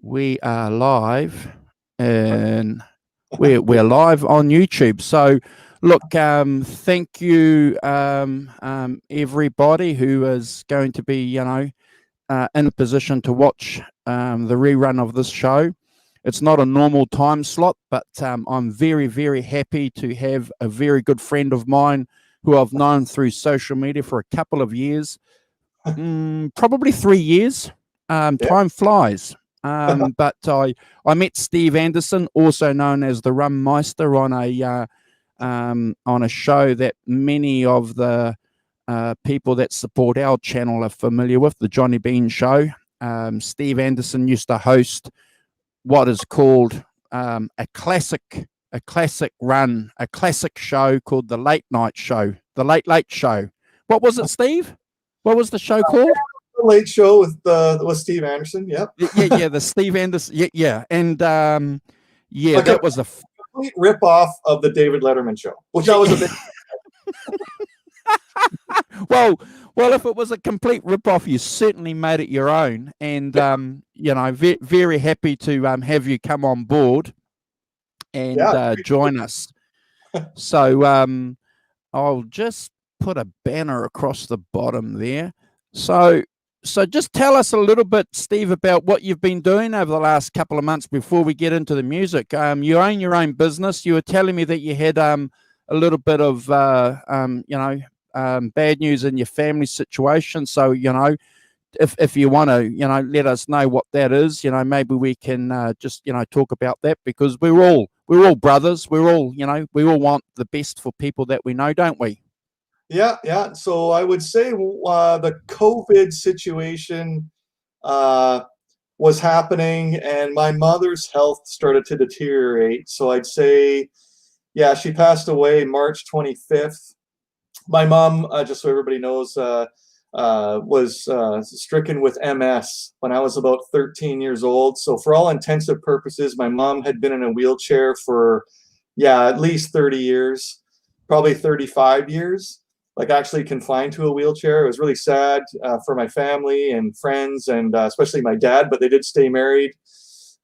We are live, and we're live on YouTube. So, look, thank you, everybody who is going to be, in a position to watch the rerun of this show. It's not a normal time slot, but I'm very, very happy to have a very good friend of mine who I've known through social media for a couple of years, probably 3 years. Time flies. But I met Steve Andersen, also known as the Rummeister, on a show that many of the people that support our channel are familiar with, the Johnny Bean Show. Steve Andersen used to host what is called a classic show called the Late Night Show, the Late Late Show. What was it, Steve? What was the show called? The Late Show with Steve Andersen. Yep. Yeah, the Steve Andersen. Yeah, and like that was a complete rip-off of the David Letterman show, which I was a bit. well, if it was a complete rip-off, you certainly made it your own, and very happy to have you come on board and join us. So I'll just put a banner across the bottom there. So just tell us a little bit, Steve, about what you've been doing over the last couple of months before we get into the music. You own your own business. You were telling me that you had a little bit of bad news in your family situation. So if you want to let us know what that is, maybe we can just talk about that, because we're all brothers. We all want the best for people that we know, don't we? Yeah. So I would say the COVID situation was happening, and my mother's health started to deteriorate. So I'd say, she passed away March 25th. My mom, just so everybody knows, was stricken with MS when I was about 13 years old. So for all intensive purposes, my mom had been in a wheelchair for, at least 30 years, probably 35 years. Like actually confined to a wheelchair. It was really sad for my family and friends, and especially my dad, but they did stay married.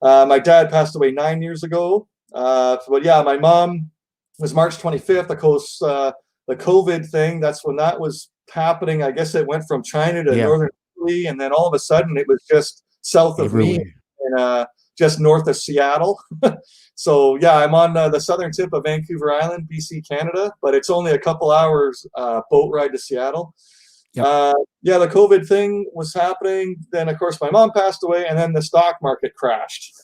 My dad passed away 9 years ago. But my mom was March 25th. Of course, the COVID thing, that's when that was happening. I guess it went from China to northern Italy, and then all of a sudden it was just south of me and just north of Seattle. So I'm on the southern tip of Vancouver Island, BC, Canada, but it's only a couple hours boat ride to Seattle. Yep. The COVID thing was happening. Then, of course, my mom passed away, and then the stock market crashed,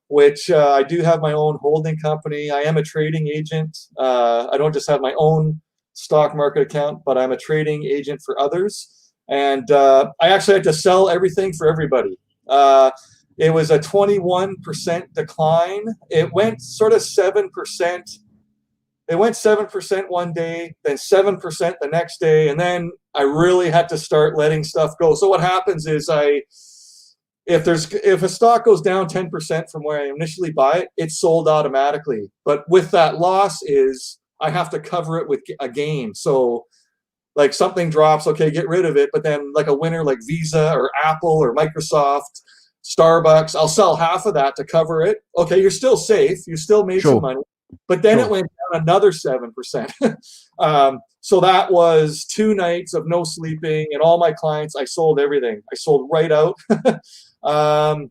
which I do have my own holding company. I am a trading agent. I don't just have my own stock market account, but I'm a trading agent for others. And I actually had to sell everything for everybody. It was a 21% decline. It went sort of 7%. It went 7% one day, then 7% the next day, and then I really had to start letting stuff go. So what happens is if a stock goes down 10% from where I initially buy it, it's sold automatically. But with that loss is I have to cover it with a gain. So like something drops, okay, get rid of it. But then like a winner like Visa or Apple or Microsoft, Starbucks, I'll sell half of that to cover it. Okay, you're still safe. You still made some money. But then it went down another 7%. So that was 2 nights of no sleeping, and all my clients, I sold everything. I sold right out. I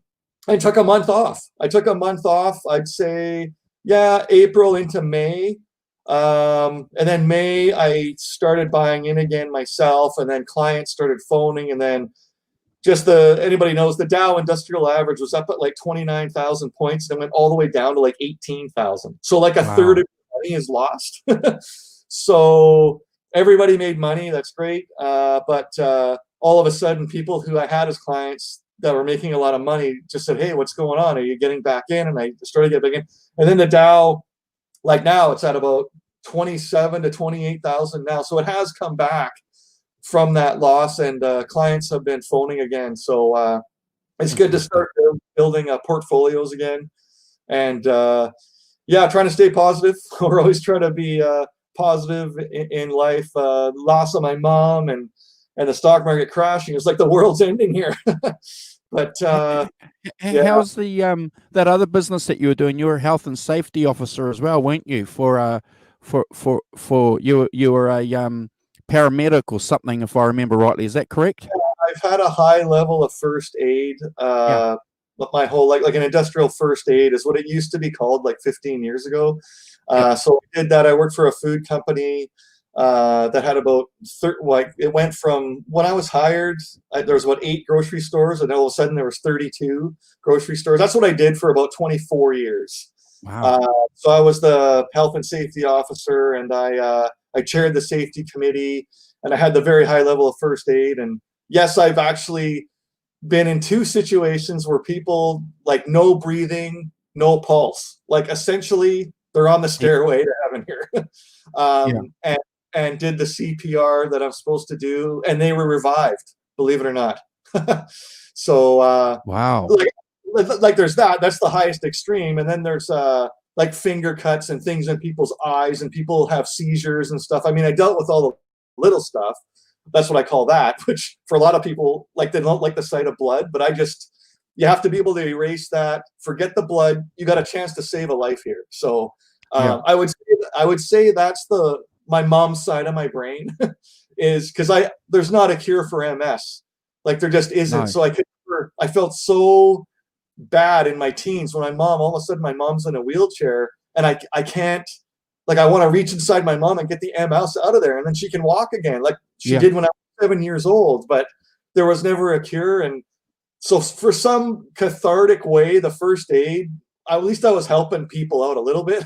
took a month off. I'd say, April into May. And then May, I started buying in again myself, and then clients started phoning, and then anybody knows the Dow Industrial Average was up at like 29,000 points and went all the way down to like 18,000. So like a third of your money is lost. So everybody made money. That's great. But all of a sudden, people who I had as clients that were making a lot of money just said, "Hey, what's going on? Are you getting back in?" And I started getting back in. And then the Dow, like now, it's at about 27 to 28,000 now. So it has come back from that loss, and clients have been phoning again. So it's good to start building portfolios again, and trying to stay positive. We're always trying to be positive in life. Loss of my mom and the stock market crashing, it's like the world's ending here. But yeah, How's the that other business that you were doing? You were a health and safety officer as well, weren't you? For you were a paramedic or something, if I remember rightly. Is that correct? I've had a high level of first aid. Yeah. My whole like an industrial first aid is what it used to be called like 15 years ago. Yep. So I did that. I worked for a food company that had about it went from when I was hired, there was about 8 grocery stores, and all of a sudden there was 32 grocery stores. That's what I did for about 24 years. Wow. So I was the health and safety officer, and I chaired the safety committee, and I had the very high level of first aid. And yes, I've actually been in 2 situations where people like no breathing, no pulse, like essentially they're on the stairway to heaven here. And did the CPR that I'm supposed to do, and they were revived, believe it or not. So wow. Like there's that's the highest extreme, and then there's like finger cuts and things in people's eyes, and people have seizures and stuff. I mean, I dealt with all the little stuff. That's what I call that, which for a lot of people, like, they don't like the sight of blood, but you have to be able to erase that, forget the blood. You got a chance to save a life here. So I would say that's my mom's side of my brain is because there's not a cure for MS. Like there just isn't. No. So I felt so bad in my teens when all of a sudden my mom's in a wheelchair, and I can't, like, I want to reach inside my mom and get the MS out of there, and then she can walk again like she did when I was 7 years old, but there was never a cure. And so for some cathartic way, the first aid, at least I was helping people out a little bit.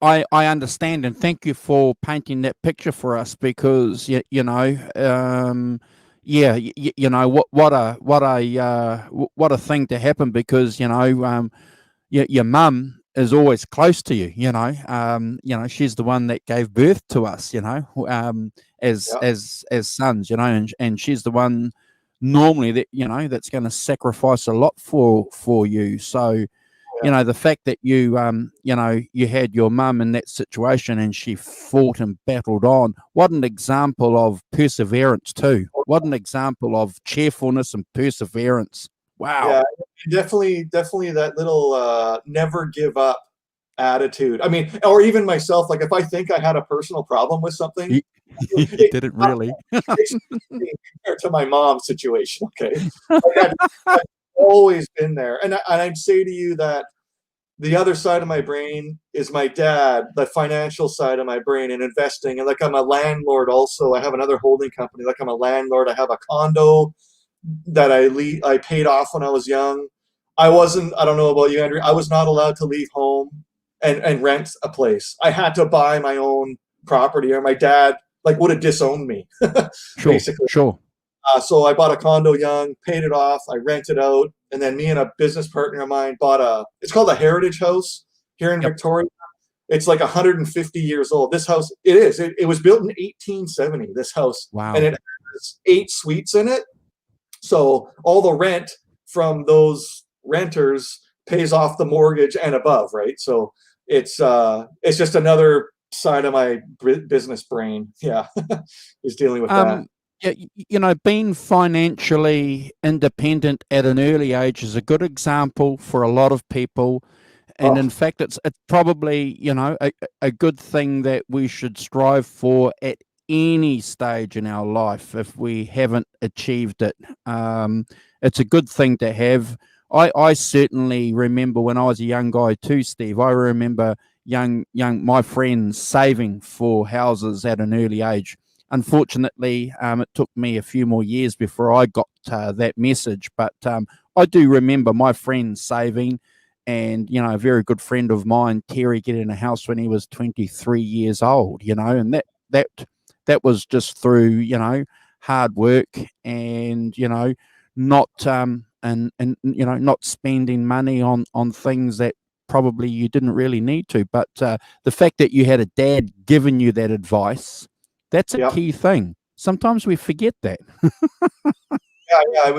I understand, and thank you for painting that picture for us, because you know what a thing to happen, because your mum is always close to you. She's the one that gave birth to us, as sons, and she's the one normally that that's going to sacrifice a lot for you. So the fact that you had your mum in that situation and she fought and battled on, what an example of perseverance too. What an example of cheerfulness and perseverance. Wow. Yeah, definitely that little never give up attitude. I mean, or even myself, like if I think I had a personal problem with something, you didn't really. Compared to my mom's situation, okay? I've always been there. And I'd say to you that the other side of my brain is my dad, the financial side of my brain, and investing. And like I'm a landlord also. I have another holding company. Like I'm a landlord. I have a condo that I paid off when I was young. I don't know about you, Andrew, I was not allowed to leave home and rent a place. I had to buy my own property, or my dad would have disowned me. Basically. Sure. So I bought a condo young, paid it off, I rented out, and then me and a business partner of mine bought it's called a heritage house here in Victoria. It's like 150 years old. This house, it was built in 1870, this house. Wow. And it has 8 suites in it. So all the rent from those renters pays off the mortgage and above, right? So it's just another side of my business brain. Yeah, is dealing with that. Yeah, being financially independent at an early age is a good example for a lot of people. And in fact, it's probably, a good thing that we should strive for at any stage in our life if we haven't achieved it. It's a good thing to have. I certainly remember when I was a young guy too, Steve. I remember my friends saving for houses at an early age. Unfortunately, it took me a few more years before I got that message. But I do remember my friends saving, and a very good friend of mine, Terry, getting a house when he was 23 years old. And that was just through hard work and not not spending money on things that probably you didn't really need to. But the fact that you had a dad giving you that advice, that's a key thing. Sometimes we forget that. Yeah.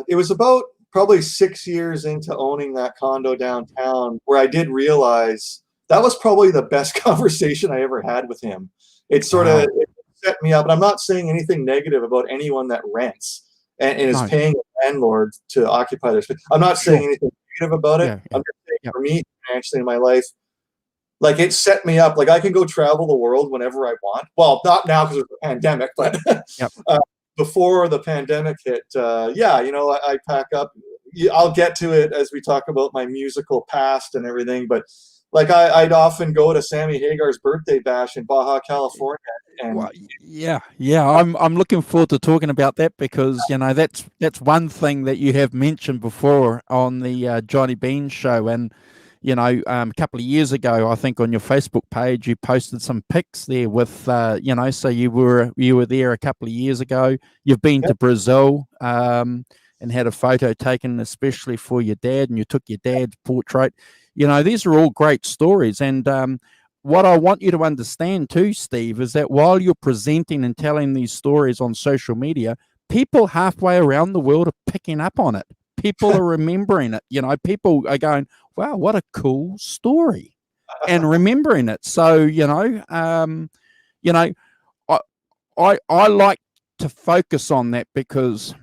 It was about probably 6 years into owning that condo downtown where I did realize that was probably the best conversation I ever had with him. It sort of set me up. And I'm not saying anything negative about anyone that rents. and is No. paying a landlord to occupy their space. I'm not saying anything negative about it. Yeah, yeah, I'm just saying yeah. for me, financially in my life, like it set me up. Like I can go travel the world whenever I want. Well, not now because of the pandemic, but Yep. Before the pandemic hit, yeah, you know, I pack up. I'll get to it as we talk about my musical past and everything, but like I'd often go to Sammy Hagar's birthday bash in Baja California, and Well, yeah, I'm looking forward to talking about that because you know that's one thing that you have mentioned before on the Johnny Bean show, and you know a couple of years ago I think on your Facebook page you posted some pics there with you know, so you were there a couple of years ago. You've been to Brazil and had a photo taken especially for your dad, and you took your dad's portrait. You know, these are all great stories, and what I want you to understand too, Steve, is that while you're presenting and telling these stories on social media, people halfway around the world are picking up on it. People are remembering it. You know, people are going, wow, what a cool story, and remembering it. So, you know, I like to focus on that because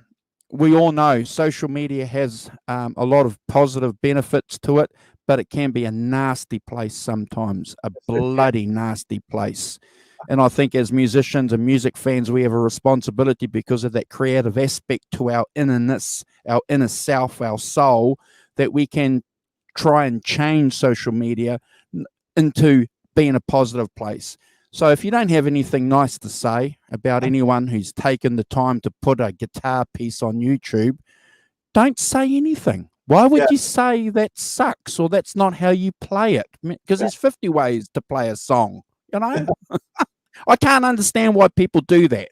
we all know social media has a lot of positive benefits to it, but it can be a nasty place sometimes, a bloody nasty place. And I think as musicians and music fans, we have a responsibility because of that creative aspect to our innerness, our inner self, our soul, that we can try and change social media into being a positive place. So if you don't have anything nice to say about anyone who's taken the time to put a guitar piece on YouTube, don't say anything. Why would you say that sucks or that's not how you play it? Because there's 50 ways to play a song, you know? I can't understand why people do that.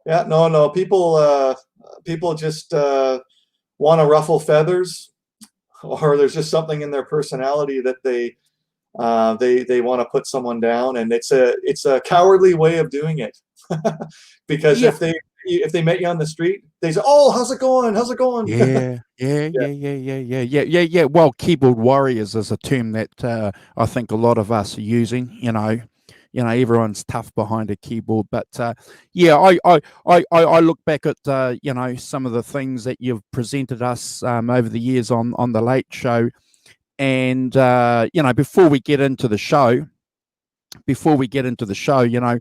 Yeah, no. People just want to ruffle feathers, or there's just something in their personality that they want to put someone down, and it's a cowardly way of doing it. Because if they met you on the street, they say, "Oh, how's it going? How's it going?" Yeah. Well, keyboard warriors is a term that I think a lot of us are using. You know, everyone's tough behind a keyboard, but yeah, I look back at you know, some of the things that you've presented us over the years on the Late Show, and you know, before we get into the show, you know.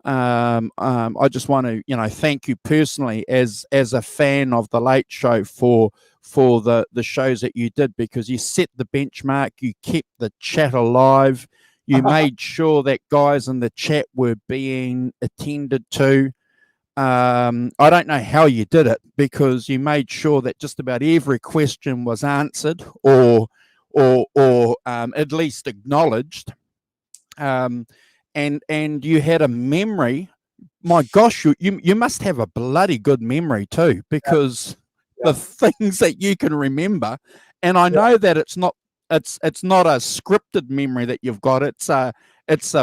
I just want to, you know, thank you personally as a fan of the Late Show for the shows that you did, because you set the benchmark, you kept the chat alive, you made sure that guys in the chat were being attended to. I don't know how you did it, because you made sure that just about every question was answered or at least acknowledged. And you had a memory. My gosh, you must have a bloody good memory too, because the things that you can remember, and I know that it's not a scripted memory that you've got. It's a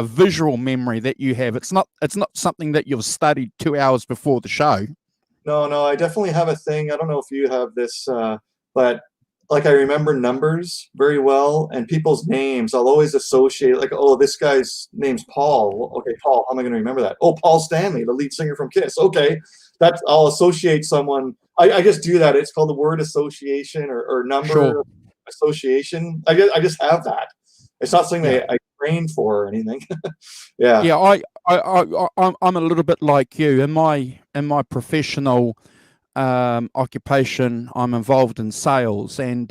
visual memory that you have. It's not something that you've studied 2 hours before the show. No, I definitely have a thing. I don't know if you have this, but like I remember numbers very well, and people's names. I'll always associate, like, oh, this guy's name's Paul. Okay, Paul. How am I going to remember that? Oh, Paul Stanley, the lead singer from Kiss. Okay, I'll associate someone. I just do that. It's called the word association or number association. I just have that. It's not something that I trained for or anything. Yeah, I'm a little bit like you in my professional occupation. I'm involved in sales, and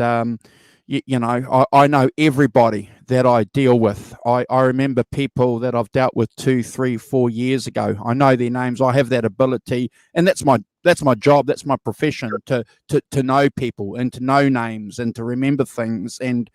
you know, I know everybody that I deal with. I remember people that I've dealt with 2, 3, 4 years ago. I know their names. I have that ability, and that's my job. That's my profession, to know people and to know names and to remember things. And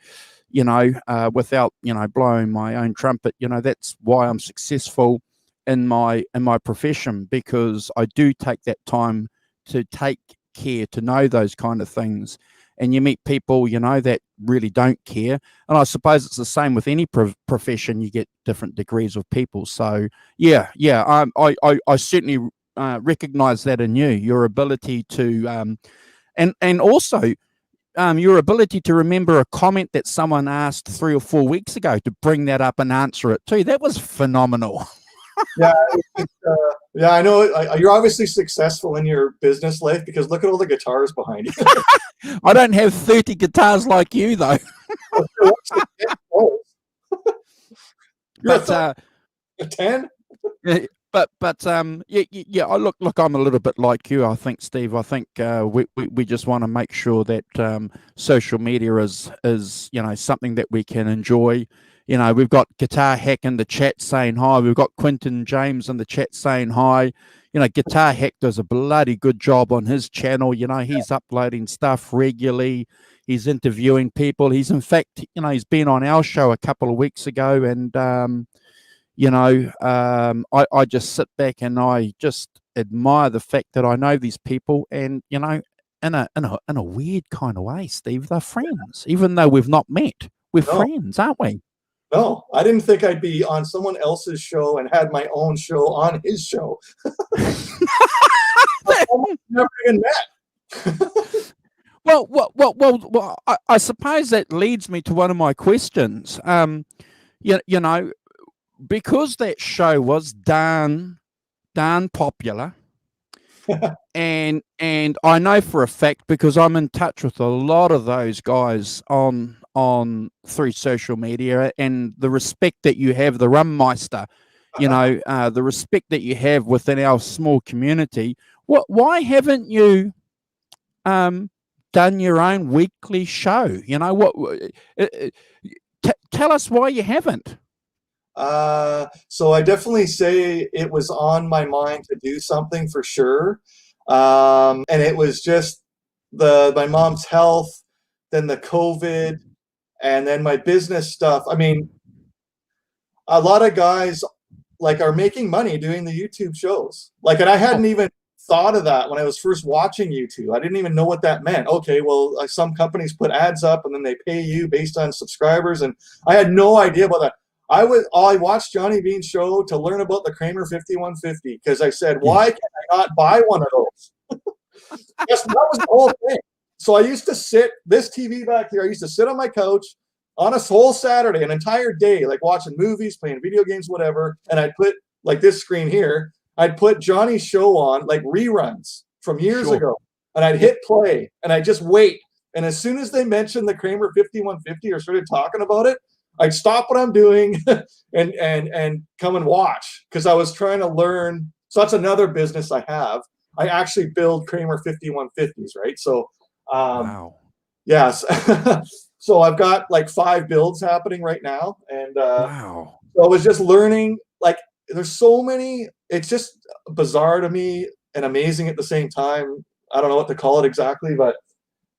you know, without, you know, blowing my own trumpet, you know, that's why I'm successful in my profession, because I do take that time to take care to know those kind of things. And you meet people, you know, that really don't care. And I suppose it's the same with any profession. You get different degrees of people. So yeah, I certainly recognize that in you, your ability to and also your ability to remember a comment that someone asked 3 or 4 weeks ago, to bring that up and answer it too. That was phenomenal. Yeah, yeah, I know. You're obviously successful in your business life because look at all the guitars behind you. I don't have 30 guitars like you, though. You're But a 10? yeah, yeah. Look. I'm a little bit like you. I think, Steve. I think we just want to make sure that social media is something that we can enjoy. We've got Guitar Hack in the chat saying hi. We've got Quentin James in the chat saying hi. Guitar Hack does a bloody good job on his channel. He's uploading stuff regularly. He's interviewing people. He's in fact, he's been on our show a couple of weeks ago, and I just sit back and I just admire the fact that I know these people, and in a weird kind of way, Steve, they're friends, even though we've not met. We're friends, aren't we? No, I didn't think I'd be on someone else's show and had my own show on his show. Never even met. Well, I suppose that leads me to one of my questions. Because that show was darn popular, and I know for a fact, because I'm in touch with a lot of those guys on through social media, and the respect that you have, the Rummeister, the respect that you have within our small community. Why haven't you done your own weekly show? Tell us why you haven't. So I definitely say it was on my mind to do something for sure. And it was just my mom's health, then the COVID, and then my business stuff. I mean, a lot of guys are making money doing the YouTube shows. And I hadn't even thought of that when I was first watching YouTube. I didn't even know what that meant. Okay, well, some companies put ads up and then they pay you based on subscribers, and I had no idea about that. I watched Johnny Bean's show to learn about the Kramer 5150 because I said, why can I not buy one of those? Yes, that was the whole thing. So I used to sit, this TV back here, I used to sit on my couch on a whole Saturday, an entire day, watching movies, playing video games, whatever, and I'd put, this screen here, I'd put Johnny's show on, reruns from years ago, and I'd hit play, and I'd just wait. And as soon as they mentioned the Kramer 5150 or started talking about it, I'd stop what I'm doing and come and watch, because I was trying to learn. So that's another business I have. I actually build Kramer 5150s, right? So, wow. Yes. So I've got 5 builds happening right now. And wow. So I was just learning, there's so many, it's just bizarre to me and amazing at the same time. I don't know what to call it exactly, but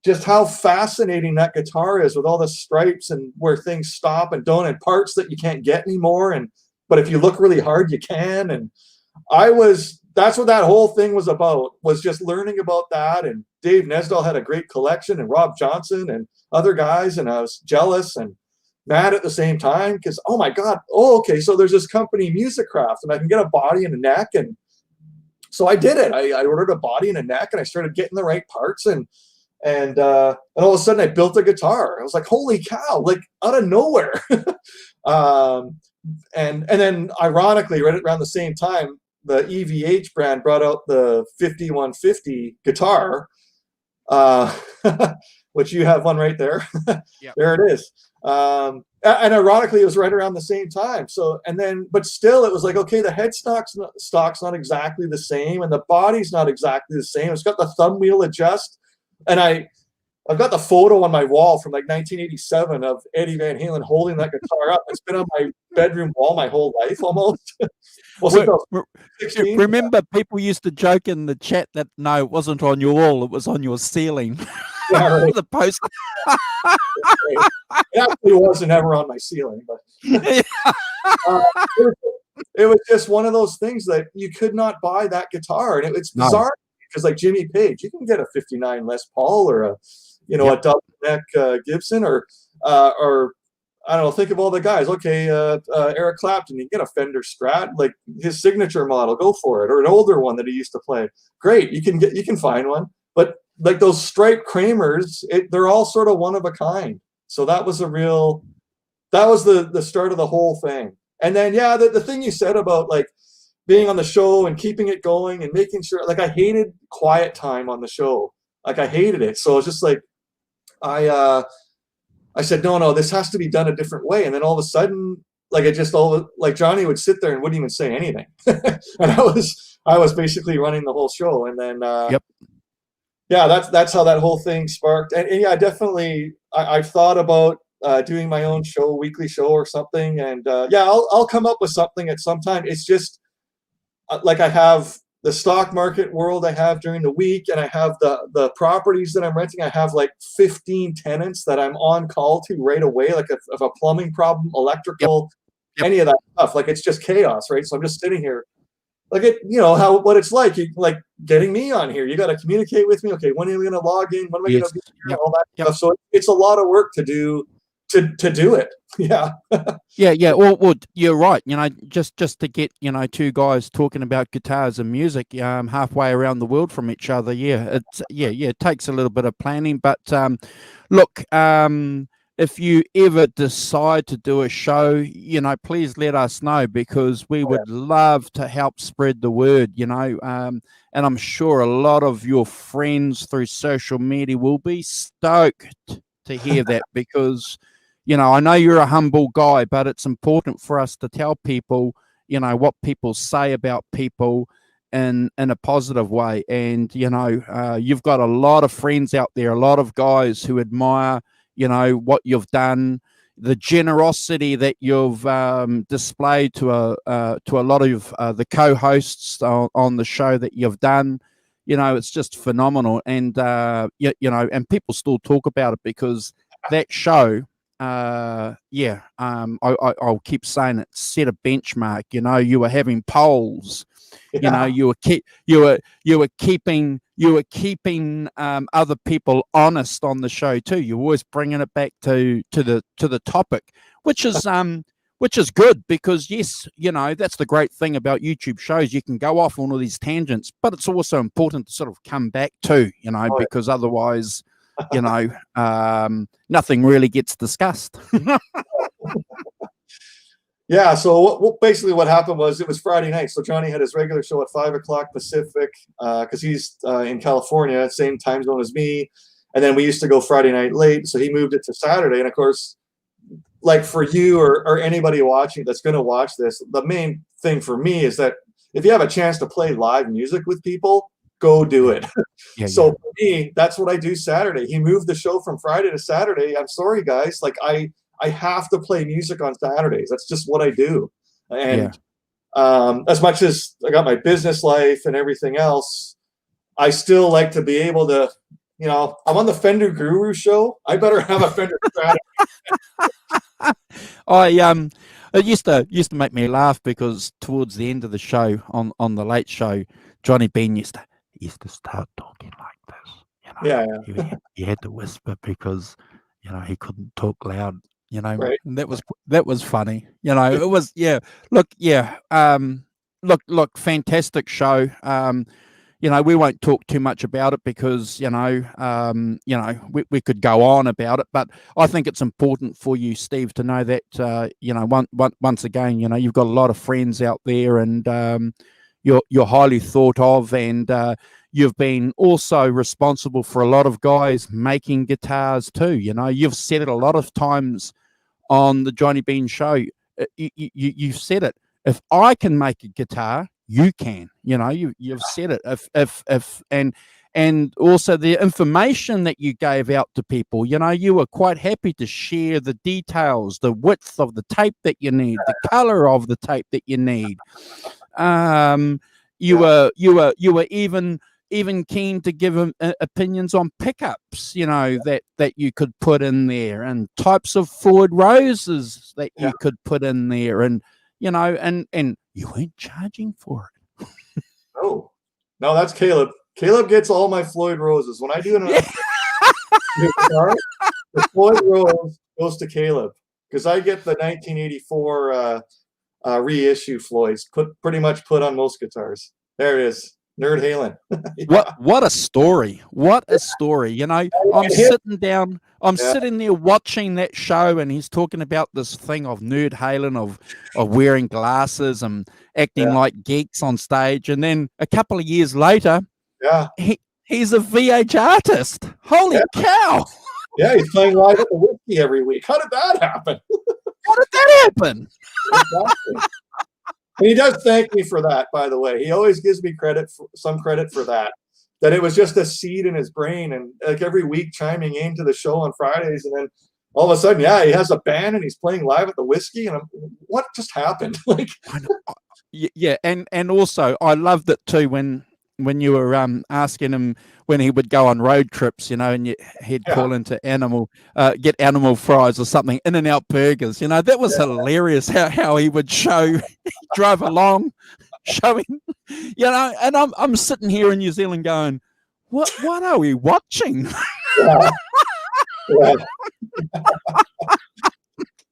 just how fascinating that guitar is with all the stripes and where things stop and don't, and parts that you can't get anymore. But if you look really hard, you can. And that's what that whole thing was about, was just learning about that. And Dave Nesdahl had a great collection, and Rob Johnson and other guys. And I was jealous and mad at the same time because, oh my God, okay, so there's this company, Musicraft, and I can get a body and a neck. And so I did it. I ordered a body and a neck, and I started getting the right parts. And all of a sudden I built a guitar. I was like, holy cow, out of nowhere. And then ironically, right around the same time, the EVH brand brought out the 5150 guitar, which you have one right there. Yep. There it is. And ironically, it was right around the same time. So, but still, it was okay, the headstock's not exactly the same, and the body's not exactly the same. It's got the thumb wheel adjust. And I've got the photo on my wall from 1987 of Eddie Van Halen holding that guitar up. It's been on my bedroom wall my whole life almost. Remember, people used to joke in the chat that no, it wasn't on your wall, it was on your ceiling. Yeah, right. The post. It actually wasn't ever on my ceiling, but it was just one of those things that you could not buy that guitar, and it's bizarre. Because Jimmy Page, you can get a 59 Les Paul or a double neck Gibson or I don't know. Think of all the guys. Okay, Eric Clapton, you can get a Fender Strat, his signature model. Go for it, or an older one that he used to play. Great, you can find one. But those striped Kramers, they're all sort of one of a kind. So that was the start of the whole thing. And then the thing you said about being on the show and keeping it going and making sure, like I hated quiet time on the show. Like I hated it. So it's just like, I said, no, this has to be done a different way. And then all of a sudden, like it just like Johnny would sit there and wouldn't even say anything. And I was basically running the whole show. And then, Yep. Yeah, that's how that whole thing sparked. And yeah, definitely, I've thought about doing my own show, weekly show or something. And yeah, I'll come up with something at some time. It's just like I have the stock market world I have during the week, and I have the properties that I'm renting. I have like 15 tenants that I'm on call to right away, like if a plumbing problem, electrical, any of that stuff. Like it's just chaos, right? So I'm just sitting here. Like what it's like. You like getting me on here. You got to communicate with me. Okay, when are we going to log in? When am I going to be here? All that stuff. So it's a lot of work to do do it. Yeah. Yeah. Well, you're right. Just to get two guys talking about guitars and music halfway around the world from each other. Yeah, it takes a little bit of planning. But look, if you ever decide to do a show, please let us know, because we would love to help spread the word, and I'm sure a lot of your friends through social media will be stoked to hear that, because, I know you're a humble guy, but it's important for us to tell people, what people say about people in a positive way. And, you've got a lot of friends out there, a lot of guys who admire what you've done, the generosity that you've displayed to a lot of the co-hosts on the show that you've done. It's just phenomenal. And and people still talk about it, because that show, I'll keep saying it, set a benchmark. You were having polls. You were keeping other people honest on the show too. You're always bringing it back to the topic, which is good, because yes, that's the great thing about YouTube shows. You can go off on all these tangents, but it's also important to sort of come back to, because otherwise, nothing really gets discussed. Yeah, so basically what happened was, it was Friday night. So Johnny had his regular show at 5 o'clock Pacific, because he's in California, same time zone as me. And then we used to go Friday night late, so he moved it to Saturday. And of course, like for you or anybody watching that's going to watch this, the main thing for me is that if you have a chance to play live music with people, go do it. So for me, that's what I do Saturday. He moved the show from Friday to Saturday. I'm sorry, guys. Like I have to play music on Saturdays. That's just what I do. And as much as I got my business life and everything else, I still like to be able to, I'm on the Fender Guru show. I better have a Fender Stratocaster. It used to make me laugh, because towards the end of the show on the Late Show, Johnny Bean used to start talking like this. He had to whisper, because he couldn't talk loud. Right. And that was funny. It was look, fantastic show. We won't talk too much about it, because we could go on about it, but I think it's important for you, Steve, to know that once again, you've got a lot of friends out there, and you're highly thought of, and you've been also responsible for a lot of guys making guitars too. You've said it a lot of times on the Johnny Bean show. You've said it. If I can make a guitar, you can. You've said it. And also the information that you gave out to people. You were quite happy to share the details, the width of the tape that you need, the color of the tape that you need. You were even keen to give opinions on pickups, that you could put in there, and types of Floyd Roses that you could put in there, and and you weren't charging for it. No, that's Caleb. Caleb gets all my Floyd Roses. When I do an guitar, the Floyd Rose goes to Caleb, because I get the 1984 reissue Floyds pretty much put on most guitars. There it is. Nerd Halen. What a story. What a story. You know, I'm sitting there watching that show, and he's talking about this thing of Nerd Halen, of wearing glasses and acting like geeks on stage. And then a couple of years later, he's a VH artist. Holy cow. Yeah, he's playing live at the Whiskey every week. How did that happen? How did that happen? Exactly. And he does thank me for that, by the way. He always gives me some credit for that. That it was just a seed in his brain, and like every week chiming into the show on Fridays, and then all of a sudden, he has a band and he's playing live at the Whiskey, and what just happened? Like, yeah, and also I loved it too when you were asking him when he would go on road trips, you know, and he'd call into get animal fries or something, In-N-Out burgers, you know, that was hilarious how he would drive along showing, you know, and I'm sitting here in New Zealand going, what are we watching?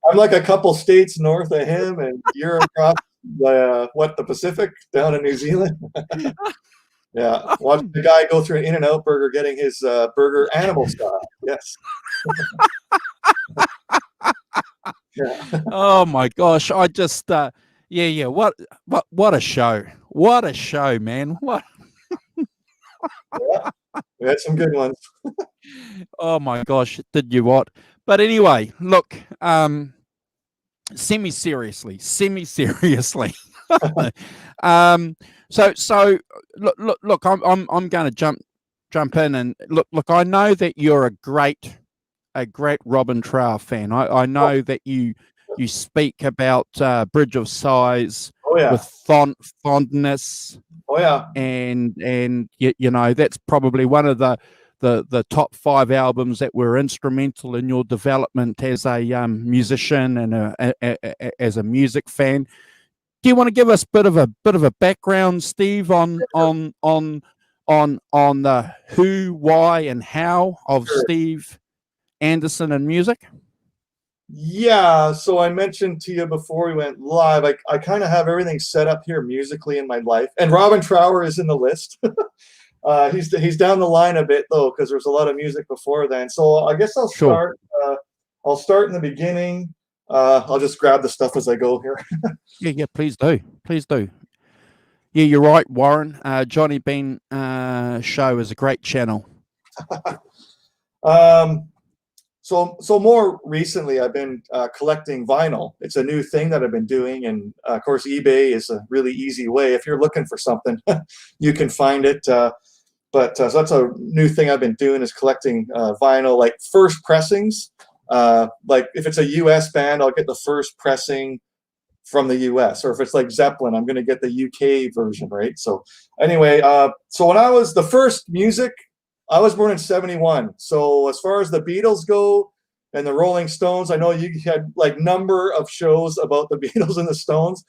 I'm like a couple states north of him, and you're across the Pacific down in New Zealand. Yeah, watching the guy go through an In-N-Out burger getting his burger animal style. Yes. Oh my gosh, I just what a show. What a show, man. What we had some good ones. Oh my gosh, did you what? But anyway, look, semi-seriously. So look, I'm going to jump in, and look. I know that you're a great Robin Trower fan. I know that you speak about Bridge of Sighs with fondness. Oh yeah, and you know, that's probably one of the top 5 albums that were instrumental in your development as a musician and as a music fan. Do you want to give us a bit of a background, Steve, on the who, why, and how of Steve Andersen and music? Yeah, so I mentioned to you before we went live, I kind of have everything set up here musically in my life, and Robin Trower is in the list. He's down the line a bit though, because there's a lot of music before then. So I guess I'll start. I'll start in the beginning. I'll just grab the stuff as I go here. Yeah, please do. Yeah, you're right, Warren. Johnny Bean show is a great channel. So more recently, I've been collecting vinyl. It's a new thing that I've been doing, and of course, eBay is a really easy way. If you're looking for something, you can find it. So that's a new thing I've been doing, is collecting vinyl, like first pressings. Like if it's a U.S. band, I'll get the first pressing from the U.S. Or if it's like Zeppelin, I'm going to get the U.K. version, right? So anyway, so when I was the first music, I was born in 1971. So as far as the Beatles go and the Rolling Stones, I know you had like number of shows about the Beatles and the Stones.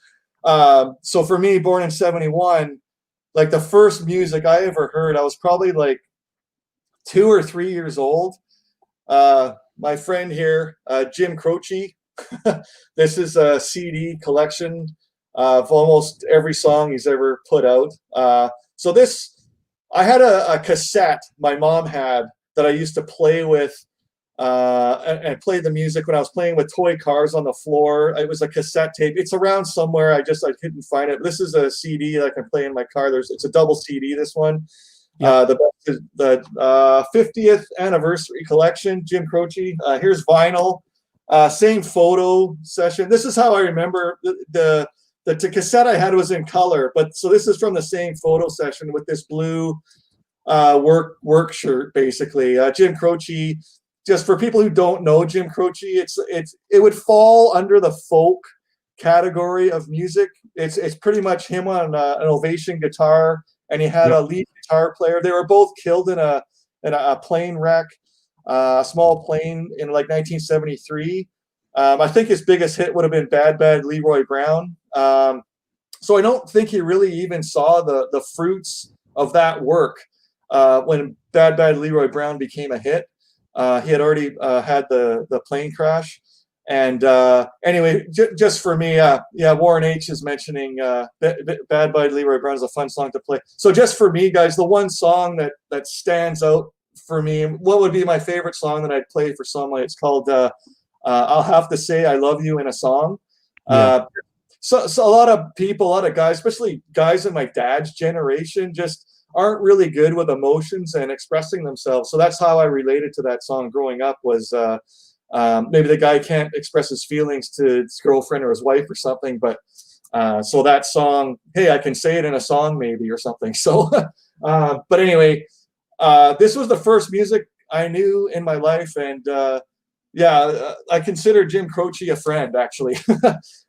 So for me, born in 1971, like the first music I ever heard, I was probably like 2 or 3 years old. My friend here, Jim Croce, this is a CD collection of almost every song he's ever put out. So this, I had a cassette my mom had that I used to play with and play the music when I was playing with toy cars on the floor. It was a cassette tape. It's around somewhere. I couldn't find it. This is a CD that I can play in my car. It's a double CD, this one. Yeah. The 50th anniversary collection, Jim Croce. Here's vinyl. Same photo session. This is how I remember the cassette I had was in color, but so this is from the same photo session with this blue work shirt, basically. Jim Croce. Just for people who don't know Jim Croce, it would fall under the folk category of music. It's pretty much him on an Ovation guitar, and he had a lead guitar player. They were both killed in a plane wreck, a small plane in like 1973. I think his biggest hit would have been Bad Bad Leroy Brown. So I don't think he really even saw the fruits of that work when Bad Bad Leroy Brown became a hit. He had already had the plane crash. And anyway, just for me, Warren H is mentioning Bad by Leroy Brown is a fun song to play. So just for me, guys, the one song that stands out for me, what would be my favorite song that I'd play for someone? It's called I'll Have to Say I Love You in a Song. Yeah. So a lot of people, a lot of guys, especially guys in my dad's generation, just aren't really good with emotions and expressing themselves. So that's how I related to that song growing up, was maybe the guy can't express his feelings to his girlfriend or his wife or something, but so that song, hey, I can say it in a song maybe or something. So but anyway, this was the first music I knew in my life, and I consider Jim Croce a friend, actually,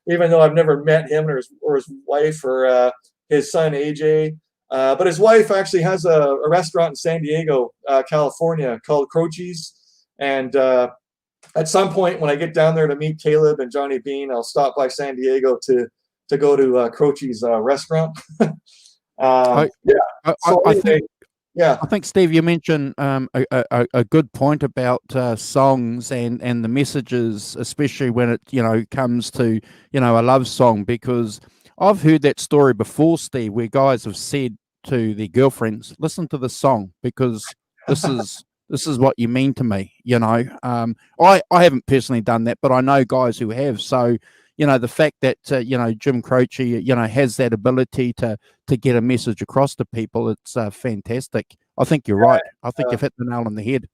even though I've never met him or his wife or his son AJ. But his wife actually has a restaurant in San Diego, California, called Croce's, and at some point when I get down there to meet Caleb and Johnny Bean, I'll stop by San Diego to go to Croce's restaurant. I think, Steve, you mentioned a good point about songs and the messages, especially when it comes to a love song, because I've heard that story before, Steve, where guys have said to their girlfriends, "Listen to this song because this is what you mean to me." I haven't personally done that, but I know guys who have. So the fact that Jim Croce has that ability to get a message across to people, it's fantastic. I think you're right. I think you've hit the nail on the head.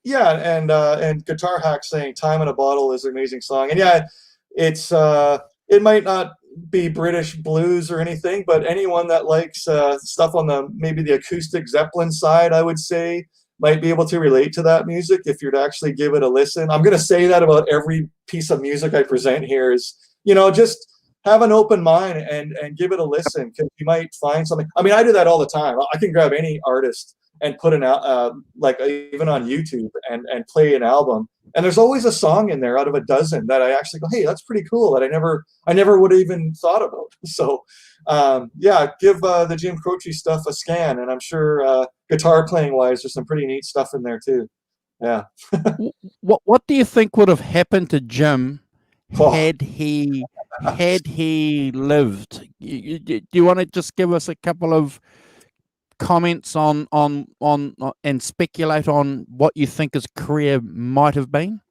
Yeah, and Guitar Hack saying "Time in a Bottle" is an amazing song, and yeah, it's it might not be British blues or anything, but anyone that likes stuff on maybe the acoustic Zeppelin side, I would say, might be able to relate to that music if you're to actually give it a listen. I'm going to say that about every piece of music I present here is, just have an open mind and give it a listen, because you might find something. I mean, I do that all the time. I can grab any artist and put an like even on YouTube and play an album, and there's always a song in there out of a dozen that I actually go, hey, that's pretty cool, that I never would have even thought about. So give the Jim Croce stuff a scan, and I'm sure guitar playing wise there's some pretty neat stuff in there too. Yeah. What do you think would have happened to Jim had he lived? Do you want to just give us a couple of comments on and speculate on what you think his career might have been?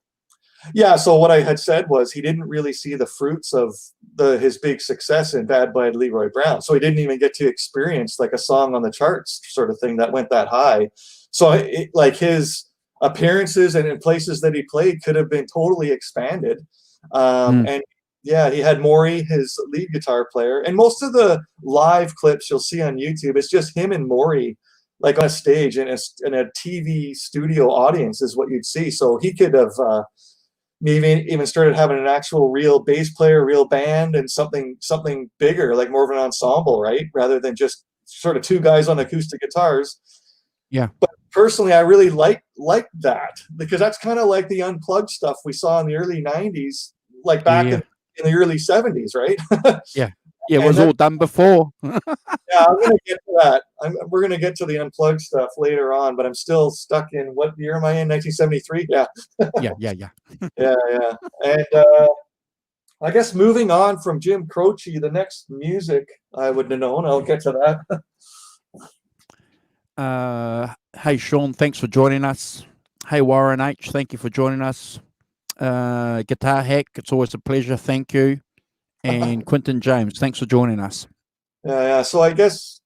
Yeah, so what I had said was he didn't really see the fruits of his big success in Bad by Leroy Brown. So he didn't even get to experience like a song on the charts sort of thing that went that high. So like his appearances and in places that he played could have been totally expanded. And yeah, he had Maury, his lead guitar player, and most of the live clips you'll see on YouTube, it's just him and Maury like on a stage in a TV studio audience is what you'd see. So he could have maybe even started having an actual real bass player, real band, and something bigger, like more of an ensemble, right? Rather than just sort of two guys on acoustic guitars. Yeah. But personally, I really like that, because that's kind of like the unplugged stuff we saw in the early 90s, like back in the early 70s, right? Yeah, it was all done before. Yeah, I'm going to get to that. We're going to get to the unplugged stuff later on, but I'm still stuck in, what year am I in? 1973? Yeah. Yeah. And I guess moving on from Jim Croce, the next music I would have known, I'll get to that. Hey, Sean, thanks for joining us. Hey, Warren H., thank you for joining us. Guitar Hack, it's always a pleasure. Thank you. And Quentin James, thanks for joining us. Yeah. So I guess,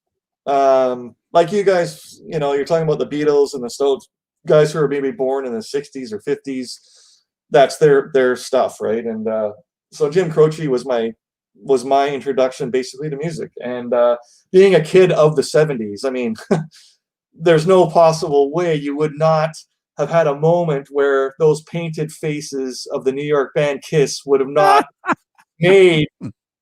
like you guys, you're talking about the Beatles and the Stones, guys who are maybe born in the 60s or 50s. That's their stuff, right? And so Jim Croce was my introduction basically to music. And being a kid of the 70s, I mean, there's no possible way you would not have had a moment where those painted faces of the New York band Kiss would have not made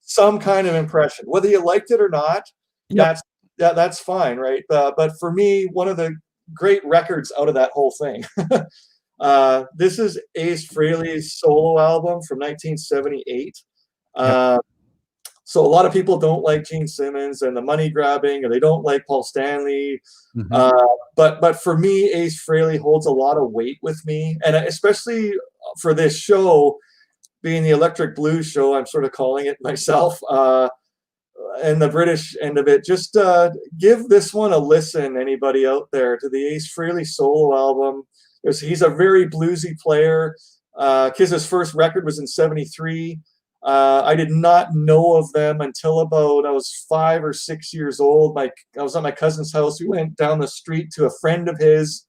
some kind of impression, whether you liked it or not. Yep. That's fine, right? But for me, one of the great records out of that whole thing, this is Ace Frehley's solo album from 1978. Yep. So a lot of people don't like Gene Simmons and the money grabbing, or they don't like Paul Stanley. But for me, Ace Frehley holds a lot of weight with me, and especially for this show, being the electric blues show, I'm sort of calling it myself, and the British end of it, just give this one a listen, anybody out there, to the Ace Frehley solo album. He's a very bluesy player. Kiss's first record was in '73. I did not know of them until about I was 5 or 6 years old. I was at my cousin's house. We went down the street to a friend of his,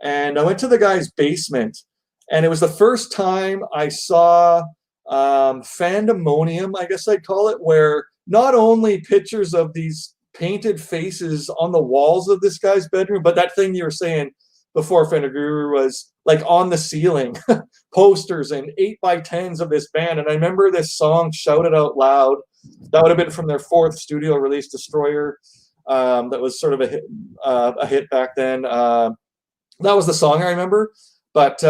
and I went to the guy's basement. And it was the first time I saw fandemonium, I guess I'd call it, where not only pictures of these painted faces on the walls of this guy's bedroom, but that thing you were saying before, Fender Guru, was like on the ceiling, posters and 8x10s of this band. And I remember this song, Shouted Out Loud. That would have been from their 4th studio release, Destroyer. That was sort of a hit back then. That was the song I remember. But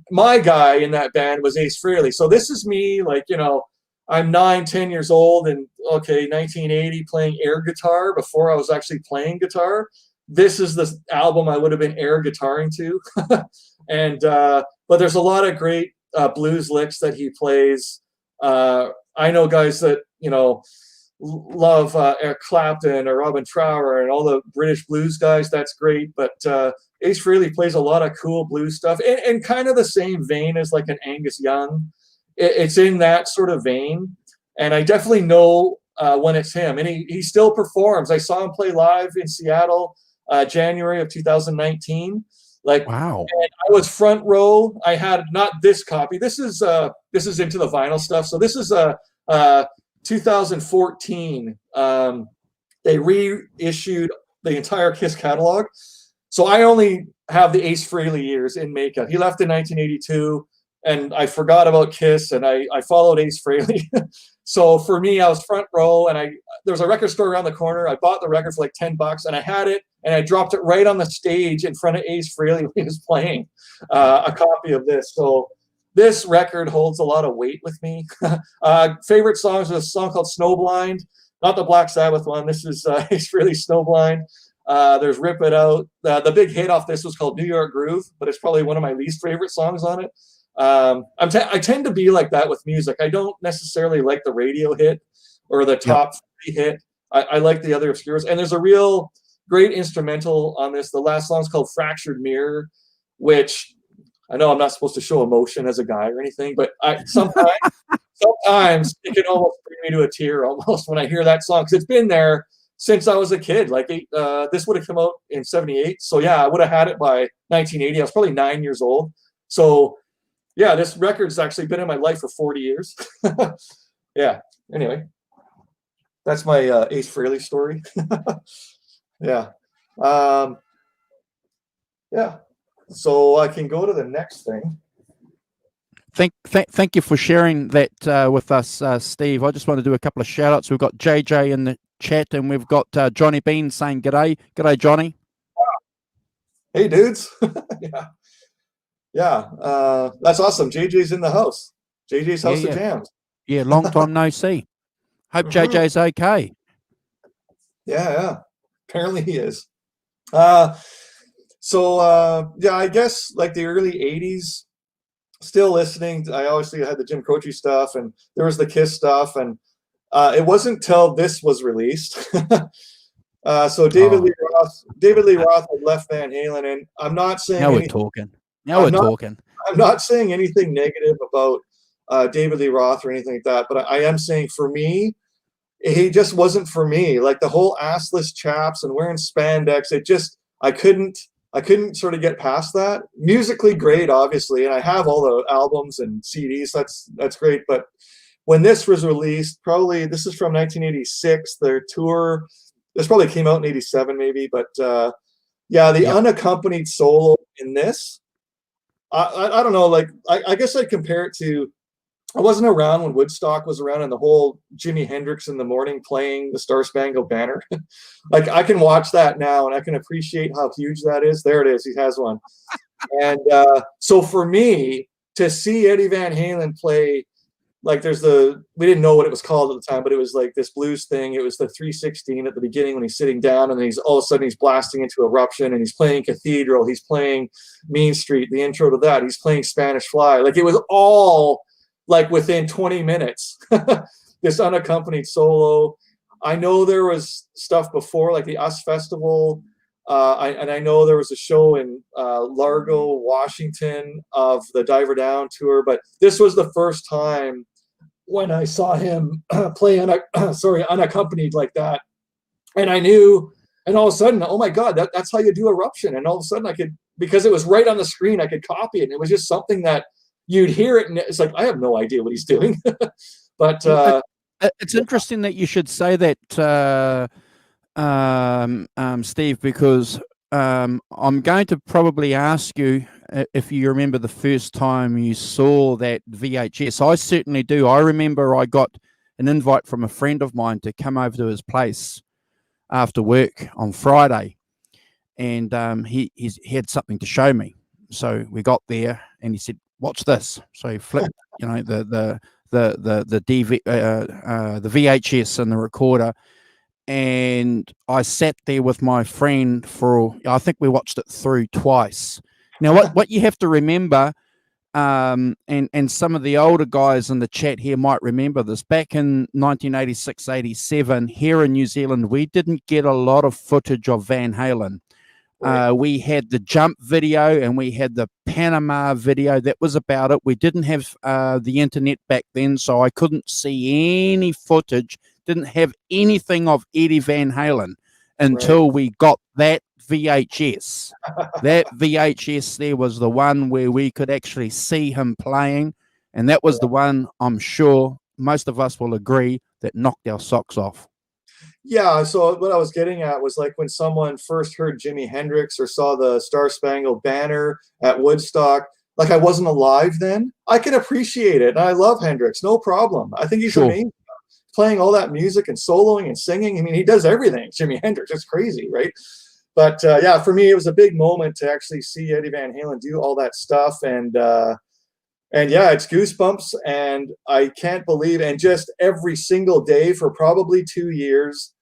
my guy in that band was Ace Frehley. So this is me, like, you know, I'm 9, 10 years old, and 1980, playing air guitar before I was actually playing guitar. This is the album I would have been air guitaring to. And but there's a lot of great blues licks that he plays. I know guys that, you know, love Eric Clapton or Robin Trower and all the British blues guys. That's great. But Ace Frehley plays a lot of cool blues stuff, and kind of the same vein as like an Angus Young. It's in that sort of vein, and I definitely know when it's him. And he still performs. I saw him play live in Seattle, January of 2019. Like, wow! And I was front row. I had not this copy. This is into the vinyl stuff. So this is 2014. They reissued the entire Kiss catalog. So I only have the Ace Frehley years in makeup. He left in 1982, and I forgot about Kiss, and I followed Ace Frehley. So for me, I was front row, and there was a record store around the corner. I bought the record for like $10, and I had it, and I dropped it right on the stage in front of Ace Frehley when he was playing a copy of this. So this record holds a lot of weight with me. Favorite songs is a song called Snowblind, not the Black Sabbath one. This is Ace Frehley Snowblind. There's Rip It Out. The big hit off this was called New York Groove, but it's probably one of my least favorite songs on it. I tend to be like that with music. I don't necessarily like the radio hit or the top 3 hit. I like the other obscures. And there's a real great instrumental on this. The last song is called Fractured Mirror, which I know I'm not supposed to show emotion as a guy or anything, but sometimes it can almost bring me to a tear almost when I hear that song, because it's been there since I was a kid. Like this would have come out in '78, so yeah, I would have had it by 1980. I was probably 9 years old. So yeah, this record's actually been in my life for 40 years. Yeah. Anyway, that's my Ace Frehley story. Yeah. Yeah. So I can go to the next thing. Thank you for sharing that with us, Steve. I just want to do a couple of shout outs. We've got JJ in the chat, and we've got Johnny Bean saying g'day. G'day, Johnny. Hey, dudes. Yeah. That's awesome. JJ's in the house. JJ's House of Jams. Yeah, long time no see. Hope JJ's okay. Yeah. Apparently he is. So I guess like the early 80s, still listening. I obviously had the Jim Croce stuff, and there was the Kiss stuff, and it wasn't till this was released. So David Lee Roth had left Van Halen, and I'm not saying we're talking. I'm not saying anything negative about David Lee Roth or anything like that, but I am saying for me, he just wasn't for me. Like the whole assless chaps and wearing spandex, I couldn't sort of get past that. Musically great, obviously, and I have all the albums and CDs. That's great. But when this was released, probably this is from 1986. Their tour, this probably came out in '87, maybe. But the unaccompanied solo in this, I don't know. Like I guess I'd compare it to. I wasn't around when Woodstock was around and the whole Jimi Hendrix in the morning playing the Star Spangled Banner. Like I can watch that now and I can appreciate how huge that is. There it is. He has one. And so for me to see Eddie Van Halen play, like we didn't know what it was called at the time, but it was like this blues thing. It was the 316 at the beginning when he's sitting down, and then all of a sudden he's blasting into Eruption, and he's playing Cathedral. He's playing Mean Street, the intro to that. He's playing Spanish Fly. Like it was all like within 20 minutes. This unaccompanied solo. I know there was stuff before, like the US Festival. I know there was a show in Largo, Washington of the Diverdown tour, but this was the first time when I saw him play unaccompanied like that. And I knew, and all of a sudden, oh my God, that's how you do Eruption. And all of a sudden I could, because it was right on the screen, I could copy it. And it was just something that you'd hear it and it's like, I have no idea what he's doing. But it's interesting that you should say that, Steve, because I'm going to probably ask you if you remember the first time you saw that VHS. I certainly do. I remember I got an invite from a friend of mine to come over to his place after work on Friday, and he had something to show me. So we got there, and he said, "Watch this." So he flipped, the VHS and the recorder. And I sat there with my friend for, I think we watched it through twice. Now, what you have to remember, and some of the older guys in the chat here might remember this, back in 1986, 87, here in New Zealand, we didn't get a lot of footage of Van Halen. Right. We had the Jump video and we had the Panama video. That was about it. We didn't have the internet back then, so I couldn't see any footage. Didn't have anything of Eddie Van Halen until we got that VHS. That VHS there was the one where we could actually see him playing, and that was the one, I'm sure most of us will agree, that knocked our socks off. Yeah, so what I was getting at was like when someone first heard Jimi Hendrix or saw the Star Spangled Banner at Woodstock, like I wasn't alive then, I can appreciate it. And I love Hendrix, no problem. I think he's amazing. Playing all that music and soloing and singing. I mean, he does everything. Jimi Hendrix, it's crazy, right? But yeah, for me, it was a big moment to actually see Eddie Van Halen do all that stuff. And yeah, it's goosebumps. And I can't believe, and just every single day for probably 2 years.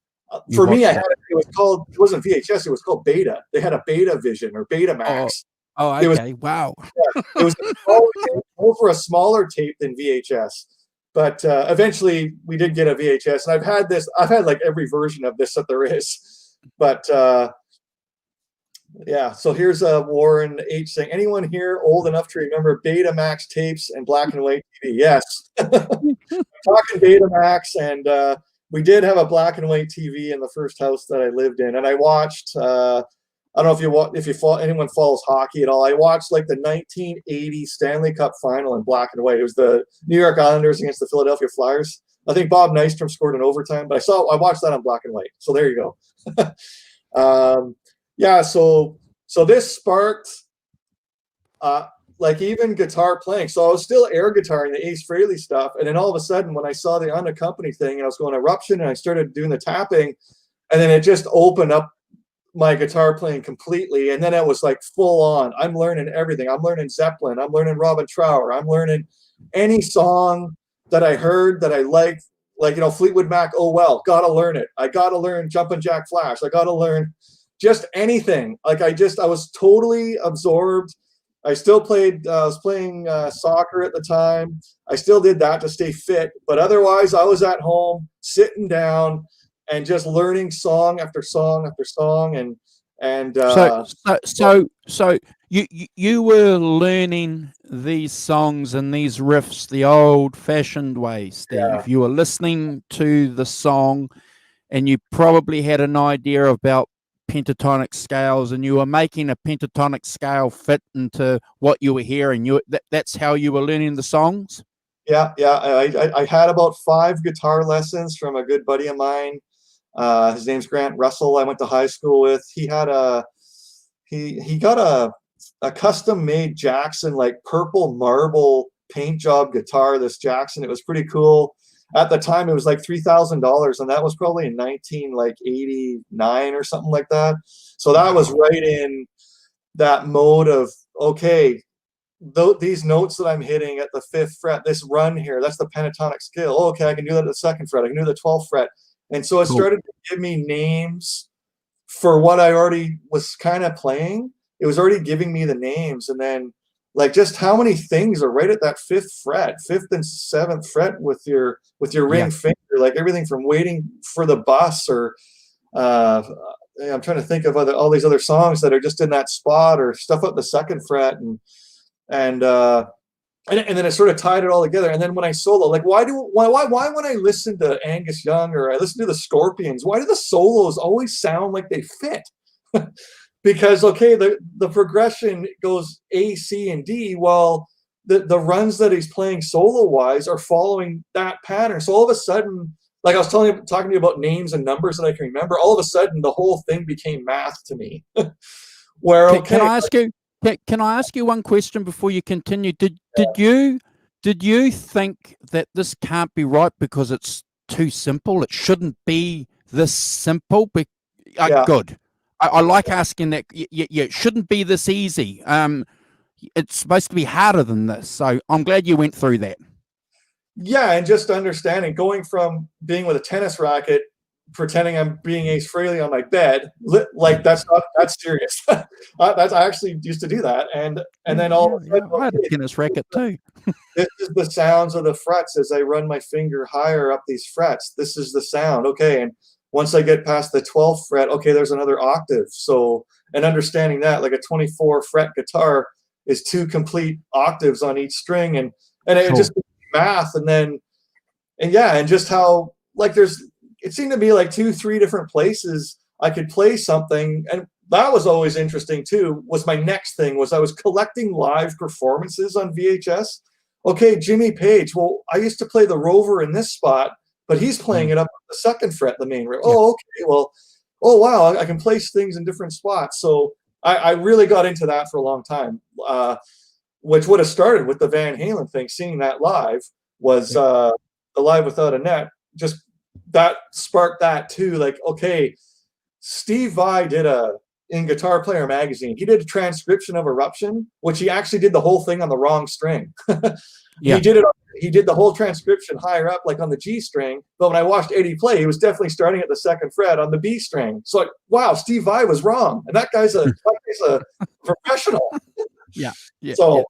For me, I had it wasn't VHS, it was called Beta. They had a Beta Vision or Beta Max. Oh, okay. Wow. Yeah, it was over a smaller tape than VHS. But eventually we did get a VHS, and I've had like every version of this that there is. But yeah, so here's Warren H saying, anyone here old enough to remember Betamax tapes and black and white TV? Yes. Talking Betamax, and we did have a black and white TV in the first house that I lived in, and I watched. I don't know if anyone follows hockey at all. I watched like the 1980 Stanley Cup final in black and white. It was the New York Islanders against the Philadelphia Flyers. I think Bob Nystrom scored in overtime, but I watched that on black and white. So there you go. Yeah, so this sparked like even guitar playing. So I was still air guitaring the Ace Frehley stuff, and then all of a sudden when I saw the unaccompanied thing and I was going Eruption and I started doing the tapping, and then it just opened up my guitar playing completely, and then it was like full on. I'm learning everything. I'm learning Zeppelin. I'm learning Robin Trower. I'm learning any song that I heard that I liked, like Fleetwood Mac. Oh well, gotta learn it. I gotta learn Jumpin' Jack Flash. I gotta learn just anything. Like I was totally absorbed. I still played. I was playing soccer at the time. I still did that to stay fit, but otherwise I was at home sitting down and just learning song after song after song, and so you were learning these songs and these riffs the old-fashioned way, Steve. Yeah. You were listening to the song, and you probably had an idea about pentatonic scales, and you were making a pentatonic scale fit into what you were hearing. That's how you were learning the songs. Yeah. I had about 5 guitar lessons from a good buddy of mine. His name's Grant Russell. I went to high school with. He got a custom made Jackson, like purple marble paint job guitar. This Jackson, it was pretty cool. At the time, it was like $3,000, and that was probably in 1989 or something like that. So that was right in that mode of, okay, these notes that I'm hitting at the 5th fret, this run here, that's the pentatonic scale. Oh, okay, I can do that at the 2nd fret. I can do the 12th fret. And so it started to give me names for what I already was kind of playing. It was already giving me the names. And then like just how many things are right at that fifth and seventh fret with your ring finger, like everything from Waiting for the Bus, or I'm trying to think of all these other songs that are just in that spot, or stuff up the second fret, and then I sort of tied it all together. And then when I solo, like why when I listen to Angus Young or I listen to the Scorpions, why do the solos always sound like they fit? Because okay, the progression goes A, C, and D, while the runs that he's playing solo wise are following that pattern. So all of a sudden, like I was talking to you about names and numbers that I can remember, all of a sudden the whole thing became math to me. Where okay, can I ask you one question before you continue? Did you think that this can't be right because it's too simple? It shouldn't be this simple. Good. I like asking that. It shouldn't be this easy. It's supposed to be harder than this. So I'm glad you went through that. Yeah, and just understanding, going from being with a tennis racket, pretending I'm being Ace Frehley on my bed, like that's serious. I actually used to do that, and then all of a sudden, I had a tennis racket too. This is the sounds of the frets as I run my finger higher up these frets. This is the sound. Okay, and once I get past the 12th fret, okay, there's another octave. So, and understanding that, like a 24 fret guitar is 2 complete octaves on each string, and it just math, and just how, like, it seemed to be like 2-3 different places I could play something. And that was always interesting too. Was my next thing was I was collecting live performances on VHS. Okay, Jimmy Page. Well, I used to play the Rover in this spot, but he's playing it up on the 2nd fret, the main riff. Oh, okay. Well, oh wow, I can place things in different spots. So I really got into that for a long time, which would have started with the Van Halen thing. Seeing that live was the Live Without a Net. Just that sparked that too. Like, okay, Steve Vai did in Guitar Player magazine, he did a transcription of Eruption, which he actually did the whole thing on the wrong string. He did the whole transcription higher up, like on the G string. But when I watched Eddie play, he was definitely starting at the 2nd fret on the B string. So like, wow, Steve Vai was wrong, and that guy's a professional. So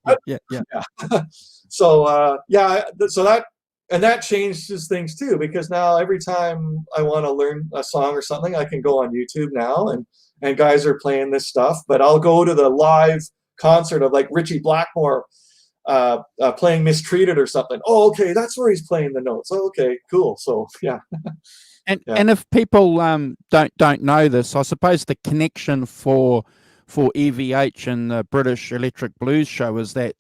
that changes things too, because now every time I want to learn a song or something, I can go on YouTube now, and guys are playing this stuff. But I'll go to the live concert of like Richie Blackmore playing Mistreated or something. Oh, okay, that's where he's playing the notes. Oh, okay, cool. So and if people don't know this, I suppose the connection for EVH and the British Electric Blues Show is that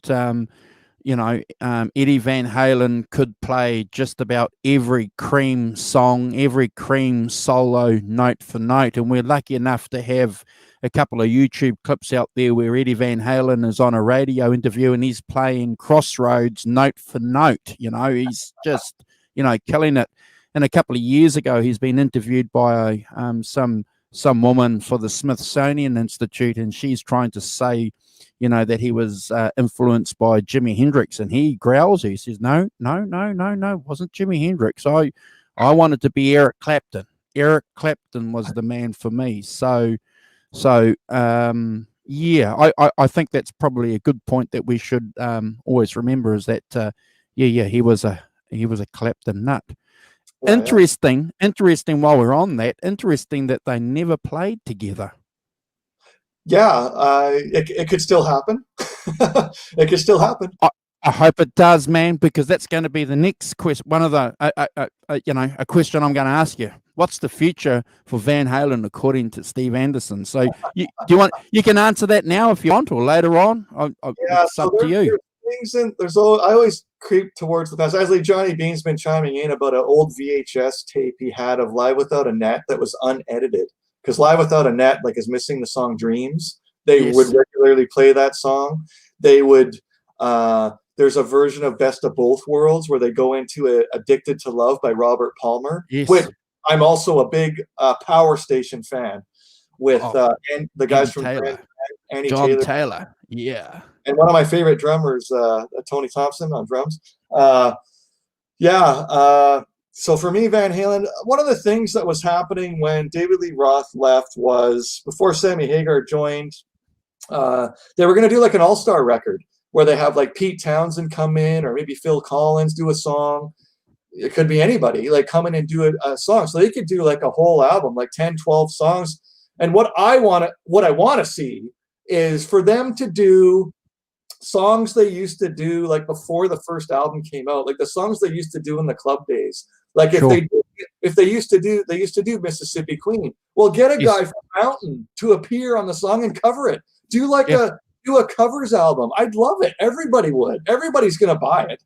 Eddie Van Halen could play just about every Cream song, every Cream solo, note for note. And we're lucky enough to have a couple of YouTube clips out there where Eddie Van Halen is on a radio interview and he's playing Crossroads note for note. He's just, killing it. And a couple of years ago, he's been interviewed by some woman for the Smithsonian Institute, and she's trying to say, that he was influenced by Jimi Hendrix, and he growls. He says, no, wasn't Jimi Hendrix. I wanted to be Eric Clapton. Eric Clapton was the man for me. So I think that's probably a good point that we should always remember, is that he was a Clapton nut. Well, interesting while we're on that, interesting that they never played together. It could still happen. It could still happen. I hope it does, man, because that's going to be the next question. One of the, a question I'm going to ask you. What's the future for Van Halen according to Steve Andersen? So you can answer that now if you want, or later on. It's up to you. I always creep towards the past. Actually, Johnny Bean's been chiming in about an old VHS tape he had of Live Without a Net that was unedited. Because Live Without a Net, like, is missing the song Dreams. They would regularly play that song. They would, there's a version of Best of Both Worlds where they go into Addicted to Love by Robert Palmer. Yes. Which I'm also a big Power Station fan with and the guys from Annie Taylor. Yeah. And one of my favorite drummers, Tony Thompson on drums. So for me, Van Halen, one of the things that was happening when David Lee Roth left was, before Sammy Hagar joined, they were going to do like an all-star record. where they have like Pete Townsend come in, or maybe Phil Collins do a song. It could be anybody like come in and do a song. So they could do like a whole album, like 10, 12 songs. And what I want to see is for them to do songs they used to do like before the first album came out, like the songs they used to do in the club days. Like if they used to do Mississippi Queen. Well, get a guy from Mountain to appear on the song and cover it. Do like do a covers album. I'd love it. Everybody would. Everybody's gonna buy it.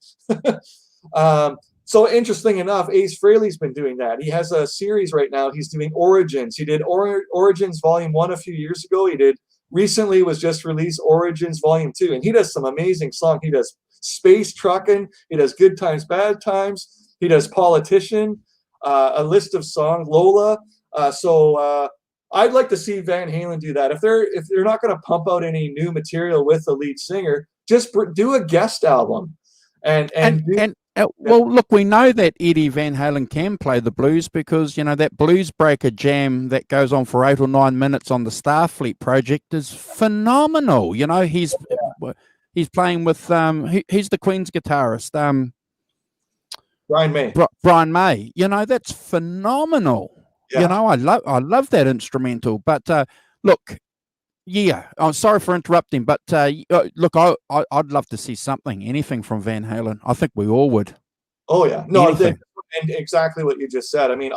So interesting enough, Ace Frehley's been doing that. He has a series right now. He's doing Origins. He did Origins Volume 1 a few years ago. He did recently was just released Origins Volume 2, and he does some amazing songs. He does Space Truckin'. He does Good Times, Bad Times. He does Politician, a list of songs, Lola. So I'd like to see Van Halen do that. If they're not going to pump out any new material with the lead singer, just do a guest album. Well, look, we know that Eddie Van Halen can play the blues because, you know, that Blues Breaker jam that goes on for 8 or 9 minutes on the Starfleet project is phenomenal. You know, he's playing with he's the Queen's guitarist, Brian May. You know, that's phenomenal. Yeah. You know, I love that instrumental. But look. Yeah, I'm sorry for interrupting, but look, I'd love to see anything from Van Halen. I think we all would. Oh yeah, no, and exactly what you just said. I mean,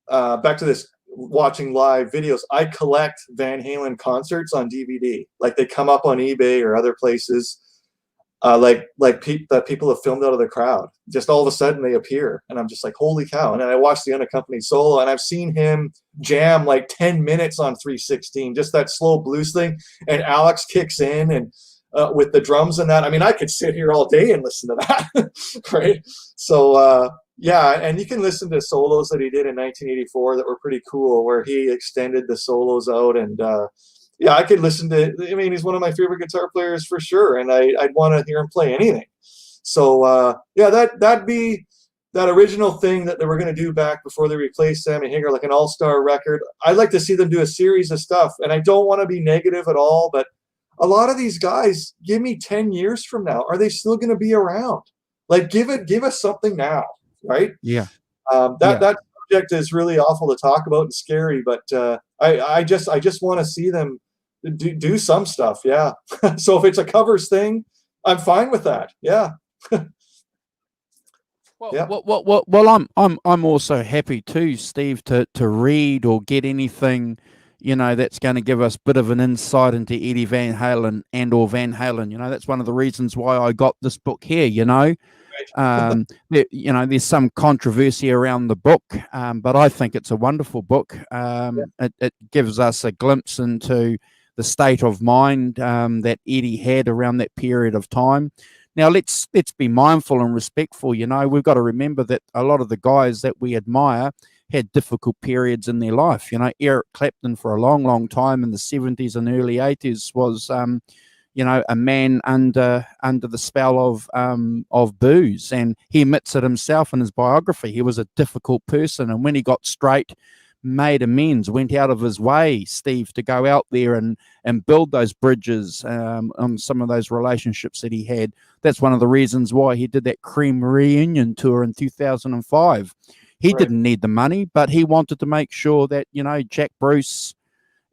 back to this watching live videos. I collect Van Halen concerts on DVD. Like they come up on eBay or other places. That people have filmed out of the crowd. Just all of a sudden they appear, and I'm just like, holy cow! And then I watched the unaccompanied solo, and I've seen him jam like 10 minutes on 316, just that slow blues thing. And Alex kicks in and with the drums and that. I mean, I could sit here all day and listen to that, right? So yeah, and you can listen to solos that he did in 1984 that were pretty cool, where he extended the solos out and. Yeah, I could listen to. I mean, he's one of my favorite guitar players for sure, and I'd want to hear him play anything. So yeah, that'd be that original thing that they were going to do back before they replaced Sammy Hagar, like an all-star record. I'd like to see them do a series of stuff, and I don't want to be negative at all, but a lot of these guys, give me 10 years from now, are they still going to be around? Like, give us something now, right? Yeah. That subject is really awful to talk about and scary, but I just want to see them do some stuff. Yeah. So if it's a covers thing, I'm fine with that. Yeah. Well, I'm also happy too, Steve, to read or get anything, you know, that's going to give us a bit of an insight into Eddie Van Halen or Van Halen. You know, that's one of the reasons why I got this book here, you know. You know, there's some controversy around the book, but I think it's a wonderful book. It gives us a glimpse into the state of mind that Eddie had around that period of time. Now, let's be mindful and respectful. You know, we've got to remember that a lot of the guys that we admire had difficult periods in their life. You know, Eric Clapton for a long, long time in the 70s and early 80s was, you know, a man under the spell of booze, and he admits it himself in his biography. He was a difficult person, and when he got straight, made amends, went out of his way, Steve, to go out there and build those bridges on some of those relationships that he had. That's one of the reasons why he did that Cream reunion tour in 2005. He didn't need the money, but he wanted to make sure that, you know, Jack Bruce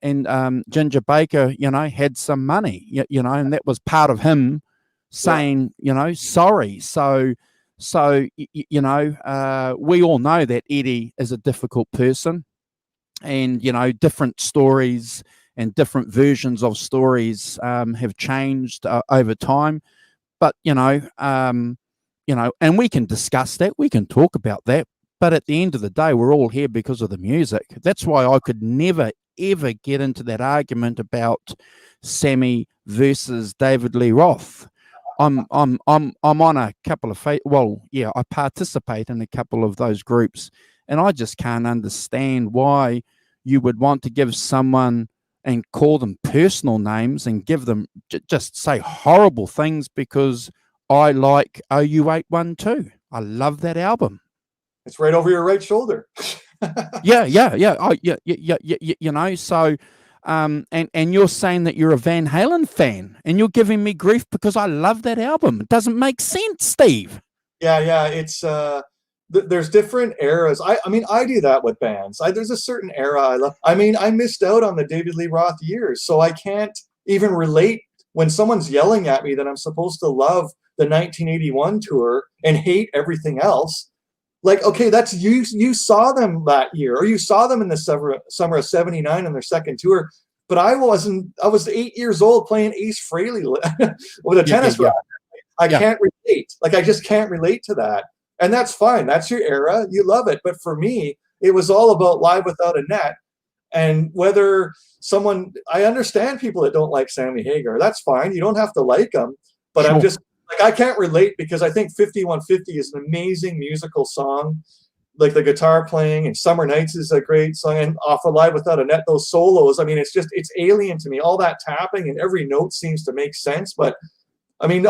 and Ginger Baker, you know, had some money, you know, and that was part of him saying, you know, sorry. So you know, we all know that Eddie is a difficult person, and, you know, different stories and different versions of stories have changed over time. But, you know, and we can discuss that, we can talk about that. But at the end of the day, we're all here because of the music. That's why I could never, ever get into that argument about Sammy versus David Lee Roth. I'm on a couple of I participate in a couple of those groups, and I just can't understand why you would want to give someone and call them personal names and give them just say horrible things because I like OU812. I love that album. It's right over your right shoulder. Yeah. You know, so and you're saying that you're a Van Halen fan, and you're giving me grief because I love that album. It doesn't make sense, Steve. Yeah, it's there's different eras. I mean, I do that with bands. There's a certain era I love. I mean, I missed out on the David Lee Roth years, so I can't even relate when someone's yelling at me that I'm supposed to love the 1981 tour and hate everything else. Like, okay, that's you saw them that year, or you saw them in the summer of '79 on their second tour. But I was 8 years old playing Ace Frehley with a tennis racket. I can't relate. Like, I just can't relate to that. And that's fine. That's your era. You love it. But for me, it was all about Live Without a Net. And whether I understand people that don't like Sammy Hagar. That's fine. You don't have to like them. But sure. I'm just, like, I can't relate because I think 5150 is an amazing musical song. Like, the guitar playing, and Summer Nights is a great song. And off of Live Without a Net, those solos, I mean, it's alien to me. All that tapping and every note seems to make sense. But I mean,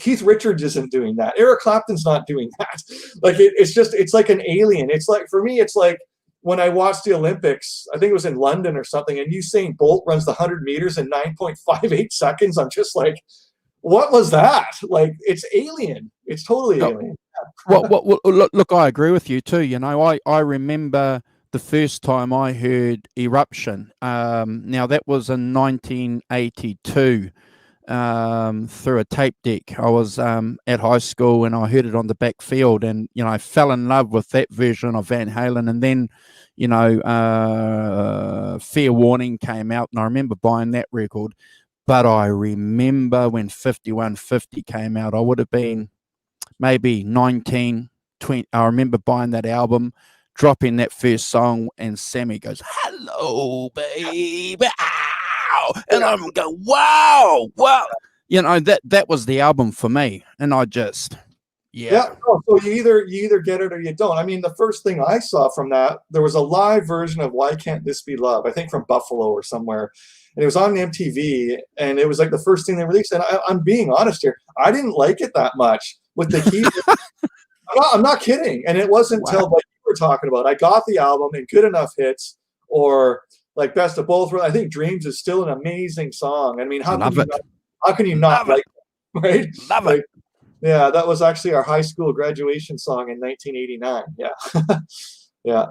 Keith Richards isn't doing that. Eric Clapton's not doing that. Like, it's like an alien. It's like, for me, it's like when I watched the Olympics, I think it was in London or something, and Usain Bolt runs the 100 meters in 9.58 seconds. I'm just like, what was that? Like, it's alien. It's totally alien. Well, look, I agree with you too. You know, I remember the first time I heard Eruption. Now, that was in 1982. Through a tape deck. I was at high school and I heard it on the back field, and you know, I fell in love with that version of Van Halen. And then, you know, Fair Warning came out, and I remember buying that record. But I remember when 5150 came out, I would have been maybe 19, 20. I remember buying that album, dropping that first song, and Sammy goes, "Hello, baby." And I'm going, wow. You know, that was the album for me. And I just, yeah. So you either get it or you don't. I mean, the first thing I saw from that, there was a live version of Why Can't This Be Love, I think from Buffalo or somewhere. And it was on MTV, and it was like the first thing they released. And I'm being honest here, I didn't like it that much with the key. I'm not kidding. And it wasn't until what you were talking about, I got the album and Good Enough Hits, or like Best of Both Worlds. I think Dreams is still an amazing song. I mean, how can you not like it, right? Love like, it. Yeah, that was actually our high school graduation song in 1989. Yeah. Yeah.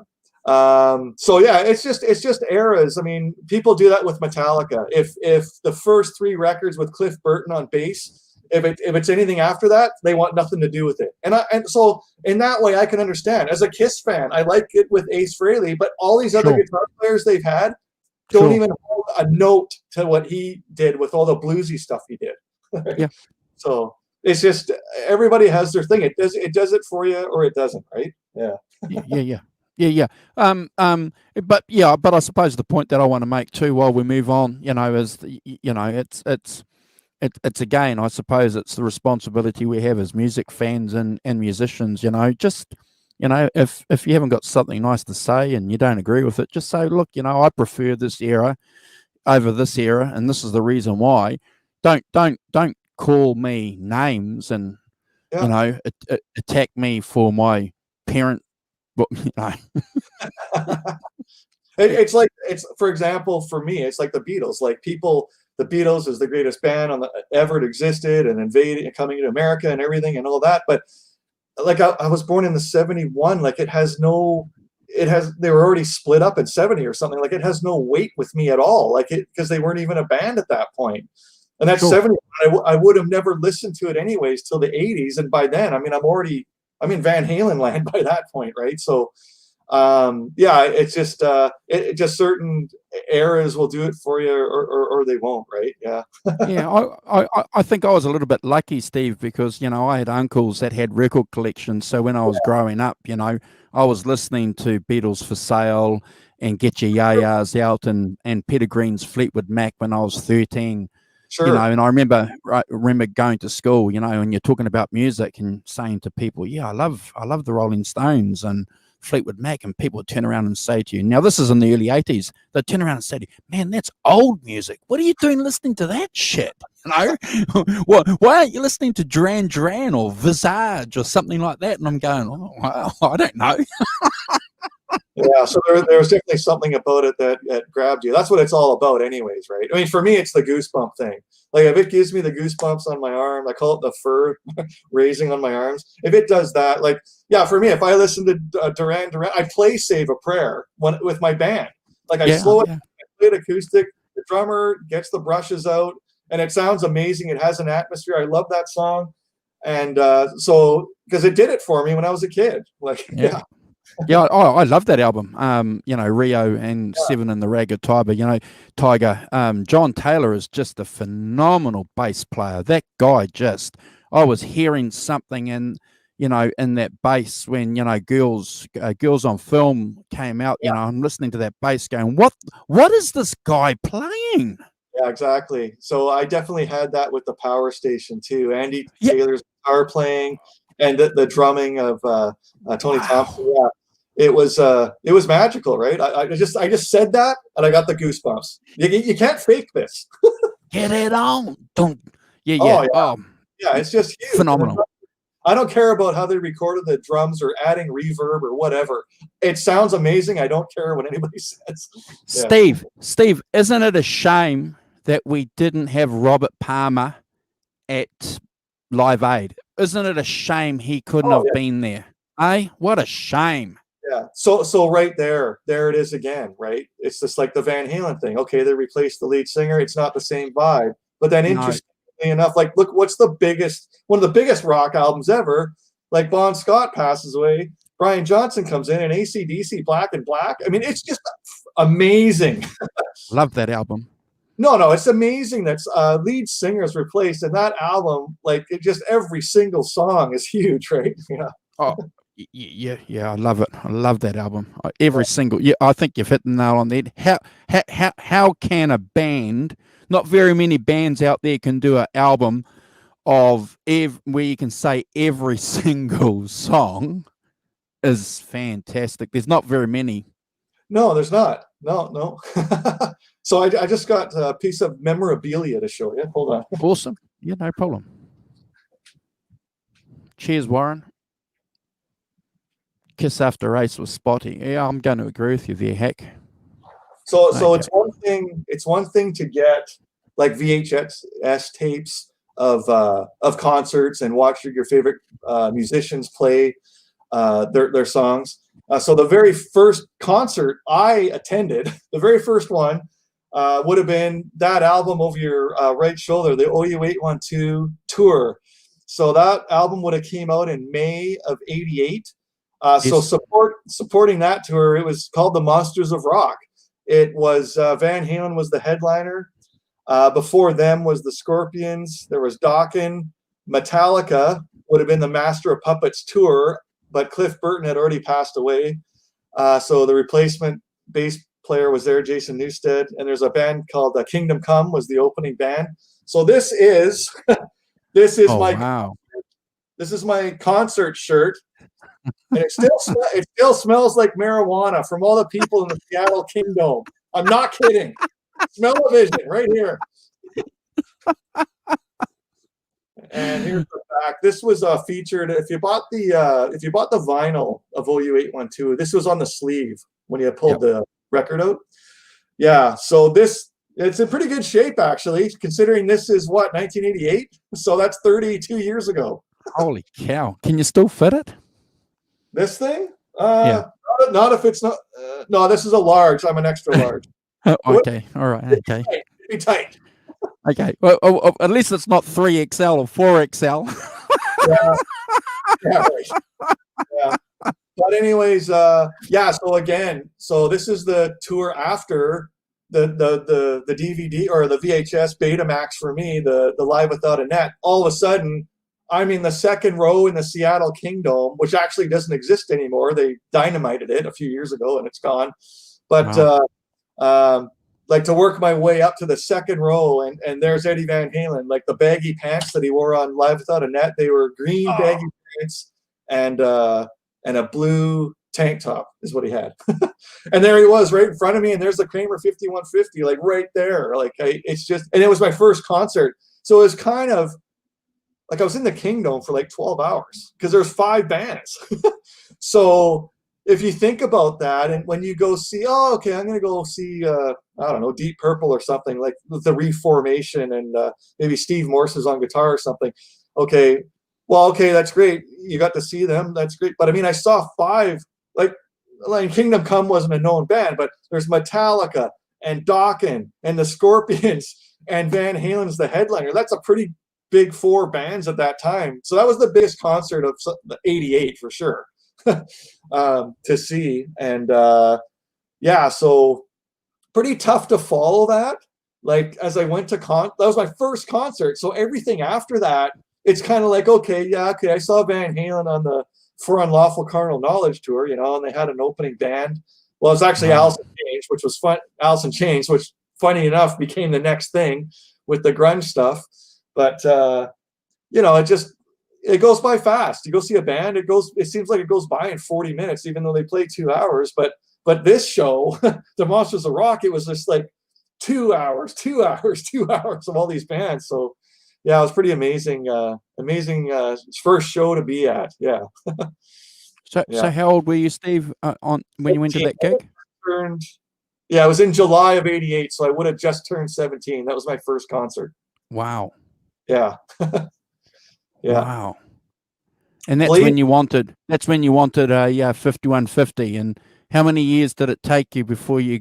So yeah, it's just eras. I mean, people do that with Metallica. If the first 3 records with Cliff Burton on bass, if it's anything after that, they want nothing to do with it. And so in that way, I can understand. As a Kiss fan, I like it with Ace Frehley, but all these other guitar players they've had don't even hold a note to what he did with all the bluesy stuff he did. Right? Yeah. So it's just, everybody has their thing. It does it for you or it doesn't, right? Yeah. Yeah. But I suppose the point that I want to make too, while we move on, you know, is it's again, I suppose it's the responsibility we have as music fans and musicians, you know, just, you know, if you haven't got something nice to say and you don't agree with it, just say, look, you know, I prefer this era over this era, and this is the reason why. Don't call me names and, you know, attack me for my parent. You know. It's for example, for me, it's like the Beatles. Like, the Beatles is the greatest band ever existed, and invading and coming to America and everything and all that. But like, I was born in the 71. Like, they were already split up in 70 or something. Like, it has no weight with me at all. Like, because they weren't even a band at that point. And that's 70. I would have never listened to it anyways till the 80s. And by then, I mean, I'm in Van Halen land by that point, right? So, yeah, it's just just certain eras will do it for you, or they won't, right? Yeah. Yeah, I think I was a little bit lucky, Steve, because, you know, I had uncles that had record collections. So when I was growing up, you know, I was listening to Beatles for Sale and Get Your Yayas Out and Peter Green's Fleetwood Mac when I was 13. Sure. You know, and I remember going to school, you know, and you're talking about music and saying to people, yeah, I love the Rolling Stones and Fleetwood Mac, and people would turn around and say to you, now this is in the early 80s, they'd turn around and say to you, man, that's old music. What are you doing listening to that shit? You know, why aren't you listening to Duran Duran or Visage or something like that? And I'm going, oh, well, I don't know. Yeah, so there's definitely something about it that grabbed you. That's what it's all about anyways, right? I mean, for me, it's the goosebump thing. Like, if it gives me the goosebumps on my arm, I call it the fur raising on my arms. If it does that, like, yeah, for me, if I listen to Duran Duran, I play Save a Prayer with my band. Like, I slow it, I play it acoustic, the drummer gets the brushes out, and it sounds amazing. It has an atmosphere. I love that song. And so, because it did it for me when I was a kid. Like, yeah. Yeah, I love that album. Rio and Seven and the Ragged Tiger. John Taylor is just a phenomenal bass player. That guy I was hearing something in that bass when Girls on Film came out. I'm listening to that bass going, what is this guy playing? Yeah, exactly. So I definitely had that with the Power Station too. Andy Taylor's guitar playing and the drumming of Tony Thompson. Yeah. It was magical, right? I just said that and I got the goosebumps. You can't fake this. Get it on. Don't. Yeah. Oh, yeah. It's just huge. Phenomenal. I don't care about how they recorded the drums or adding reverb or whatever. It sounds amazing. I don't care what anybody says. Yeah. Steve, isn't it a shame that we didn't have Robert Palmer at Live Aid? Isn't it a shame he couldn't have been there? What a shame. Yeah. So right there it is again, right? It's just like the Van Halen thing. Okay, they replaced the lead singer. It's not the same vibe. But then interestingly enough, like, look, one of the biggest rock albums ever, like Bon Scott passes away, Brian Johnson comes in and AC/DC Black and Black. I mean, it's just amazing. Love that album. No, it's amazing that lead singers replaced, and that album, like, it just every single song is huge, right? Yeah. Oh, yeah, I love it. I love that album. Every single. Yeah, I think you've hit the nail on the head. How can a band? Not very many bands out there can do an album of where you can say every single song is fantastic. There's not very many. No, there's not. No. So I just got a piece of memorabilia to show you. Hold on. Awesome. Yeah, no problem. Cheers, Warren. Kiss after race was spotty. Yeah, I'm going to agree with you there, Hack. So it's one thing to get like VHS tapes of concerts and watch your favorite musicians play their songs. So the very first concert I attended, the very first one, would have been that album over your right shoulder, the OU812 tour. So that album would have came out in May of '88. So supporting that tour, it was called the Monsters of Rock. It was Van Halen was the headliner. Before them was the Scorpions. There was Dokken. Metallica would have been the Master of Puppets tour, but Cliff Burton had already passed away. So the replacement bass player was there, Jason Newsted. And there's a band called Kingdom Come was the opening band. So this is this is my concert shirt. And it still smells like marijuana from all the people in the Seattle Kingdom. I'm not kidding. Smell-o-vision right here. And here's the back. This was featured. If you bought the vinyl of OU812, this was on the sleeve when you pulled the record out. Yeah. So it's in pretty good shape actually, considering this is 1988. So that's 32 years ago. Holy cow! Can you still fit it? This thing? Not if it's not. No, this is a large. I'm an extra large. Okay. All right. Okay. Be tight. Okay. Well, at least it's not 3XL or 4XL. Yeah. Right. Yeah. But anyways, So this is the tour after the DVD or the VHS Betamax for me, the Live Without a Net. All of a sudden, I'm in the second row in the Seattle Kingdom, which actually doesn't exist anymore. They dynamited it a few years ago and it's gone. But like to work my way up to the second row and there's Eddie Van Halen, like the baggy pants that he wore on Live Without a Net. They were green baggy pants and a blue tank top is what he had. And there he was right in front of me. And there's the Kramer 5150, like right there. Like it's just, and it was my first concert. So it was kind of, like I was in the Kingdom for like 12 hours because there's 5 bands. So if you think about that, and when you go see, oh, okay, I'm going to go see, I don't know, Deep Purple or something, like the Reformation, and maybe Steve Morse is on guitar or something. Okay, well, okay, that's great. You got to see them. That's great. But I mean, I saw 5, like Kingdom Come wasn't a known band, but there's Metallica and Dokken and the Scorpions and Van Halen's the headliner. That's a pretty big 4 bands at that time. So that was the biggest concert of '88 for sure. To see. And yeah, so pretty tough to follow that. Like, as I went to that was my first concert. So everything after that, it's kind of like, okay, yeah, okay, I saw Van Halen on the Forunlawfulcarnalknowledge tour, and they had an opening band. Well, it was actually Alice in Chains, which was fun. Alice in Chains, which funny enough became the next thing with the grunge stuff. But it goes by fast. You go see a band, it seems like it goes by in 40 minutes, even though they play 2 hours. But this show, the Monsters of Rock, it was just like 2 hours of all these bands. So yeah, it was pretty amazing. First show to be at. Yeah. So how old were you, Steve, when you went to that gig? Yeah, it was in July of '88, so I would have just turned 17. That was my first concert. Wow. Yeah. Yeah. Wow. And that's when you wanted a 5150. And how many years did it take you before you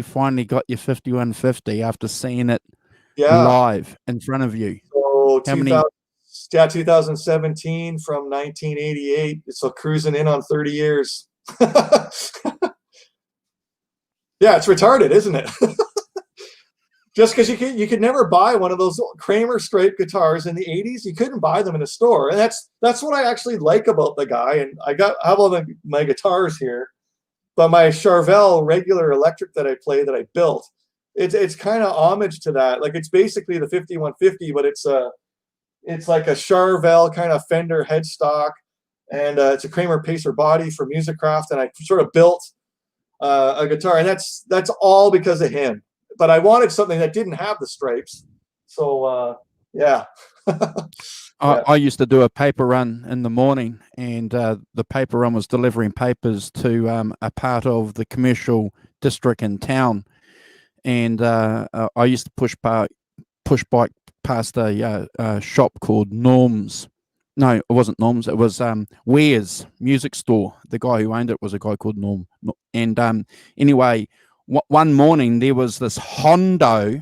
finally got your 5150 after seeing it live in front of you? So 2017 from 1988. So cruising in on 30 years. Yeah, it's retarded, isn't it? Just because you could never buy one of those Kramer striped guitars in the 80s, you couldn't buy them in a store, and that's what I actually like about the guy. And I have all my guitars here, but my Charvel regular electric that I play that I built, it's kind of homage to that. Like, it's basically the 5150, but it's like a Charvel kind of Fender headstock, and it's a Kramer Pacer body for Musicraft, and I sort of built a guitar, and that's all because of him. But I wanted something that didn't have the stripes. So, yeah. I used to do a paper run in the morning, and the paper run was delivering papers to a part of the commercial district in town. And I used to push bike past a shop called Norm's. No, it wasn't Norm's. It was Ware's Music Store. The guy who owned it was a guy called Norm. And anyway, one morning there was this Hondo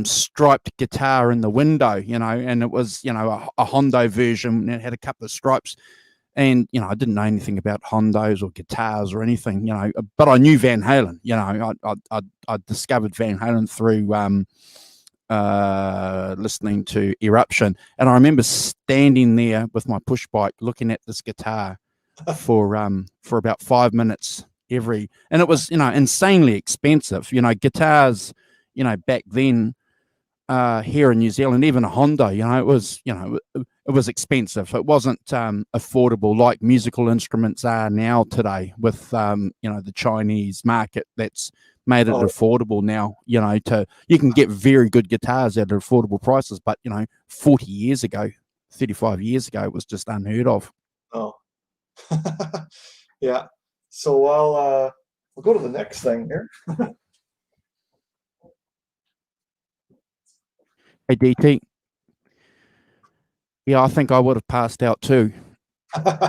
striped guitar in the window, and it was, a Hondo version, and it had a couple of stripes. And, I didn't know anything about Hondos or guitars or anything, but I knew Van Halen. I discovered Van Halen through listening to Eruption. And I remember standing there with my push bike looking at this guitar for about 5 minutes and it was, insanely expensive. Guitars, back then, here in New Zealand, even a Hondo, it was expensive. It wasn't affordable like musical instruments are now today with the Chinese market that's made it affordable now. You can get very good guitars at affordable prices, but 40 years ago, 35 years ago, it was just unheard of. Oh. Yeah. So we'll go to the next thing here. Hey, DT. Yeah, I think I would have passed out too.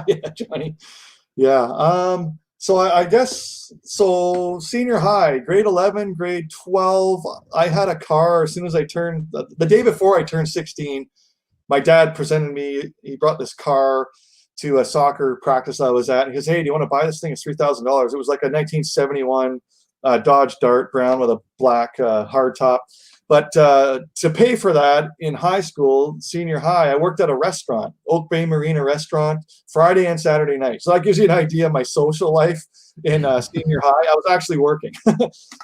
Yeah, Johnny. Yeah. So I guess, senior high, grade 11, grade 12, I had a car as soon as I turned, the day before I turned 16, my dad presented me, he brought this car to a soccer practice I was at. He goes, hey, do you want to buy this thing? It's $3,000. It was like a 1971 Dodge Dart brown with a black hardtop. But to pay for that in high school, senior high, I worked at a restaurant, Oak Bay Marina restaurant, Friday and Saturday night. So that gives you an idea of my social life in senior high. I was actually working.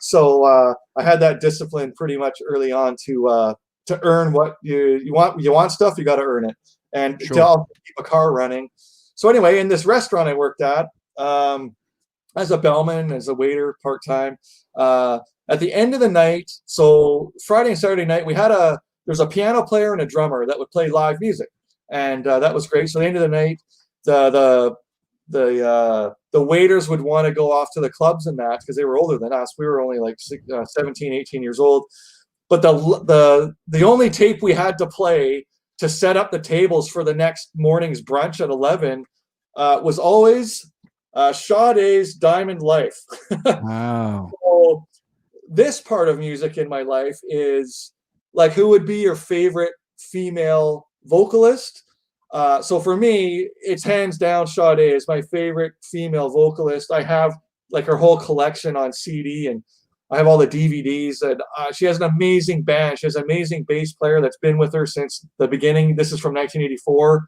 So I had that discipline pretty much early on to earn what you want. You want stuff, you got to earn it. And sure. To keep a car running. So anyway, in this restaurant I worked at, as a bellman, as a waiter, part-time, at the end of the night, so Friday and Saturday night, there's a piano player and a drummer that would play live music. And that was great. So at the end of the night, the waiters would want to go off to the clubs and that because they were older than us. We were only like 17, 18 years old. But the only tape we had to play to set up the tables for the next morning's brunch at 11 was always Sade's Diamond Life. Wow. So this part of music in my life is like, who would be your favorite female vocalist? So for me, it's hands down Sade is my favorite female vocalist. I have like her whole collection on CD, and I have all the DVDs. And she has an amazing band. She has an amazing bass player that's been with her since the beginning. This is from 1984.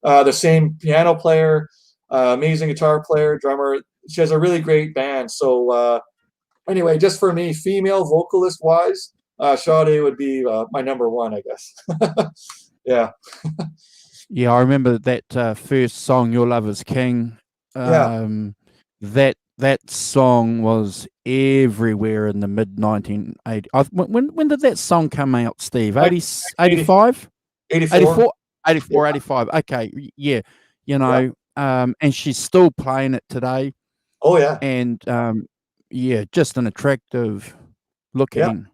The same piano player, amazing guitar player, drummer. She has a really great band. So anyway, just for me, female vocalist wise, Sade would be my number one, I guess. Yeah. Yeah, I remember that first song, "Your Love Is King." That song was everywhere in the mid 1980s. When did that song come out, Steve? 85? 84. 85. Okay, yeah, you know, and she's still playing it today. Oh yeah, and yeah, just an attractive looking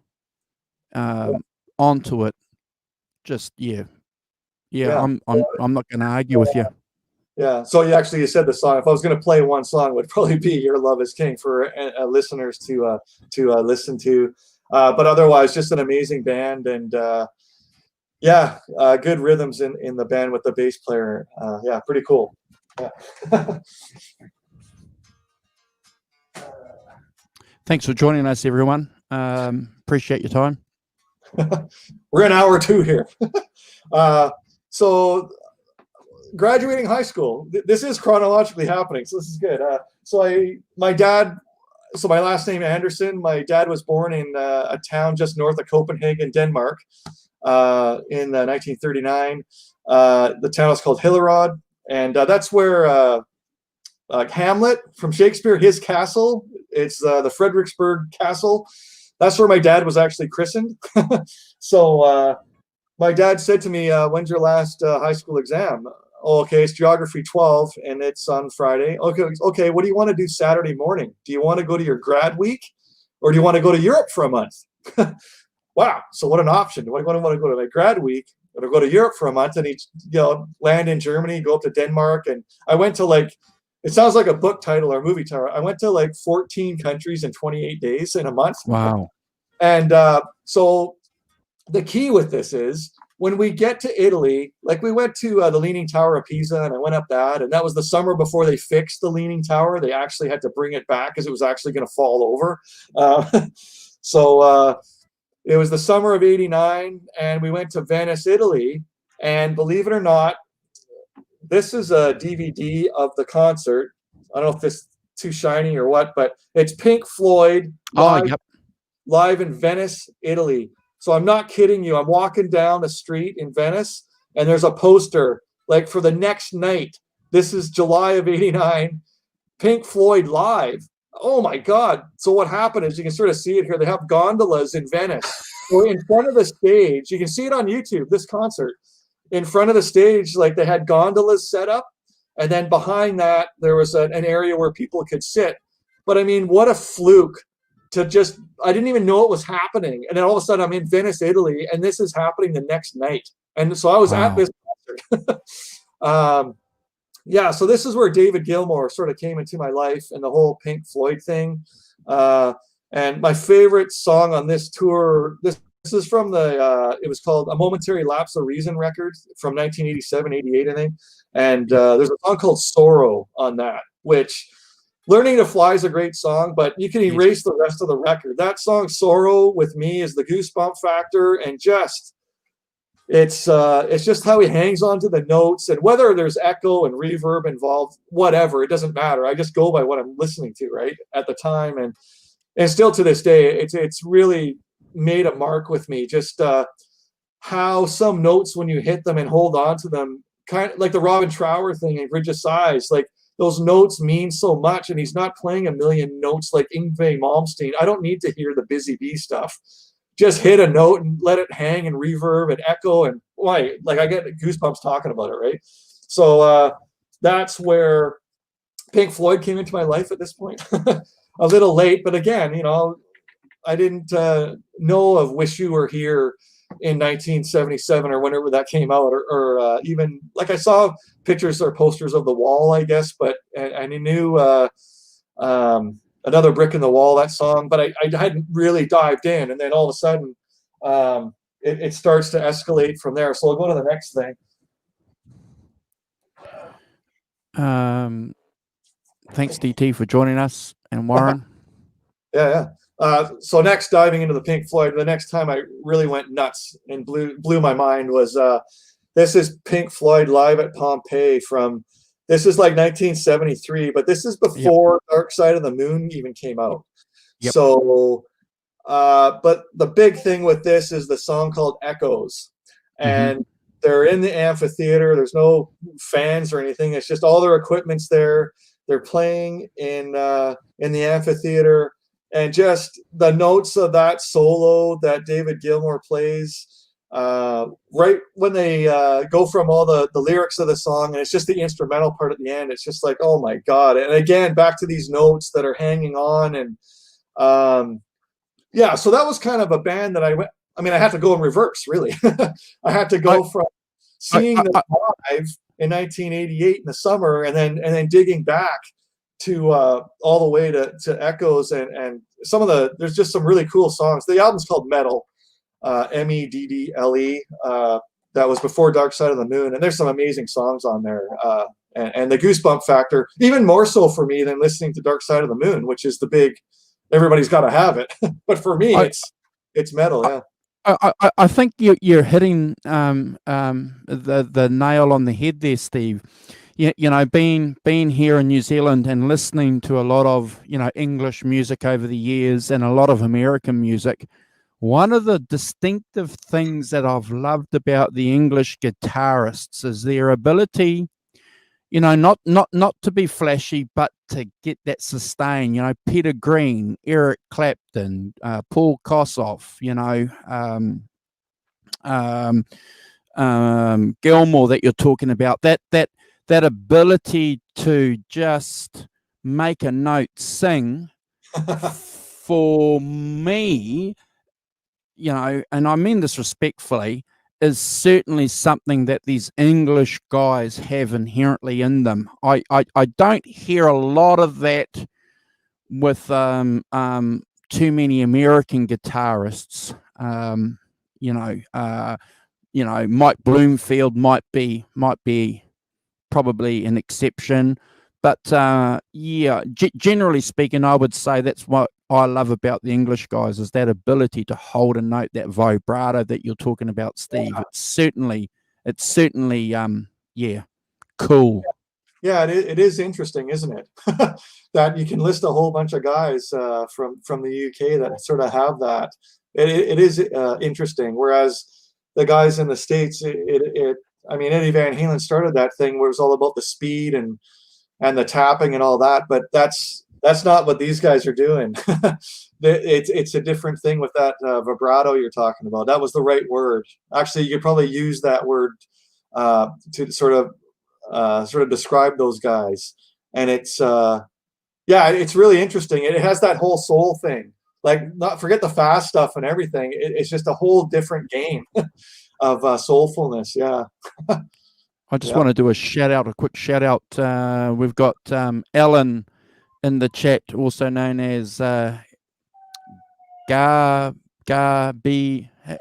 onto it. Just yeah. I'm not going to argue with you. Yeah. So you said the song. If I was going to play one song, it would probably be "Your Love Is King" for listeners to listen to. But otherwise, just an amazing band, and good rhythms in the band with the bass player. Yeah, pretty cool. Yeah. Thanks for joining us, everyone. Appreciate your time. We're an hour 2 here. So graduating high school, this is chronologically happening, so this is good. My last name Andersen. My dad was born in a town just north of Copenhagen, Denmark, in 1939. The town is called Hillerød, and that's where Hamlet from Shakespeare, his castle, it's the Frederiksberg Castle. That's where my dad was actually christened. So my dad said to me, "When's your last high school exam?" "Oh, okay, it's geography 12, and it's on Friday." Okay. What do you want to do Saturday morning? Do you want to go to your grad week, or do you want to go to Europe for a month? Wow. So what an option. Do I want to go to my grad week, or go to Europe for a month and land in Germany, go up to Denmark? And I went to it sounds like a book title or a movie title. I went to 14 countries in 28 days in a month. Wow. And so the key with this is when we get to Italy, we went to the Leaning Tower of Pisa, and I went up that, and that was the summer before they fixed the Leaning Tower. They actually had to bring it back because it was actually going to fall over. So it was the summer of '89, and we went to Venice, Italy, and believe it or not, this is a DVD of the concert. I don't know if this is too shiny or what, but it's Pink Floyd live in Venice, Italy. So I'm not kidding you. I'm walking down the street in Venice, and there's a poster for the next night. This is July of '89, Pink Floyd live. Oh my God. So what happened is, you can sort of see it here. They have gondolas in Venice. Or in front of the stage. You can see it on YouTube, this concert. In front of the stage, they had gondolas set up. And then behind that, there was an area where people could sit. But I mean, what a fluke. I didn't even know it was happening. And then all of a sudden I'm in Venice, Italy, and this is happening the next night. And so I was at this concert. So this is where David Gilmour sort of came into my life and the whole Pink Floyd thing. And my favorite song on this tour, this is from it was called A Momentary Lapse of Reason record from 1987, 88, I think. And there's a song called Sorrow on that, which Learning to Fly is a great song, but you can erase the rest of the record. That song, Sorrow, with me is the goosebump factor, and it's just how he hangs on to the notes, and whether there's echo and reverb involved, whatever, it doesn't matter. I just go by what I'm listening to right at the time, and still to this day, it's really made a mark with me. Just how some notes, when you hit them and hold on to them, kind of like the Robin Trower thing in Bridge of Sighs, those notes mean so much, and he's not playing a million notes like Yngwie Malmsteen. I don't need to hear the Busy Bee stuff. Just hit a note and let it hang and reverb and echo, and I get goosebumps talking about it, right? So that's where Pink Floyd came into my life at this point. A little late, but again, I didn't know of Wish You Were Here in 1977 or whenever that came out, or even like I saw pictures or posters of The Wall, I guess, but I knew Another Brick in the Wall, that song, but I hadn't really dived in, and then all of a sudden it starts to escalate from there. So I'll go to the next thing. Thanks, DT, for joining us, and Warren. Yeah. So next, diving into the Pink Floyd, the next time I really went nuts and blew my mind was this is Pink Floyd live at Pompeii this is like 1973, but this is before Dark Side of the Moon even came out. Yep. So, but the big thing with this is the song called Echoes, and they're in the amphitheater. There's no fans or anything. It's just all their equipment's there. They're playing in the amphitheater. And just the notes of that solo that David Gilmour plays, right when they go from all the lyrics of the song, and it's just the instrumental part at the end, it's just like, oh my God. And again, back to these notes that are hanging on. And yeah, so that was kind of a band that I had to go in reverse, really. I had to go from seeing them live in 1988 in the summer, and then digging back to all the way to Echoes, and there's just some really cool songs. The album's called Meddle, Meddle. That was before Dark Side of the Moon, and there's some amazing songs on there. And the goosebump factor, even more so for me than listening to Dark Side of the Moon, which is the big, everybody's got to have it. But for me, it's Meddle. Yeah. I think you're hitting the nail on the head there, Steve. Being here in New Zealand and listening to a lot of English music over the years and a lot of American music, one of the distinctive things that I've loved about the English guitarists is their ability, not to be flashy, but to get that sustain. Peter Green, Eric Clapton, Paul Kossoff, Gilmour that you're talking about, that ability to just make a note sing for me, and I mean this respectfully, is certainly something that these English guys have inherently in them. I don't hear a lot of that with too many American guitarists. Mike Bloomfield might be probably an exception, but generally speaking, I would say that's what I love about the English guys, is that ability to hold a note, that vibrato that you're talking about, Steve. It's certainly cool. Yeah, it is interesting, isn't it? That you can list a whole bunch of guys from the UK that sort of have that. It is interesting, whereas the guys in the States, Eddie Van Halen started that thing where it was all about the speed and the tapping and all that, but that's not what these guys are doing. It's a different thing with that vibrato you're talking about. That was the right word. Actually, you could probably use that word to sort of describe those guys. And it's really interesting. It has that whole soul thing. Like, not forget the fast stuff and everything. It's just a whole different game of soulfulness. Yeah. I just want to do a quick shout out. We've got Ellen in the chat, also known as Garby.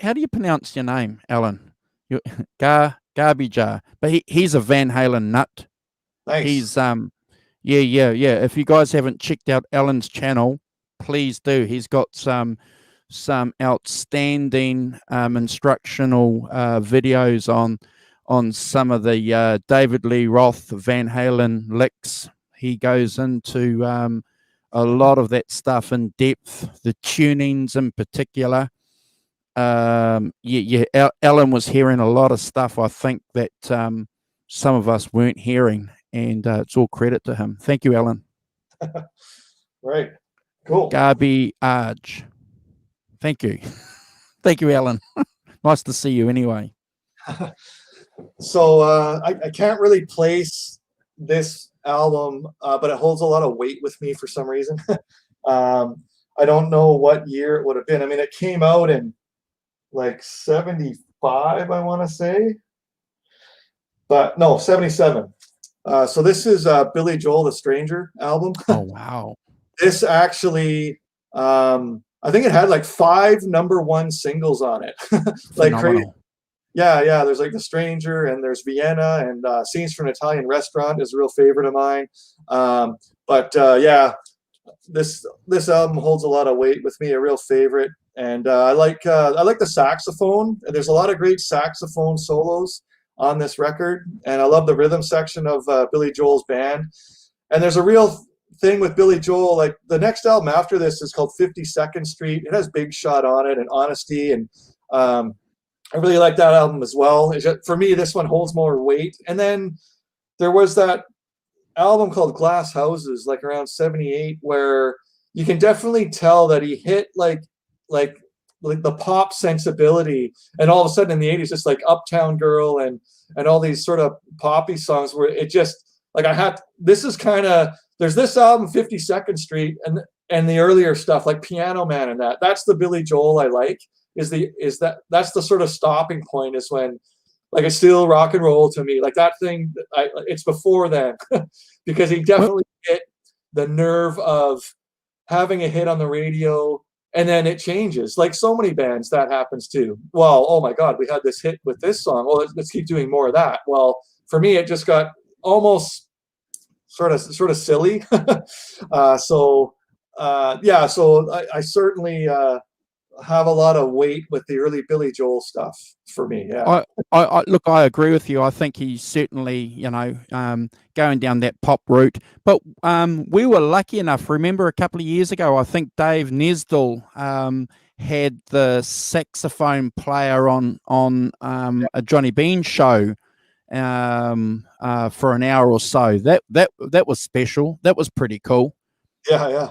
How do you pronounce your name, Ellen? Garbyjar. But he's a Van Halen nut. Nice. He's yeah. If you guys haven't checked out Ellen's channel, please do. He's got some outstanding instructional videos on some of the David Lee Roth Van Halen licks. He goes into a lot of that stuff in depth, the tunings in particular. Ellen was hearing a lot of stuff, I think, that some of us weren't hearing, and it's all credit to him. Thank you, Ellen. Right. Cool. Garby Arge. Thank you. Thank you, Ellen. Nice to see you anyway. So I can't really place this album, but it holds a lot of weight with me for some reason. I don't know what year it would have been. I mean, it came out in like 75, I want to say, but no, 77. So this is Billy Joel, the Stranger album. Oh, wow. This actually, I think it had like 5 #1 singles on it. Like crazy. Yeah. There's like The Stranger, and there's Vienna, and Scenes from an Italian Restaurant is a real favorite of mine. Yeah, this album holds a lot of weight with me, a real favorite. And I like the saxophone. There's a lot of great saxophone solos on this record, and I love the rhythm section of Billy Joel's band. And there's a real thing with Billy Joel, like the next album after this is called 52nd Street. It has Big Shot on it and Honesty, and I really like that album as well. For me, this one holds more weight. And then there was that album called Glass Houses, like around 78, where you can definitely tell that he hit like the pop sensibility, and all of a sudden in the 80s, it's like Uptown Girl and all these sort of poppy songs where it just like this is kind of, there's this album 52nd Street and the earlier stuff like Piano Man, and that's the Billy Joel I like. That's the sort of stopping point, is when like it's still rock and roll to me, like that thing. It's before then because he definitely hit the nerve of having a hit on the radio, and then it changes. Like so many bands, that happens too. Well, oh my God, we had this hit with this song. Well, let's keep doing more of that. Well, for me, it just got almost sort of silly. So I certainly have a lot of weight with the early Billy Joel stuff for me. Yeah. I agree with you. I think he's certainly, going down that pop route. But we were lucky enough. Remember a couple of years ago, I think Dave Nesdall had the saxophone player on a Johnny Bean show for an hour or so. That was special. That was pretty cool. Yeah.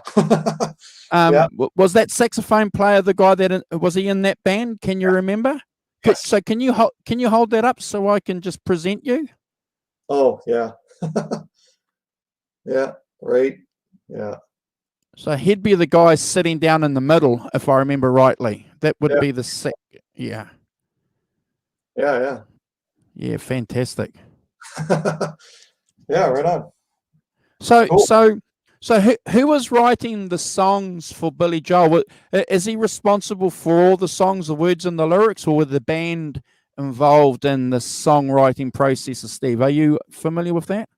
Was that saxophone player the guy that was he in that band? Can you remember? Yes. So can you hold that up so I can just present you? Oh yeah. Yeah. Right. Yeah. So he'd be the guy sitting down in the middle, if I remember rightly. That would be the Yeah. Yeah. Fantastic. Yeah. Right on. So cool. So who was writing the songs for Billy Joel? Is he responsible for all the songs, the words and the lyrics, or were the band involved in the songwriting process, Steve? Are you familiar with that?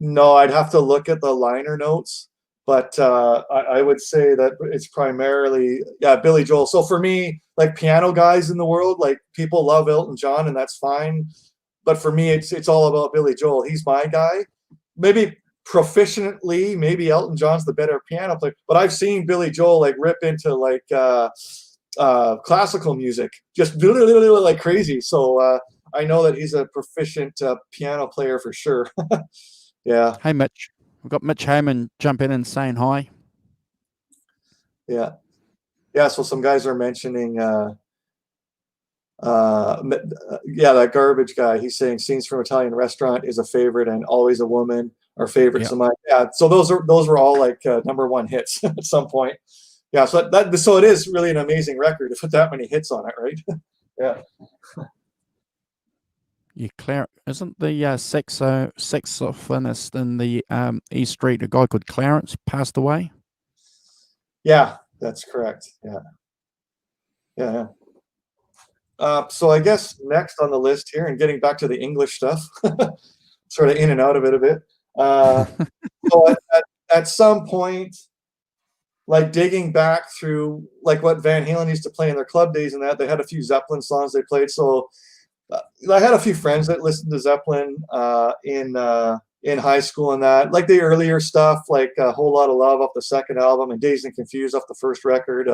No, I'd have to look at the liner notes, but I would say that it's primarily, Billy Joel. So for me, like piano guys in the world, like people love Elton John, and that's fine. But for me, it's all about Billy Joel. He's my guy. Maybe proficiently, maybe Elton John's the better piano player, but I've seen Billy Joel like rip into like classical music just like crazy. So I know that he's a proficient piano player for sure. Yeah. Hey Mitch, we've got Mitch Heyman jumping in saying hi. Yeah. So some guys are mentioning that garbage guy. He's saying Scenes from Italian Restaurant is a favorite, and Always a Woman are favorites of mine. Yeah, so those were all like #1 hits at some point. Yeah, so it is really an amazing record to put that many hits on it, right? Yeah. Yeah, isn't the saxophonist in the East Street a guy called Clarence passed away? Yeah, that's correct. Yeah. So I guess next on the list here, and getting back to the English stuff, sort of in and out of it a bit. So at some point, like digging back through like what Van Halen used to play in their club days, and that they had a few Zeppelin songs they played. So I had a few friends that listened to Zeppelin in high school, and that like the earlier stuff, like A Whole Lot of Love off the second album, and Dazed and Confused off the first record.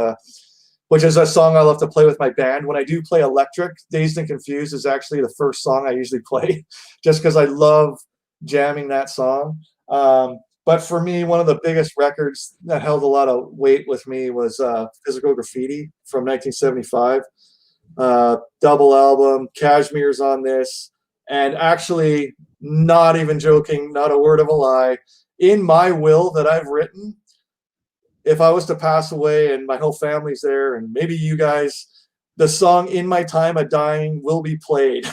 Which is a song I love to play with my band. When I do play electric, Dazed and Confused is actually the first song I usually play, just because I love jamming that song. But for me, one of the biggest records that held a lot of weight with me was Physical Graffiti from 1975. Double album, Cashmere's on this. And actually, not even joking, not a word of a lie. In my will that I've written, if I was to pass away and my whole family's there, and maybe you guys, the song "In My Time of Dying" will be played.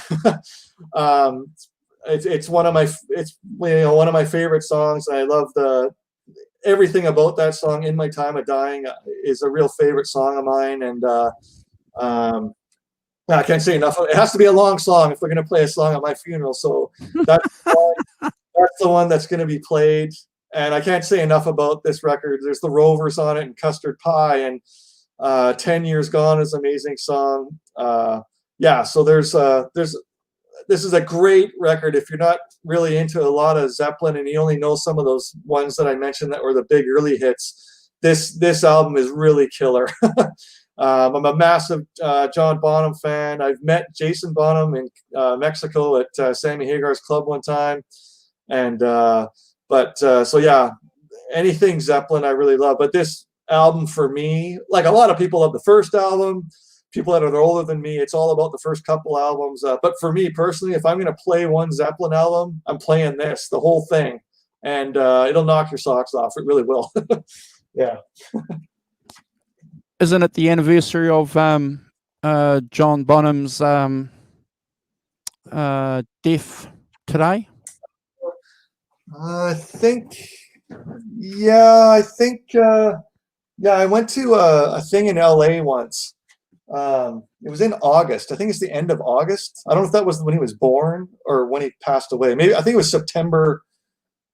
It's one of my one of my favorite songs. I love everything about that song. "In My Time of Dying" is a real favorite song of mine, and I can't say enough. It has to be a long song if we're going to play a song at my funeral. So that's the one that's going to be played. And I can't say enough about this record. There's the Rovers on it and Custard Pie, and 10 Years Gone is an amazing song. Yeah, so this is a great record. If you're not really into a lot of Zeppelin and you only know some of those ones that I mentioned that were the big early hits, this album is really killer. I'm a massive John Bonham fan. I've met Jason Bonham in Mexico at Sammy Hagar's club one time, and so yeah, anything Zeppelin I really love. But this album for me, like a lot of people love the first album, people that are older than me, it's all about the first couple albums. But for me personally, if I'm going to play one Zeppelin album, I'm playing this, the whole thing, and it'll knock your socks off. It really will. Yeah. Isn't it the anniversary of John Bonham's death today? I think, yeah, I went to a thing in LA once. It was in August. I think it's the end of August. I don't know if that was when he was born or when he passed away. Maybe, I think it was September.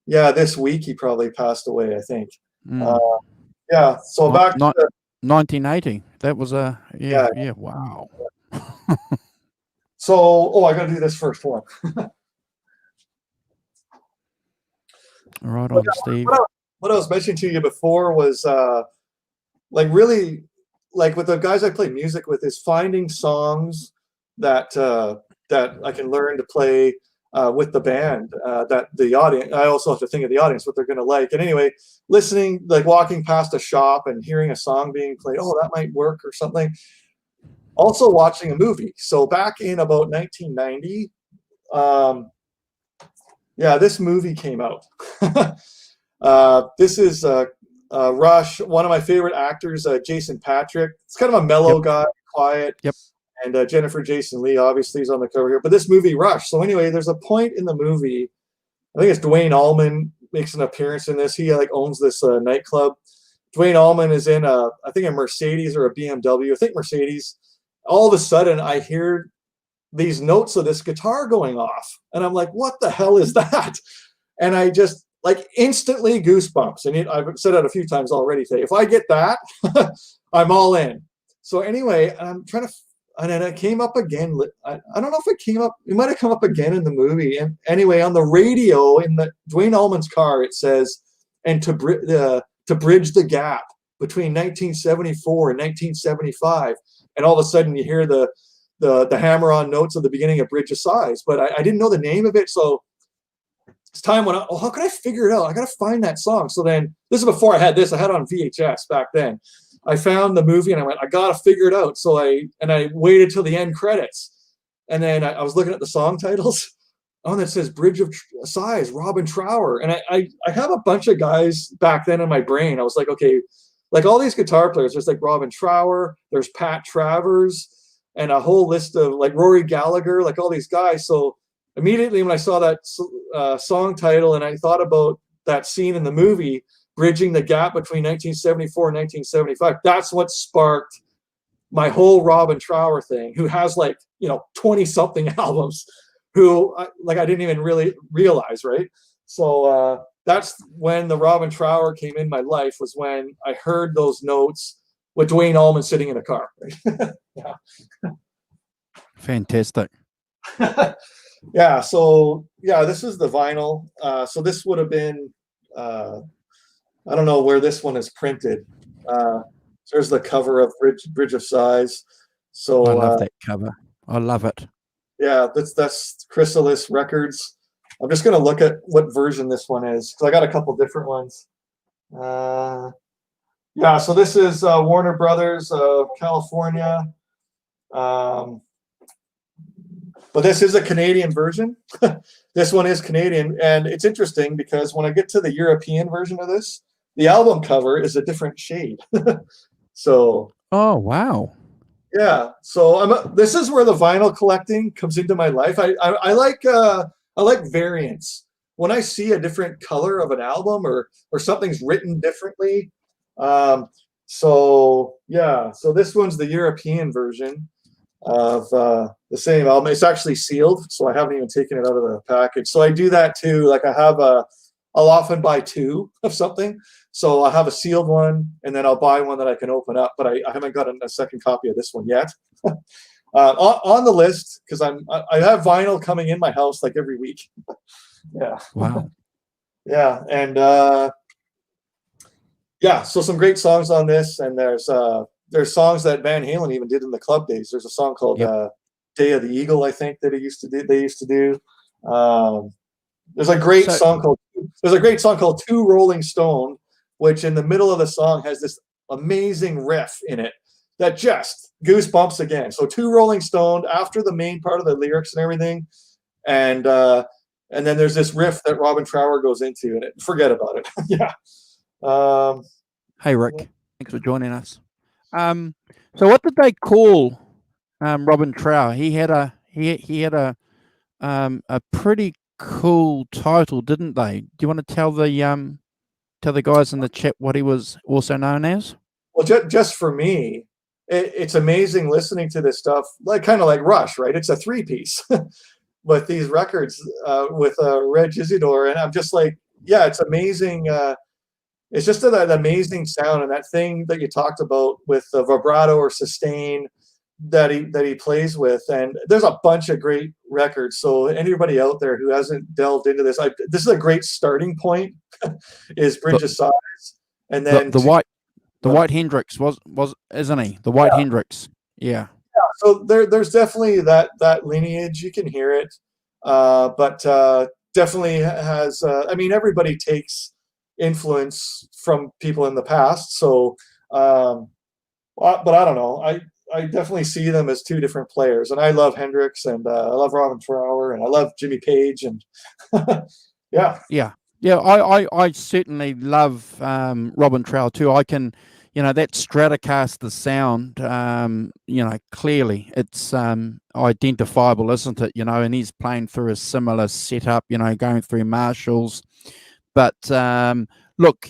Yeah, this week he probably passed away, I think. Yeah, so back to 1980. That was yeah, wow. So, I got to do this first one. Right on, Steve. What I was mentioning to you before was really, like with the guys I play music with, is finding songs that I can learn to play with the band, that the audience, I also have to think of the audience, what they're going to like. And anyway, listening, like walking past a shop and hearing a song being played, oh, that might work or something. Also watching a movie. So back in about 1990, this movie came out. This is Rush, one of my favorite actors, Jason Patrick. It's kind of a mellow guy, quiet. Yep. And Jennifer Jason Leigh, obviously, is on the cover here. But this movie, Rush. So anyway, there's a point in the movie, I think it's Dwayne Allman makes an appearance in this. He owns this nightclub. Dwayne Allman is in I think a Mercedes or a BMW. I think Mercedes. All of a sudden, I hear these notes of this guitar going off. And I'm like, what the hell is that? And I just, instantly goosebumps. And I've said it a few times already today. If I get that, I'm all in. So anyway, I'm trying to, and then it came up again. I don't know if it came up. It might have come up again in the movie. And anyway, on the radio in the Dwayne Allman's car, it says, and to bridge the gap between 1974 and 1975. And all of a sudden you hear the hammer-on notes of the beginning of Bridge of Sighs. But I didn't know the name of it, so it's time when how can I figure it out? I got to find that song. So then, this is before I had this. I had it on VHS back then. I found the movie and I went, I got to figure it out. So I waited till the end credits. And then I was looking at the song titles. Oh, that says Bridge of Sighs, Robin Trower. And I have a bunch of guys back then in my brain. I was like, okay, all these guitar players, there's Robin Trower, there's Pat Travers, and a whole list of Rory Gallagher, all these guys. So immediately when I saw that song title and I thought about that scene in the movie, bridging the gap between 1974 and 1975, that's what sparked my whole Robin Trower thing, who has 20-something albums, who I didn't even really realize, right? So that's when the Robin Trower came in my life, was when I heard those notes with Dwayne Allman sitting in a car. Right? Yeah. Fantastic. Yeah. So this is the vinyl. So this would have been, I don't know where this one is printed. There's the cover of Bridge of Sighs. So I love that cover. I love it. Yeah, that's Chrysalis Records. I'm just going to look at what version this one is, because I got a couple different ones. Yeah, so this is Warner Brothers, California. But this is a Canadian version. This one is Canadian, and it's interesting because when I get to the European version of this, the album cover is a different shade. So. Oh wow. Yeah. So this is where the vinyl collecting comes into my life. I like variants. When I see a different color of an album or something's written differently. So yeah. So this one's the European version of the same album. It's actually sealed, so I haven't even taken it out of the package. So I do that too. Like I'll often buy two of something. So I have a sealed one, and then I'll buy one that I can open up. But I haven't gotten a second copy of this one yet. On the list, because I have vinyl coming in my house like every week. Yeah. Wow. Yeah, and yeah. So some great songs on this, and there's songs that Van Halen even did in the club days. There's a song called "Day of the Eagle," I think, that they used to do. There's a great song called "Two Rolling Stone," which in the middle of the song has this amazing riff in it that just goosebumps again. So "Two Rolling Stone" after the main part of the lyrics and everything, and then there's this riff that Robin Trower goes into, and forget about it. Yeah. Hey Rick, thanks for joining us. So what did they call Robin Trower? He had a pretty cool title, didn't they? Do you want to tell the guys in the chat what he was also known as? Well, just for me, it's amazing listening to this stuff, kind of like Rush, right? It's a three-piece with these records with Reg Isidore, and I'm just like, yeah, it's amazing. It's just that amazing sound and that thing that you talked about with the vibrato or sustain that he plays with. And there's a bunch of great records. So anybody out there who hasn't delved into this, this is a great starting point. Is Bridge of Sighs, and then the White Hendrix was isn't he? The White Hendrix, yeah. So there's definitely that lineage. You can hear it, but definitely has. I mean, everybody takes influence from people in the past. So, but I don't know. I definitely see them as two different players, and I love Hendrix, and I love Robin Trower, and I love Jimmy Page, and yeah. I certainly love Robin Trower too. I can, that Stratocaster sound, clearly it's identifiable, isn't it? And he's playing through a similar setup, going through Marshalls. But look,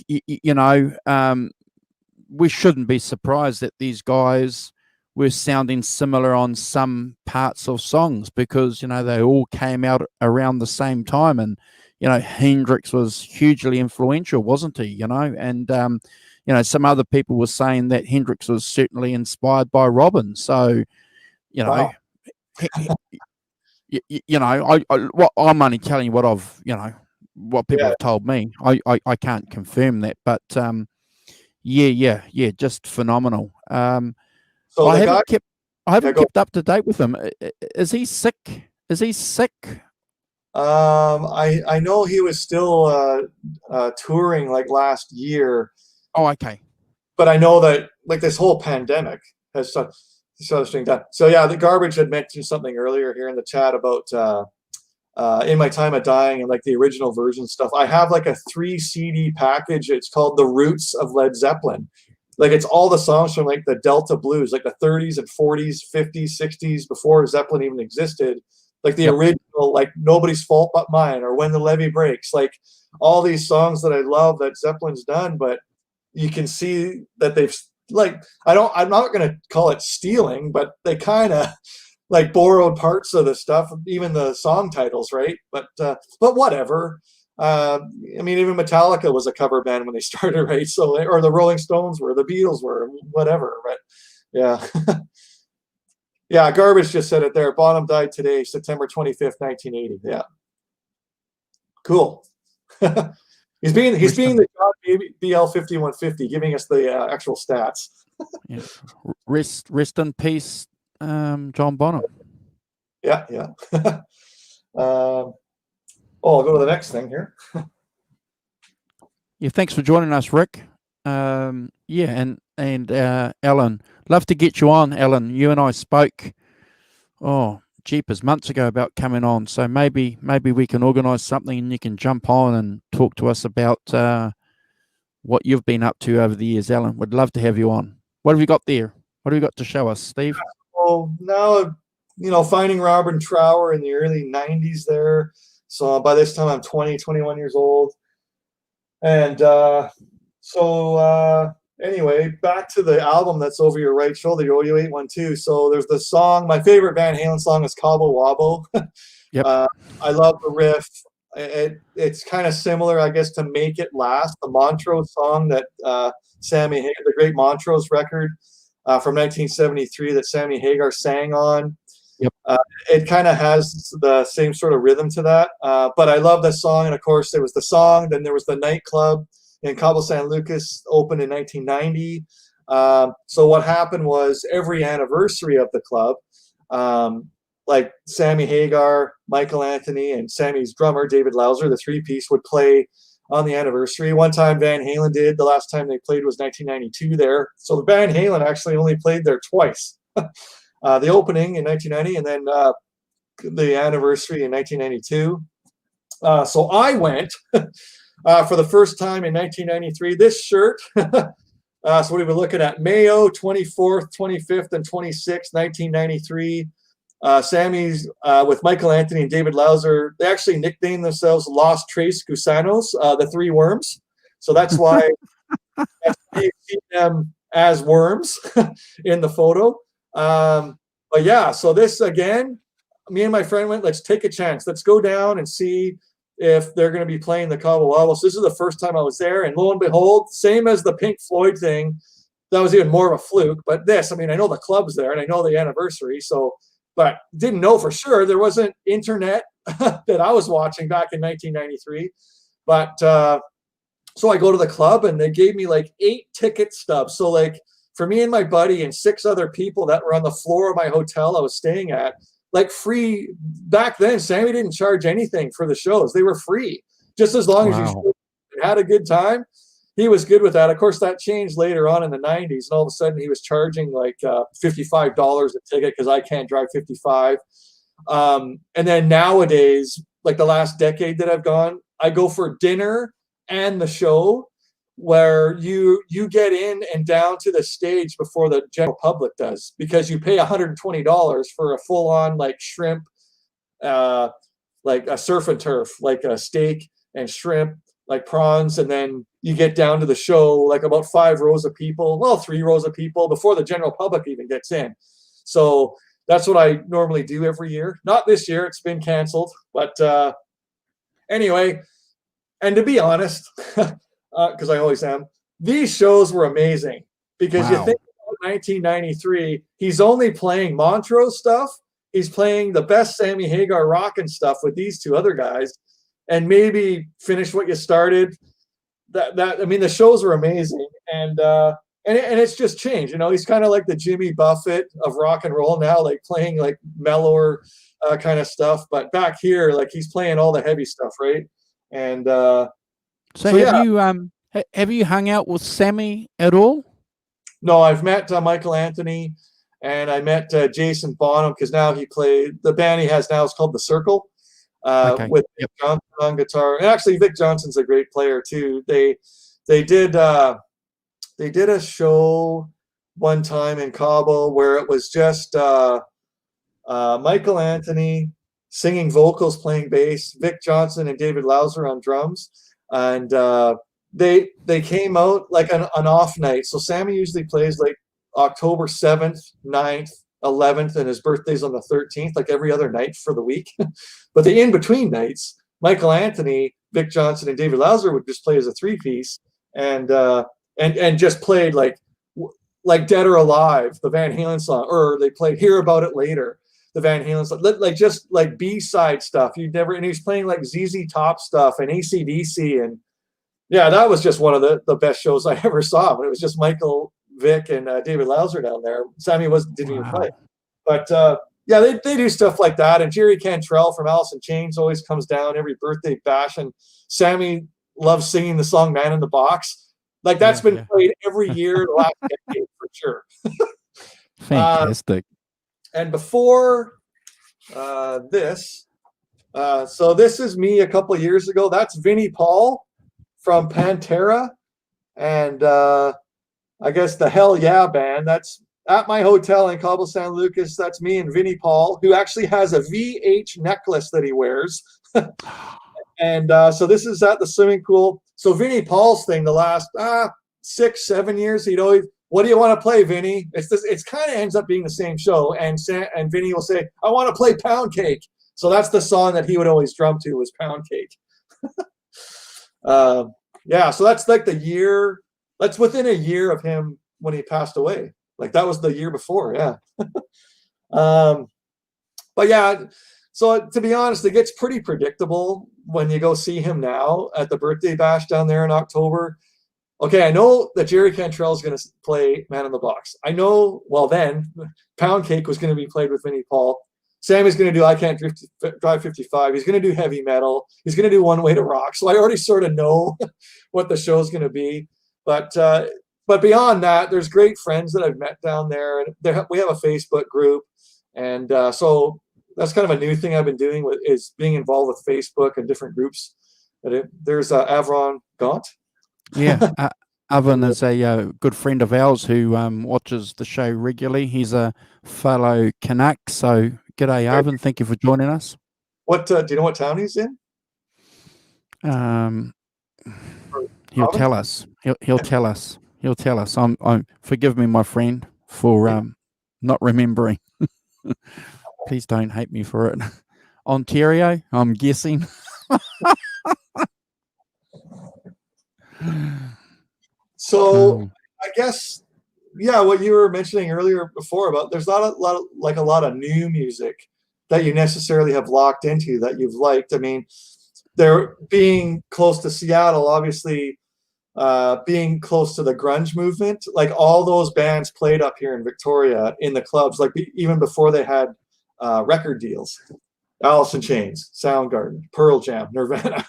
we shouldn't be surprised that these guys were sounding similar on some parts of songs, because they all came out around the same time, and Hendrix was hugely influential, wasn't he? And some other people were saying that Hendrix was certainly inspired by Robin. So Wow. I'm only telling you what I've what people have told me. I can't confirm that, but just phenomenal. So I haven't kept up to date with him. Is he sick? I know he was still touring like last year. Oh, okay. But I know that this whole pandemic has such thing done. So yeah, the Garbage had mentioned something earlier here in the chat about In My Time of Dying and the original version stuff. I have a 3 CD package. It's called The Roots of Led Zeppelin. It's all the songs from the Delta Blues, the 30s and 40s, 50s, 60s, before Zeppelin even existed. The original, Nobody's Fault But Mine, or When the Levee Breaks, all these songs that I love that Zeppelin's done. But you can see that they've I'm not going to call it stealing, but they kind of borrowed parts of the stuff, even the song titles, right? But whatever. I mean, even Metallica was a cover band when they started, right? So, or the Rolling Stones were, the Beatles were, whatever, right? Yeah. Yeah, Garbage just said it there. Bonham died today, September 25th, 1980. Yeah. Cool. He's being the John BL 5150, giving us the actual stats. Yeah. Rest in peace, John Bonham. Yeah. I'll go to the next thing here. Yeah, thanks for joining us, Rick. And Alan, love to get you on, Alan. You and I spoke jeepers months ago about coming on. So maybe we can organise something and you can jump on and talk to us about what you've been up to over the years, Alan. Would love to have you on. What have you got there? What have you got to show us, Steve? Well, now, finding Robert and Trower in the early 90s there. So by this time I'm 20, 21 years old. And anyway, back to the album that's over your right shoulder, your OU812. So there's the song, my favorite Van Halen song is Cobble Wobble. Yep. I love the riff. It's kind of similar, I guess, to Make It Last, the Montrose song that Sammy Hagar, the great Montrose record from 1973 that Sammy Hagar sang on. Yep. It kind of has the same sort of rhythm to that. But I love that song. And of course, there was the song, then there was the nightclub in Cabo San Lucas, opened in 1990. So what happened was every anniversary of the club, like Sammy Hagar, Michael Anthony, and Sammy's drummer, David Lauser, the three-piece, would play on the anniversary. One time Van Halen did. The last time they played was 1992 there. So the Van Halen actually only played there twice. The opening in 1990 and then the anniversary in 1992. So I went for the first time in 1993. This shirt, so what we were looking at, Mayo 24th, 25th, and 26th, 1993. Sammy's with Michael Anthony and David Lauser. They actually nicknamed themselves Los Tres Gusanos, the three worms. So that's why you see them as worms in the photo. But yeah, so this again, me and my friend went, let's take a chance. Let's go down and see if they're going to be playing the Cabo Wabo. So this is the first time I was there, and lo and behold, same as the Pink Floyd thing, that was even more of a fluke. But this, I mean, I know the club's there and I know the anniversary, so, but didn't know for sure. There wasn't internet that I was watching back in 1993. But so I go to the club and they gave me like 8 ticket stubs. So like for me and my buddy and 6 other people that were on the floor of my hotel I was staying at, like free. Back then, Sammy didn't charge anything for the shows. They were free. Just as long as you had a good time, he was good with that. Of course, that changed later on in the 90s, and all of a sudden he was charging like $55 a ticket because I can't drive 55. And then nowadays, like the last decade that I've gone, I go for dinner and the show, where you get in and down to the stage before the general public does, because you pay $120 for a full-on like shrimp, like a surf and turf, like a steak and shrimp, like prawns, and then you get down to the show, like about 5 rows of people, well, 3 rows of people before the general public even gets in. So that's what I normally do every year. Not this year, it's been canceled, but anyway, and to be honest, because I always am, these shows were amazing, because you think about 1993, he's only playing Montrose stuff, he's playing the best Sammy Hagar rockin' stuff with these 2 other guys, and maybe finish what you started. That I mean, the shows were amazing, and it's just changed. You know, he's kind of like the Jimmy Buffett of rock and roll now, like playing like mellower kind of stuff. But back here, like he's playing all the heavy stuff, right? And so have you hung out with Sammy at all? No, I've met Michael Anthony, and I met Jason Bonham, because now he played, the band he has now is called The Circle, with Vic Johnson on guitar. And actually, Vic Johnson's a great player too. They did a show one time in Cabo where it was just Michael Anthony singing vocals, playing bass, Vic Johnson and David Lauser on drums, and they came out like an off night. So Sammy usually plays like October 7th, 9th, 11th, and his birthday's on the 13th, like every other night for the week. But the in-between nights, Michael Anthony, Vic Johnson, and David Lauser would just play as a 3-piece, and just played like Dead or Alive, the Van Halen song, or they played Hear About It Later, the Van Halen song, like just like B-side stuff. And he was playing like ZZ Top stuff and AC/DC, and yeah, that was just one of the best shows I ever saw. When it was just Michael, Vic, and David Lauser down there. Sammy didn't even play, but yeah, they do stuff like that. And Jerry Cantrell from Alice in Chains always comes down every birthday bash, and Sammy loves singing the song "Man in the Box." Like that's been played every year the last decade for sure. Fantastic. And before this. So this is me a couple of years ago. That's Vinnie Paul from Pantera, and I guess the Hell Yeah Band. That's at my hotel in Cabo San Lucas. That's me and Vinnie Paul, who actually has a VH necklace that he wears. And so this is at the swimming pool. So Vinnie Paul's thing, the last 6-7 years, he'd always, what do you want to play, Vinnie? It's kind of ends up being the same show. And Vinnie will say, I want to play Pound Cake. So that's the song that he would always drum to, was Pound Cake. Yeah, so that's like the year. That's within a year of him when he passed away. Like that was the year before, yeah. But yeah, so to be honest, it gets pretty predictable when you go see him now at the birthday bash down there in October. Okay, I know that Jerry Cantrell is going to play Man in the Box. I know, well then, Pound Cake was going to be played with Vinnie Paul. Sammy's going to do I Can't Drive 55. He's going to do heavy metal. He's going to do One Way to Rock. So I already sort of know what the show's going to be. But beyond that, there's great friends that I've met down there. And we have a Facebook group. And so that's kind of a new thing I've been doing is being involved with Facebook and different groups. There's Avron Gaunt. Yeah, Oven is a good friend of ours who watches the show regularly. He's a fellow Canuck, so g'day, Oven. Thank you for joining us. What do you know what town he's in? He'll tell us. He'll tell us. He'll tell us. Forgive me, my friend, for not remembering. Please don't hate me for it. Ontario, I'm guessing. So I guess, yeah, what you were mentioning earlier before about there's not a lot of new music that you necessarily have locked into that you've liked. I mean, they're being close to Seattle, obviously, being close to the grunge movement. Like all those bands played up here in Victoria in the clubs, like even before they had record deals. Alice in Chains, Soundgarden, Pearl Jam, Nirvana.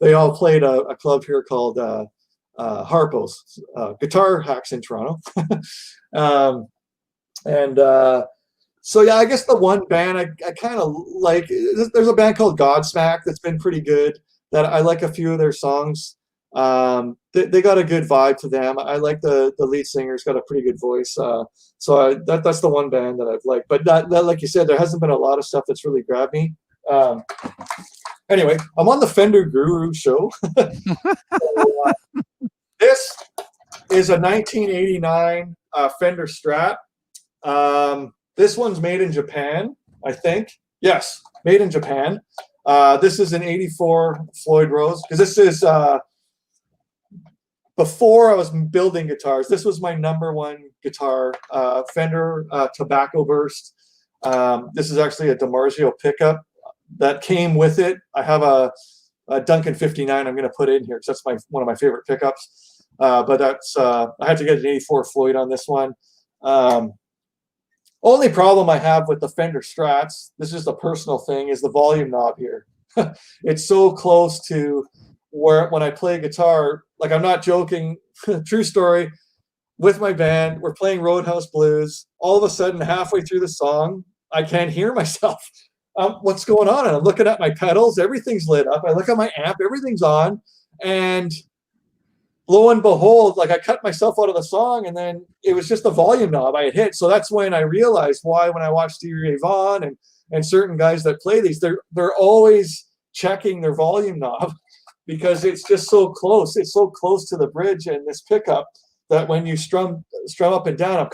They all played a club here called Harpo's, Guitar Hacks in Toronto. So yeah, I guess the one band I kind of like, there's a band called Godsmack that's been pretty good, that I like a few of their songs. They got a good vibe to them. I like the lead singer's got a pretty good voice. So that's the one band that I've liked. But that, like you said, there hasn't been a lot of stuff that's really grabbed me. Anyway, I'm on the Fender Guru show. So, this is a 1989 Fender Strat. This one's made in Japan, I think. Yes, made in Japan. This is an 84 Floyd Rose, because this is before I was building guitars. This was my #1 guitar, Fender Tobacco Burst. This is actually a DiMarzio pickup that came with it. I have a Duncan 59 I'm going to put in here because that's one of my favorite pickups. But that's I had to get an 84 Floyd on this one. Only problem I have with the Fender Strats, this is just a personal thing, is the volume knob here. It's so close to where when I play guitar, like I'm not joking, true story, with my band, we're playing Roadhouse Blues. All of a sudden, halfway through the song, I can't hear myself. What's going on? And I'm looking at my pedals, everything's lit up. I look at my amp, everything's on. And lo and behold, like I cut myself out of the song, and then it was just the volume knob I had hit. So that's when I realized why, when I watched Stevie Ray Vaughan and certain guys that play these, they're always checking their volume knob because it's just so close. It's so close to the bridge and this pickup that when you strum up and down,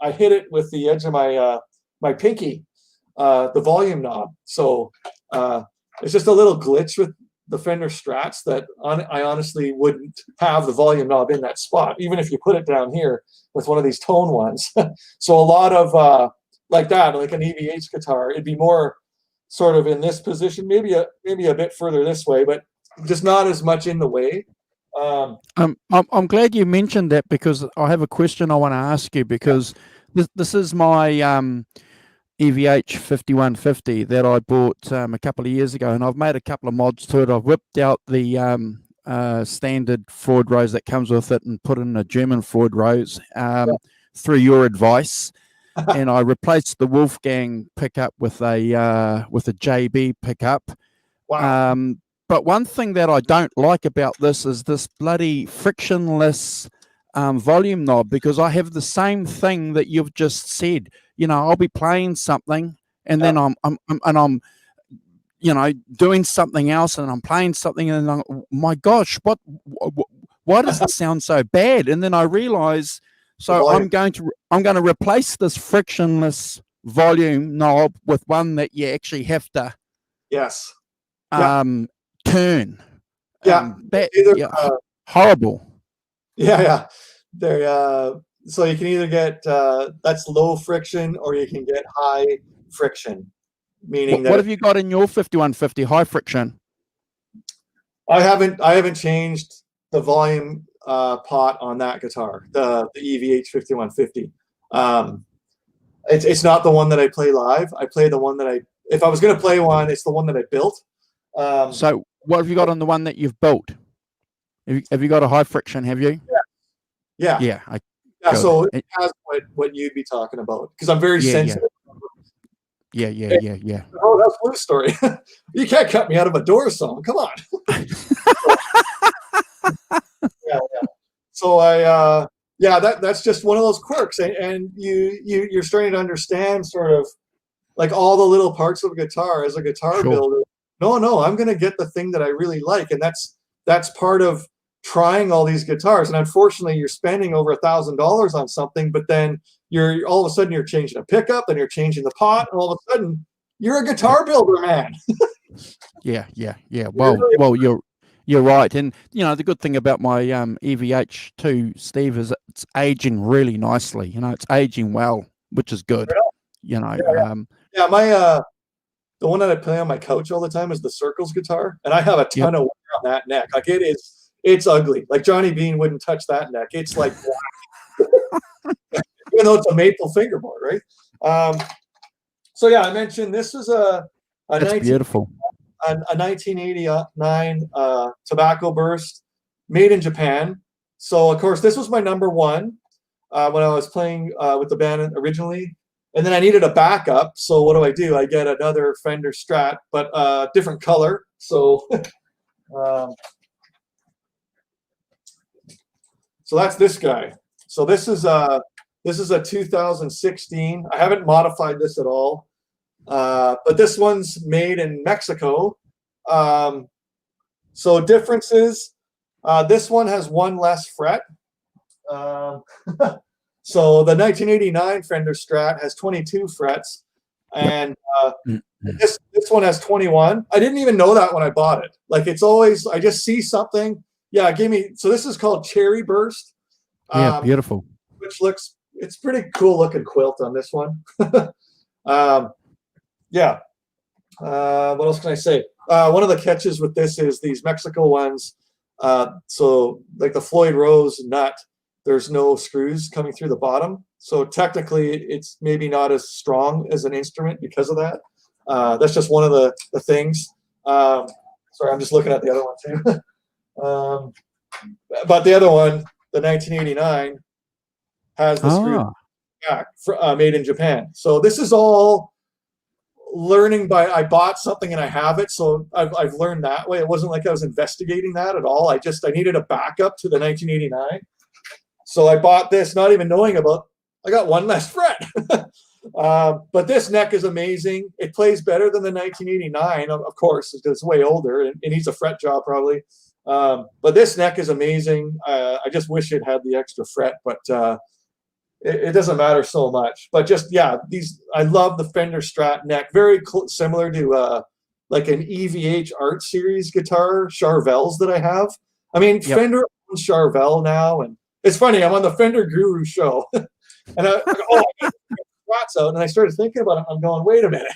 I hit it with the edge of my pinky, the volume knob. So it's just a little glitch with the Fender Strats that I honestly wouldn't have the volume knob in that spot, even if you put it down here with one of these tone ones. So a lot of like that, like an EVH guitar, it'd be more sort of in this position, maybe a bit further this way, but just not as much in the way. I'm glad you mentioned that, because I have a question I want to ask you, because this is my EVH 5150 that I bought a couple of years ago, and I've made a couple of mods to it. I've whipped out the standard Floyd Rose that comes with it and put in a German Floyd Rose through your advice. and I replaced the Wolfgang pickup with a JB pickup. Wow. But one thing that I don't like about this is this bloody frictionless volume knob, because I have the same thing that you've just said. You know, I'll be playing something, and then I'm you know, doing something else, and I'm playing something, and I'm, my gosh, why does it sound so bad? And then I realize, so I'm going to replace this frictionless volume knob with one that you actually have to turn. Horrible. Yeah. They're so you can either get that's low friction, or you can get high friction. Meaning what have you got in your 5150? High friction? I haven't changed the volume pot on that guitar, the EVH 5150. It's not the one that I play live. I play the one that if I was going to play one, it's the one that I built. So what have you got on the one that you've built? Have you got a high friction? Have you? Yeah. So it has what you'd be talking about, because I'm very sensitive. Yeah. Oh, that's Blue's story. You can't cut me out of a Doors song. Come on. Yeah. So that's just one of those quirks, and you're starting to understand sort of like all the little parts of a guitar as a guitar builder. No, I'm going to get the thing that I really like, and that's part of trying all these guitars. And unfortunately, you're spending over $1,000 on something, but then you're all of a sudden you're changing a pickup, and you're changing the pot, and all of a sudden you're a guitar builder, man. Yeah. Well, you're right. And you know, the good thing about my EVH2, Steve, is it's aging really nicely. You know, it's aging well, which is good. You know, my the one that I play on my couch all the time is the Circles guitar, and I have a ton of wear on that neck. Like it's ugly. Like Johnny Bean wouldn't touch that neck. It's like black. Even though it's a maple fingerboard, right? So yeah, I mentioned this was a beautiful. A 1989 tobacco burst made in Japan. So of course this was my number one when I was playing with the band originally, and then I needed a backup. So what do? I get another Fender Strat, but different color. So so that's this guy. So this is a 2016. I haven't modified this at all. But this one's made in Mexico. So differences, this one has one less fret. So the 1989 Fender Strat has 22 frets, and this one has 21. I didn't even know that when I bought it. Like, it's always, I just see something. Yeah, so this is called Cherry Burst. Yeah, beautiful. Which it's pretty cool looking quilt on this one. Yeah. What else can I say? One of the catches with this is these Mexico ones. So like the Floyd Rose nut, there's no screws coming through the bottom. So technically it's maybe not as strong as an instrument because of that. That's just one of the things. Sorry, I'm just looking at the other one too. But the other one, the 1989, has the screw back, made in Japan. So this is all learning by, I bought something and I have it, so I've learned that way. It wasn't like I was investigating that at all. I needed a backup to the 1989, so I bought this, not even knowing I got one less fret. But this neck is amazing. It plays better than the 1989, of course, because it's way older and it needs a fret job probably. But this neck is amazing. I just wish it had the extra fret, but it doesn't matter so much. But just, yeah, I love the Fender Strat neck. Very similar to like an EVH Art Series guitar, Charvel's that I have. I mean, yep. Fender owns Charvel now, and it's funny, I'm on the Fender Guru show, and I go, I got Strats out, and I started thinking about it. I'm going, wait a minute.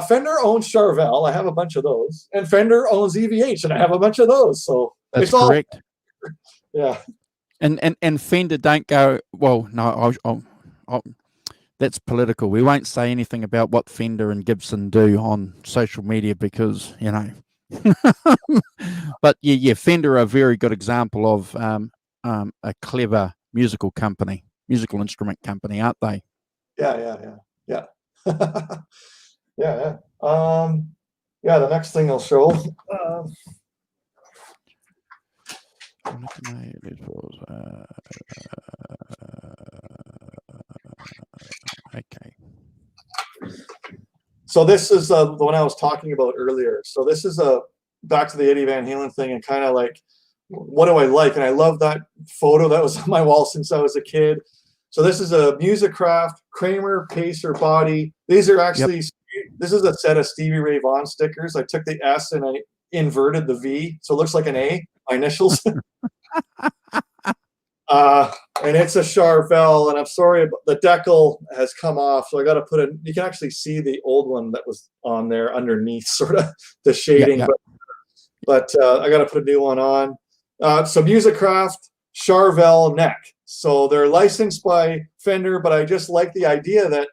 Fender owns Charvel. I have a bunch of those, and Fender owns EVH, and I have a bunch of those. So that's correct. Yeah. And Fender don't go, well, no, that's political. We won't say anything about what Fender and Gibson do on social media because, you know. But yeah, Fender are a very good example of a clever musical instrument company, aren't they? Yeah. Yeah. Yeah, the next thing I'll show. Okay. So this is the one I was talking about earlier. So this is back to the Eddie Van Halen thing, and kind of like, what do I like? And I love that photo that was on my wall since I was a kid. So this is a Musicraft Kramer Pacer body. These are actually, this is a set of Stevie Ray Vaughan stickers. I took the S and I inverted the V, so it looks like an A, my initials. And it's a Charvel, and I'm sorry, but the decal has come off, so I got to put it. You can actually see the old one that was on there underneath, sort of the shading. But I got to put a new one on. So Musicraft Charvel neck. So they're licensed by Fender, but I just like the idea that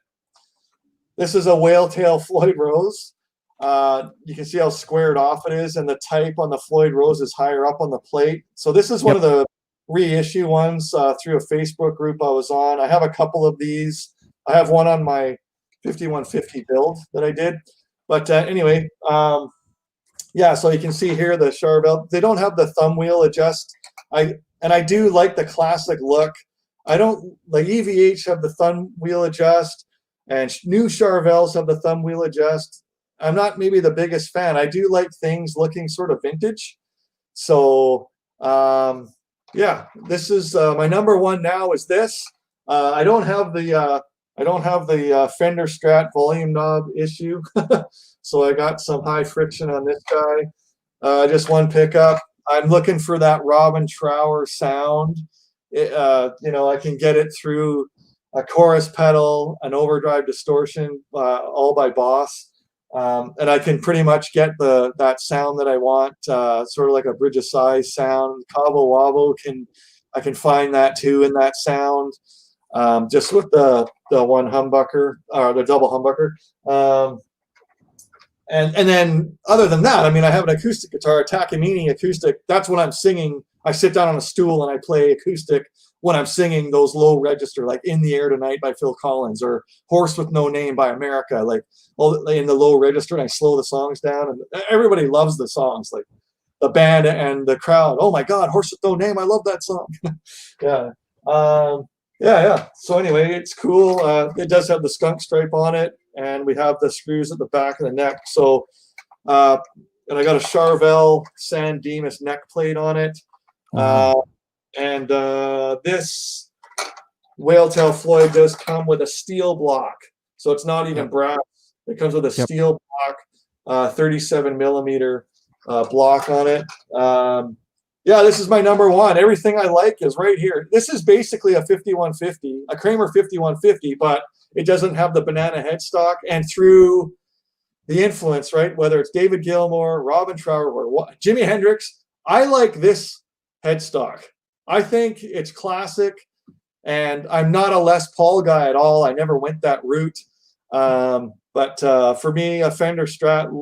this is a whale tail Floyd Rose. You can see how squared off it is, and the type on the Floyd Rose is higher up on the plate. So this is one of the reissue ones through a Facebook group I was on. I have a couple of these. I have one on my 5150 build that I did. But anyway, yeah, so you can see here the Charvel. They don't have the thumb wheel adjust. I do like the classic look. I don't, like EVH have the thumb wheel adjust, and new Charvels have the thumb wheel adjust. I'm not maybe the biggest fan. I do like things looking sort of vintage. So yeah, this is my number one now is this. I don't have the Fender Strat volume knob issue. So I got some high friction on this guy. Just one pickup. I'm looking for that Robin Trower sound. I can get it through a chorus pedal, an overdrive distortion, all by Boss. And I can pretty much get that sound that I want, sort of like a Bridge of Sighs sound. Cabo Wabo I can find that too in that sound, just with the one humbucker or the double humbucker. And then other than that, I mean, I have an acoustic guitar, a Takamine acoustic. That's when I'm singing. I sit down on a stool and I play acoustic when I'm singing those low register, like In the Air Tonight by Phil Collins or Horse with No Name by America, like all in the low register, and I slow the songs down, and everybody loves the songs, like the band and the crowd. Oh my God, Horse with No Name, I love that song. Yeah. So anyway, it's cool. It does have the skunk stripe on it, and we have the screws at the back of the neck. So, and I got a Charvel San Dimas neck plate on it. And this whale tail Floyd does come with a steel block, so it's not even brass. It comes with a steel block, 37 millimeter block on it. Yeah, this is my number one. Everything I like is right here. This is basically a 5150, a Kramer 5150, but it doesn't have the banana headstock. And through the influence, right, whether it's David Gilmour, Robin Trower, or Jimi Hendrix, I like this headstock. I think it's classic, and I'm not a Les Paul guy at all. I never went that route. But for me, a Fender Strat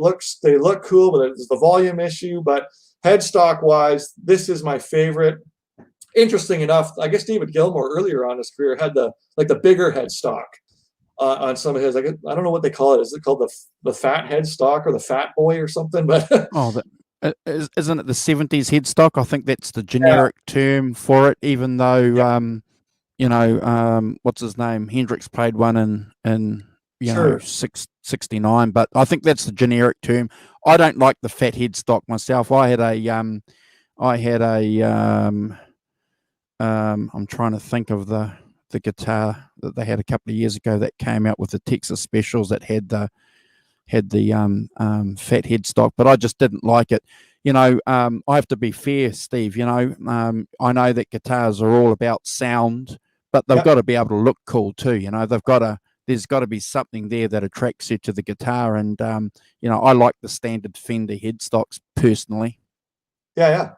they look cool, but it's the volume issue. But headstock wise, this is my favorite. Interesting enough, I guess David Gilmour earlier on his career had the bigger headstock on some of his. I don't know what they call it. Is it called the fat headstock or the fat boy or something? But isn't it the 70s headstock? I think that's the generic term for it, even though what's his name, Hendrix played one in 69, but I think that's the generic term. I don't like the fat headstock myself. I'm trying to think of the guitar that they had a couple of years ago that came out with the Texas Specials that had the fat headstock, but I just didn't like it. I have to be fair, Steve. I know that guitars are all about sound, but they've got to be able to look cool too. There's got to be something there that attracts you to the guitar, and I like the standard Fender headstocks personally. Yeah.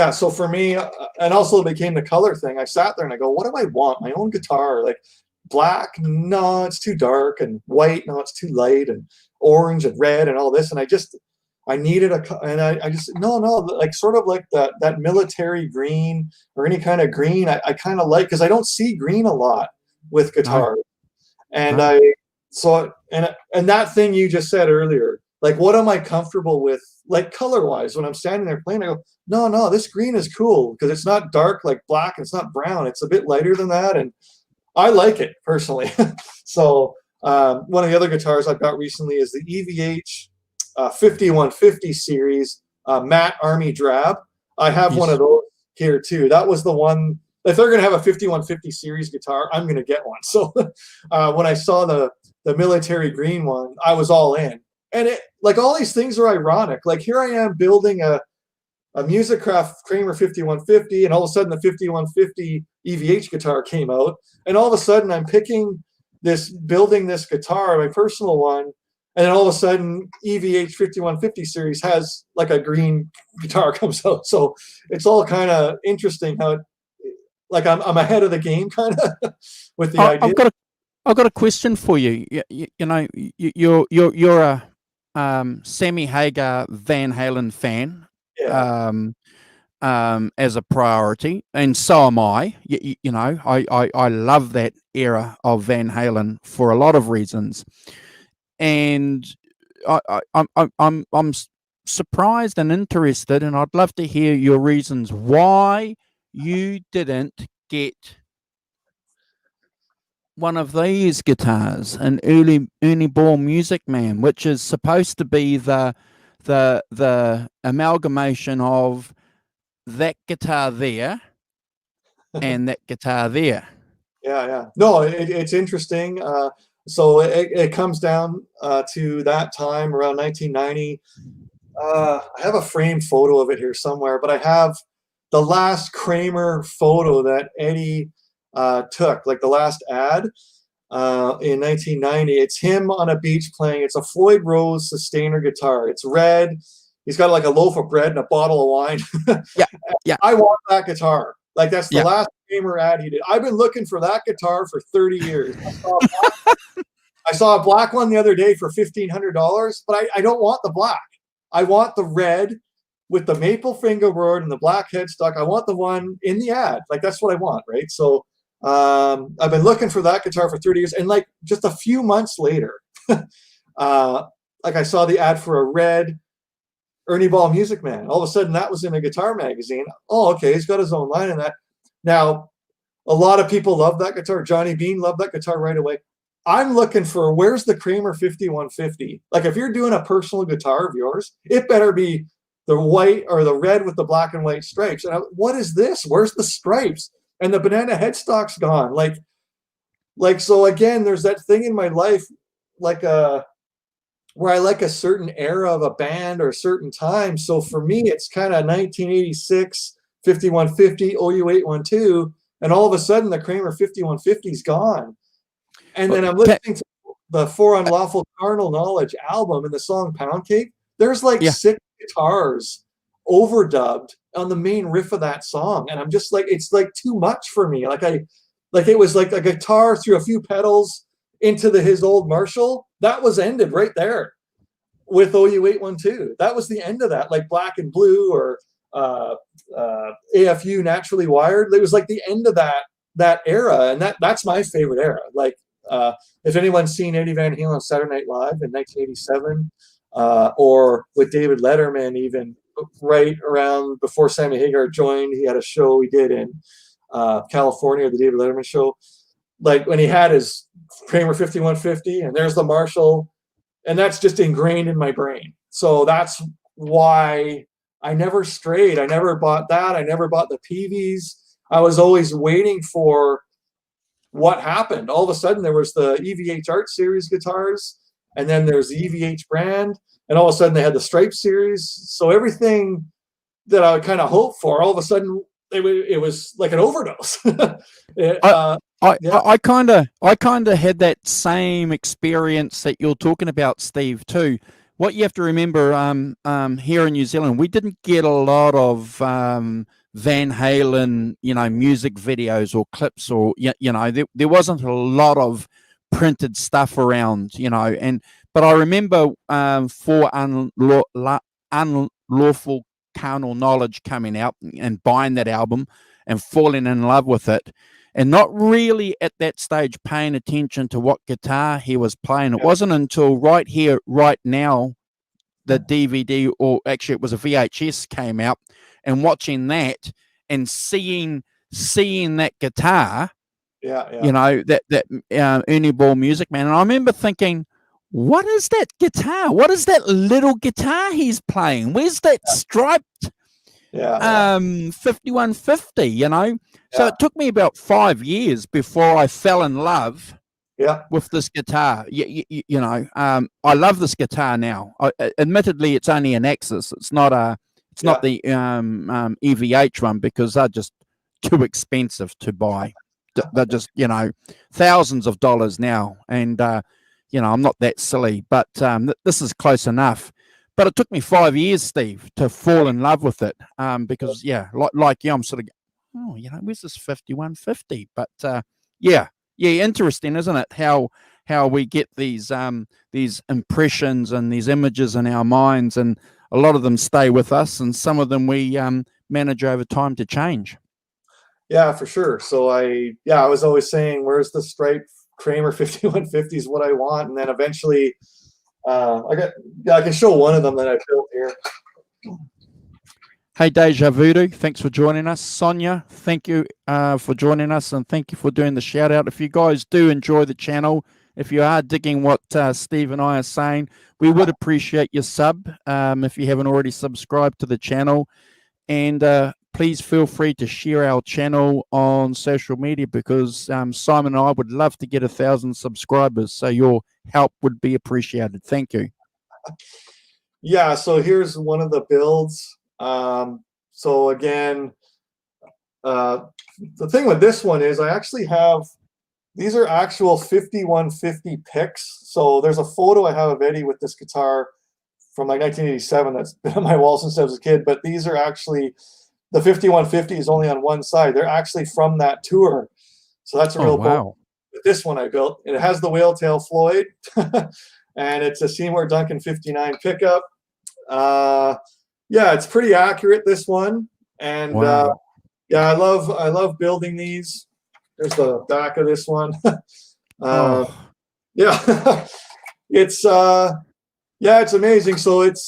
So for me, and also it became the color thing. I sat there and I go, what do I want? My own guitar, like black? No, it's too dark. And white? No, it's too light. And orange and red and all this. And I needed like sort of like that military green or any kind of green. I kind of like, because I don't see green a lot with guitars. And and that thing you just said earlier, like, what am I comfortable with, like, color wise, when I'm standing there playing? I go, no, this green is cool because it's not dark like black, it's not brown, it's a bit lighter than that, and I like it personally. So one of the other guitars I've got recently is the EVH 5150 series matte army drab. I have one of those here too. That was the one. If they're going to have a 5150 series guitar, I'm going to get one. So when I saw the military green one, I was all in. And it, like, all these things are ironic. Like, here I am building a Musicraft Kramer 5150, and all of a sudden the 5150 EVH guitar came out, and all of a sudden I'm building this guitar, my personal one, and then all of a sudden EVH 5150 series has, like, a green guitar comes out. So it's all kind of interesting how like I'm ahead of the game kind of with the idea. I've got a question for you. You know, you're a Sammyhagar Van Halen fan. As a priority, and so am I. You know, I love that era of Van Halen for a lot of reasons, and I'm surprised and interested, and I'd love to hear your reasons why you didn't get one of these guitars, an Ernieballmusicman, which is supposed to be the amalgamation of that guitar there and that guitar there. Yeah. No, it's interesting. So it comes down to that time around 1990. I have a framed photo of it here somewhere, but I have the last Kramer photo that Eddie took, like the last ad in 1990. It's him on a beach playing. It's a Floyd Rose Sustainer guitar. It's red. He's got like a loaf of bread and a bottle of wine. Yeah. I want that guitar. Like, that's the last Kramer ad he did. I've been looking for that guitar for 30 years. I saw a black one the other day for $1,500, but I don't want the black. I want the red with the maple fingerboard and the black headstock. I want the one in the ad. Like, that's what I want, right? So I've been looking for that guitar for 30 years, and like just a few months later, like, I saw the ad for a red Ernieballmusicman. All of a sudden, that was in a guitar magazine. Oh, okay, he's got his own line in that. Now, a lot of people love that guitar. Johnny Bean loved that guitar right away. I'm looking for, where's the Kramer 5150? Like, if you're doing a personal guitar of yours, it better be the white or the red with the black and white stripes. And what is this? Where's the stripes? And the banana headstock's gone. Like, so again, there's that thing in my life, like where I like a certain era of a band or a certain time. So for me, it's kind of 1986, 5150, OU812, and all of a sudden the Kramer 5150's gone. And then I'm listening to the Forunlawfulcarnalknowledge album, and the song Pound Cake. There's like 6 guitars overdubbed on the main riff of that song, and I'm just like, it's like too much for me. Like, it was like a guitar through a few pedals into his old Marshall. That was ended right there with OU812. That was the end of that, like Black and Blue or AFU Naturally Wired. It was like the end of that era, and that's my favorite era. Like, if anyone's seen Eddie Van Halen on Saturday Night Live in 1987, or with David Letterman, even right around before Sammy Hagar joined, he had a show he did in California, the David Letterman show. Like, when he had his Kramer 5150, and there's the Marshall, and that's just ingrained in my brain. So that's why I never strayed. I never bought that. I never bought the Peaveys. I was always waiting for what happened. All of a sudden, there was the EVH Art Series guitars, and then there's the EVH brand, and all of a sudden they had the Stripe series. So everything that I would kind of hope for, all of a sudden it was like an overdose. I kind of had that same experience that you're talking about, Steve, too. What you have to remember, here in New Zealand, we didn't get a lot of Van Halen, music videos or clips, or there wasn't a lot of printed stuff around, but I remember for Unlawful Carnal Knowledge coming out and buying that album and falling in love with it. and not really at that stage paying attention to what guitar he was playing. It wasn't until Right Here, Right Now, the DVD, or actually it was a VHS, came out, and watching that and seeing that guitar, you know, that ernieballmusicman, and I remember thinking, what is that guitar? What is that little guitar he's playing? Where's that striped 5150, you know? So it took me about 5 years before I fell in love with this guitar. You know, I love this guitar now. Admittedly, it's only an Axis. It's not the EVH one, because they're just too expensive to buy. They're just, you know, thousands of dollars now. And, you know, I'm not that silly, but this is close enough. But it took me 5 years, Steve, to fall in love with it, because, like you, I'm sort of, oh, you know, where's this 5150? But, interesting, isn't it? How we get these impressions and these images in our minds, and a lot of them stay with us, and some of them we manage over time to change. Yeah, for sure. So I was always saying, where's the striped Kramer 5150 is what I want. And then eventually I can show one of them that I built here. Hey, Deja Voodoo, thanks for joining us. Sonia, thank you for joining us, and thank you for doing the shout out. If you guys do enjoy the channel, if you are digging what Steve and I are saying, we would appreciate your sub if you haven't already subscribed to the channel. And please feel free to share our channel on social media, because Simon and I would love to get 1,000 subscribers. So your help would be appreciated. Thank you. Yeah, so here's one of the builds. So again, the thing with this one is I actually have, these are actual 5150 picks. So there's a photo I have of Eddie with this guitar from like 1987 that's been on my wall since I was a kid. But these are actually, the 5150 is only on one side. They're actually from that tour. So that's a real wow. This one I built. It has the whale tail Floyd, and it's a Seymour Duncan 59 pickup. Yeah, it's pretty accurate, this one. And wow. Yeah, I love building these. There's the back of this one. Yeah, it's amazing. So it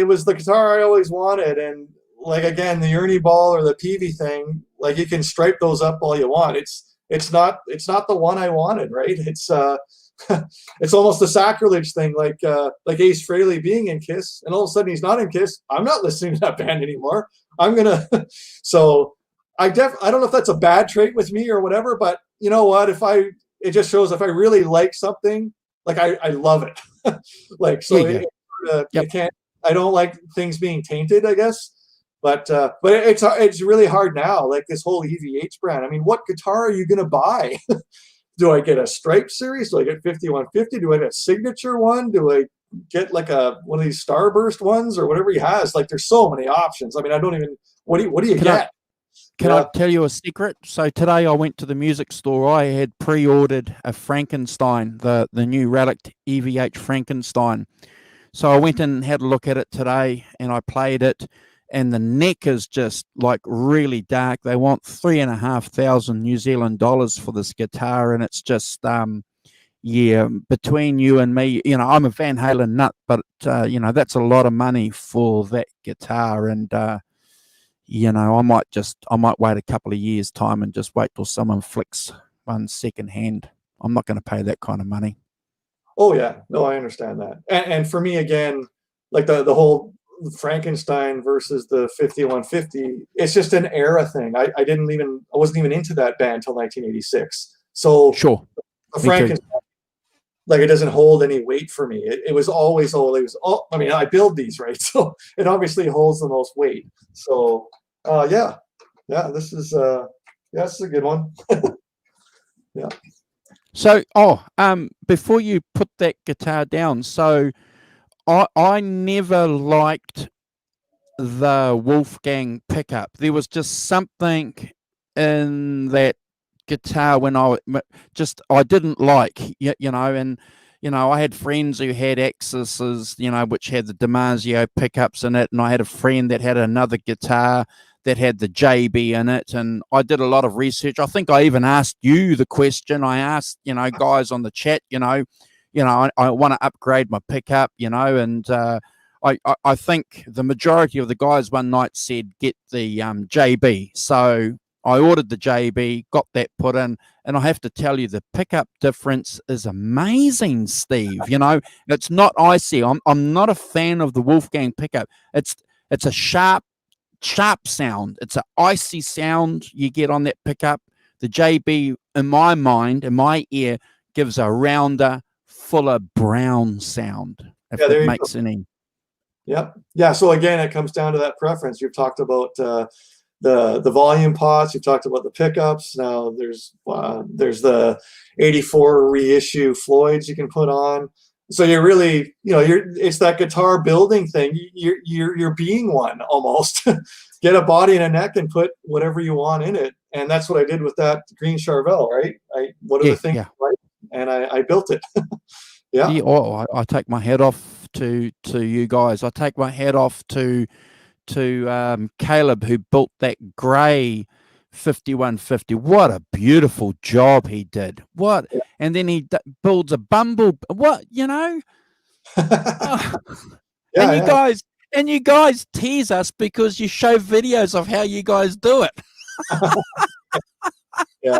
was the guitar I always wanted, and like again, the Ernie ball or the Peavey thing, like you can stripe those up all you want. It's not the one I wanted, right? It's it's almost a sacrilege thing, like Ace Frehley being in Kiss, and all of a sudden he's not in Kiss. I'm not listening to that band anymore. I'm gonna so I don't know if that's a bad trait with me or whatever, but you know what? It just shows if I really like something, like I love it. Like so, you can't. I don't like things being tainted, I guess. But it's really hard now. Like this whole EVH brand. I mean, what guitar are you gonna buy? Do I get a Stripe series? Do I get 5150? Do I get a signature one? Do I get like one of these Starburst ones or whatever he has? Like there's so many options. I mean, I don't even. What do you get? Can I tell you a secret? So today I went to the music store. I had pre-ordered a Frankenstein, the new relic EVH Frankenstein. So I went and had a look at it today, and I played it. And the neck is just like really dark. They want $3,500 New Zealand dollars for this guitar, and it's just between you and me, you know, I'm a Van Halen nut, but you know, that's a lot of money for that guitar. And you know, I might wait a couple of years time and just wait till someone flicks one second hand. I'm not going to pay that kind of money. Oh yeah, no, I understand that. And for me, again, like the whole Frankenstein versus the 5150, it's just an era thing. I wasn't even into that band until 1986. So sure, the Frankenstein, like it doesn't hold any weight for me. It was always I mean, I build these, right? So it obviously holds the most weight. So yeah, this is a good one. Yeah. So before you put that guitar down, so I never liked the Wolfgang pickup. There was just something in that guitar when I didn't like, you know, and you know, I had friends who had Axises, you know, which had the Damasio pickups in it, and I had a friend that had another guitar that had the JB in it, and I did a lot of research. I think I even asked you the question. I asked, guys on the chat, I want to upgrade my pickup, and I think the majority of the guys one night said get the JB. So I ordered the JB, got that put in, and I have to tell you, the pickup difference is amazing, Steve. It's not icy. I'm not a fan of the Wolfgang pickup. It's a sharp sound. It's an icy sound you get on that pickup. The JB, in my mind, in my ear, gives a rounder, fuller brown sound. If that makes any. Yep. Yeah. So again, it comes down to that preference. You've talked about the volume pots. You've talked about the pickups. Now there's the '84 reissue Floyds you can put on. So you're really, it's that guitar building thing. You're being one almost. Get a body and a neck and put whatever you want in it. And that's what I did with that green Charvel, right? What are the things right? And I built it. Yeah. Oh, I take my hat off to you guys. I take my hat off to Caleb, who built that grey 5150. What a beautiful job he did. What? And then he builds a Bumble. What? And you guys tease us because you show videos of how you guys do it. Yeah.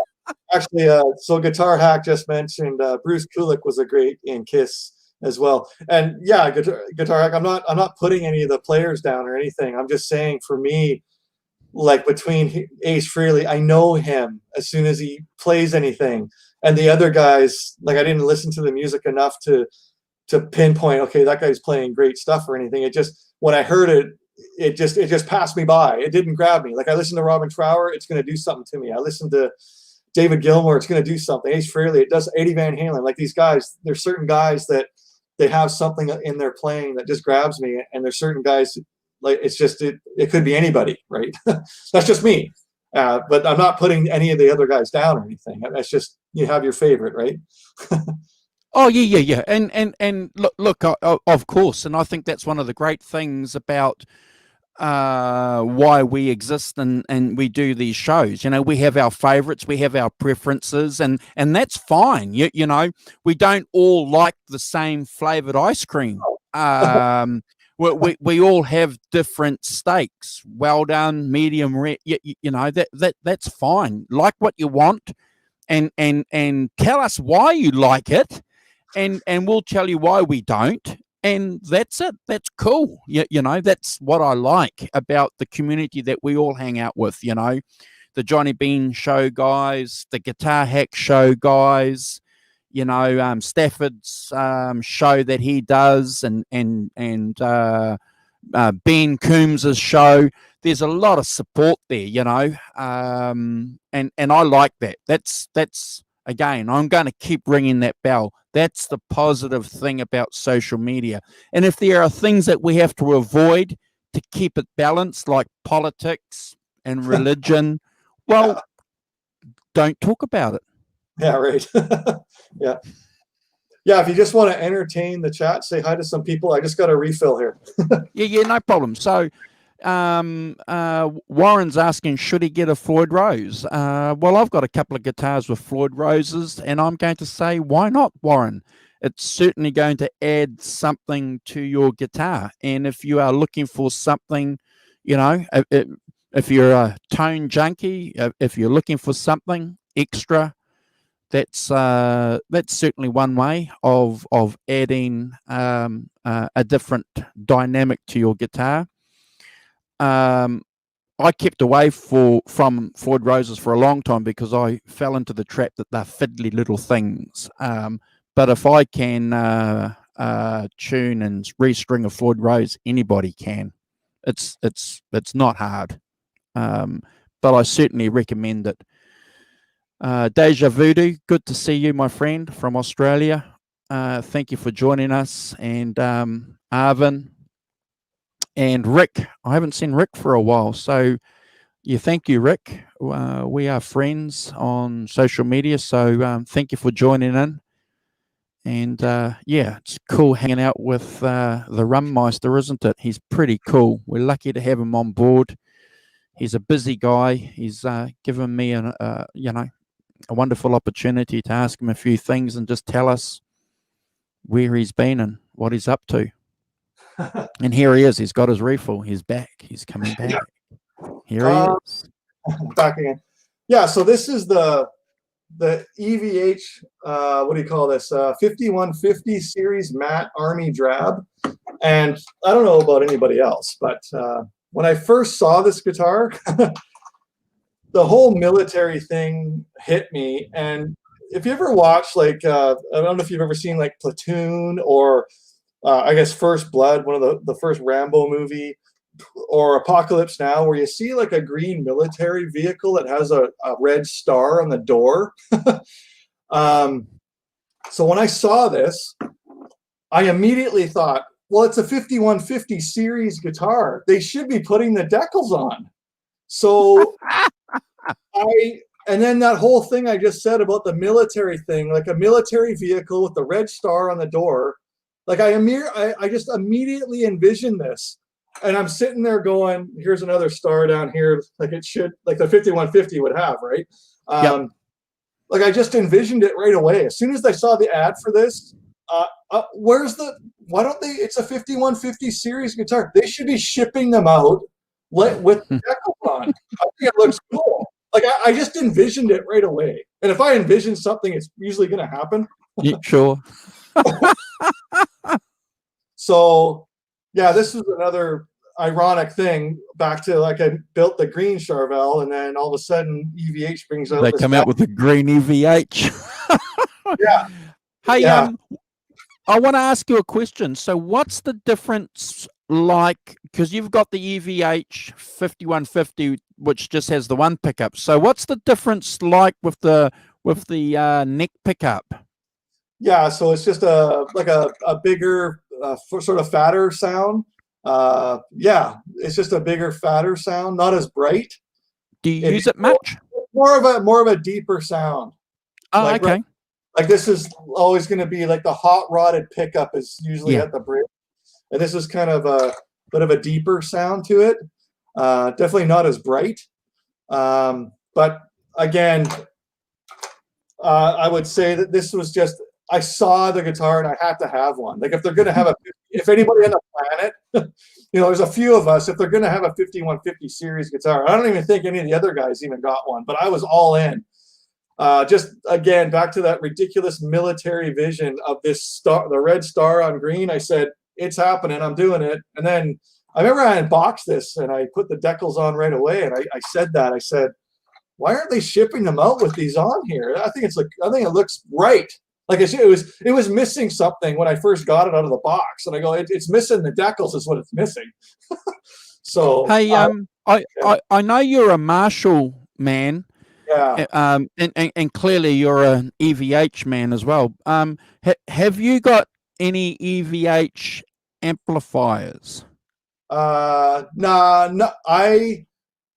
Actually, so Guitar Hack just mentioned Bruce Kulick was a great in Kiss as well. And yeah, Guitar Hack, I'm not putting any of the players down or anything. I'm just saying, for me, like between Ace Frehley, I know him as soon as he plays anything. And the other guys, like, I didn't listen to the music enough to pinpoint, okay, that guy's playing great stuff or anything. It just, when I heard it, it just passed me by. It didn't grab me. Like, I listened to Robin Trower, it's going to do something to me. I listened to David Gilmour, it's going to do something. Ace Frehley, it does. Eddie Van Halen, like, these guys, there's certain guys that they have something in their playing that just grabs me, and there's certain guys, like, it's just, it could be anybody, right? That's just me. But I'm not putting any of the other guys down or anything. That's just, you have your favorite, right? Oh yeah. And look, of course, and I think that's one of the great things about why we exist and we do these shows. We have our favorites, we have our preferences, and that's fine. We don't all like the same flavored ice cream. We all have different steaks, well done, medium rare. That's fine. Like what you want, and tell us why you like it, and we'll tell you why we don't. And that's it. That's cool. That's what I like about the community that we all hang out with. The Johnny Bean Show guys, the Guitar Hack Show guys, Stafford's show that he does, and Ben Coombs's show. There's a lot of support there, and I like that. That's again, I'm going to keep ringing that bell. That's the positive thing about social media. And if there are things that we have to avoid to keep it balanced, like politics and religion, well, don't talk about it. Yeah, right. Yeah. Yeah, if you just want to entertain the chat, say hi to some people. I just got a refill here. Yeah, no problem. So Warren's asking, should he get a Floyd Rose? Well, I've got a couple of guitars with Floyd Roses, and I'm going to say, why not, Warren? It's certainly going to add something to your guitar. And if you are looking for something, if you're a tone junkie, if you're looking for something extra, that's certainly one way of adding a different dynamic to your guitar. I kept away from Floyd Roses for a long time because I fell into the trap that they're fiddly little things. But if I can tune and restring a Floyd Rose, anybody can. It's not hard. But I certainly recommend it. Deja Voodoo, good to see you, my friend, from Australia. Thank you for joining us. And Arvin and Rick. I haven't seen Rick for a while. So yeah, thank you, Rick. We are friends on social media. So thank you for joining in. And yeah, it's cool hanging out with the Rummeister, isn't it? He's pretty cool. We're lucky to have him on board. he's a busy guy. He's given me a wonderful opportunity to ask him a few things and just tell us where he's been and what he's up to. And here he is. He's got his refill. He's back. He's coming back. Yeah. Here he is. Back again. Yeah. So this is the EVH. What do you call this? 5150 series matte army drab. And I don't know about anybody else, but when I first saw this guitar, the whole military thing hit me. And if you ever watch, like, I don't know if you've ever seen like Platoon or I guess First Blood, one of the first Rambo movie, or Apocalypse Now, where you see like a green military vehicle that has a red star on the door. So when I saw this, I immediately thought, well, it's a 5150 series guitar. They should be putting the decals on. So and then that whole thing I just said about the military thing, like a military vehicle with the red star on the door, like I just immediately envisioned this. And I'm sitting there going, here's another star down here, like it should, like the 5150 would have, right? Yep. Like I just envisioned it right away. As soon as I saw the ad for this, why don't they, it's a 5150 series guitar. They should be shipping them out with the decals on. I think it looks cool. Like I just envisioned it right away. And if I envision something, it's usually going to happen. Yeah, sure. So yeah, this is another ironic thing. Back to like I built the green Charvel, and then all of a sudden EVH brings out. They come out with the green EVH. Yeah. Hey, yeah. I want to ask you a question. So, what's the difference like? Because you've got the EVH 5150, which just has the one pickup. So, what's the difference like with the neck pickup? Yeah, so it's just a bigger, sort of fatter sound. Yeah, it's just a bigger, fatter sound, not as bright. Do you use it much? More of a deeper sound. Oh, like, okay. Like this is always going to be like the hot rodded pickup is usually at the bridge, and this is kind of a bit of a deeper sound to it. Definitely not as bright, but again, I would say that this was just. I saw the guitar and I had to have one. Like if they're going to have if anybody on the planet, there's a few of us, if they're going to have a 5150 series guitar, I don't even think any of the other guys even got one, but I was all in. Just again, back to that ridiculous military vision of this star, the red star on green. I said, it's happening. I'm doing it. And then I remember I unboxed this and I put the decals on right away. And I said that, I said, why aren't they shipping them out with these on here? I think it looks right. Like it was missing something when I first got it out of the box, and I go, it's missing the decals is what it's missing. So hey, I know you're a Marshall man, yeah, and clearly you're an EVH man as well. Have you got any EVH amplifiers? No, I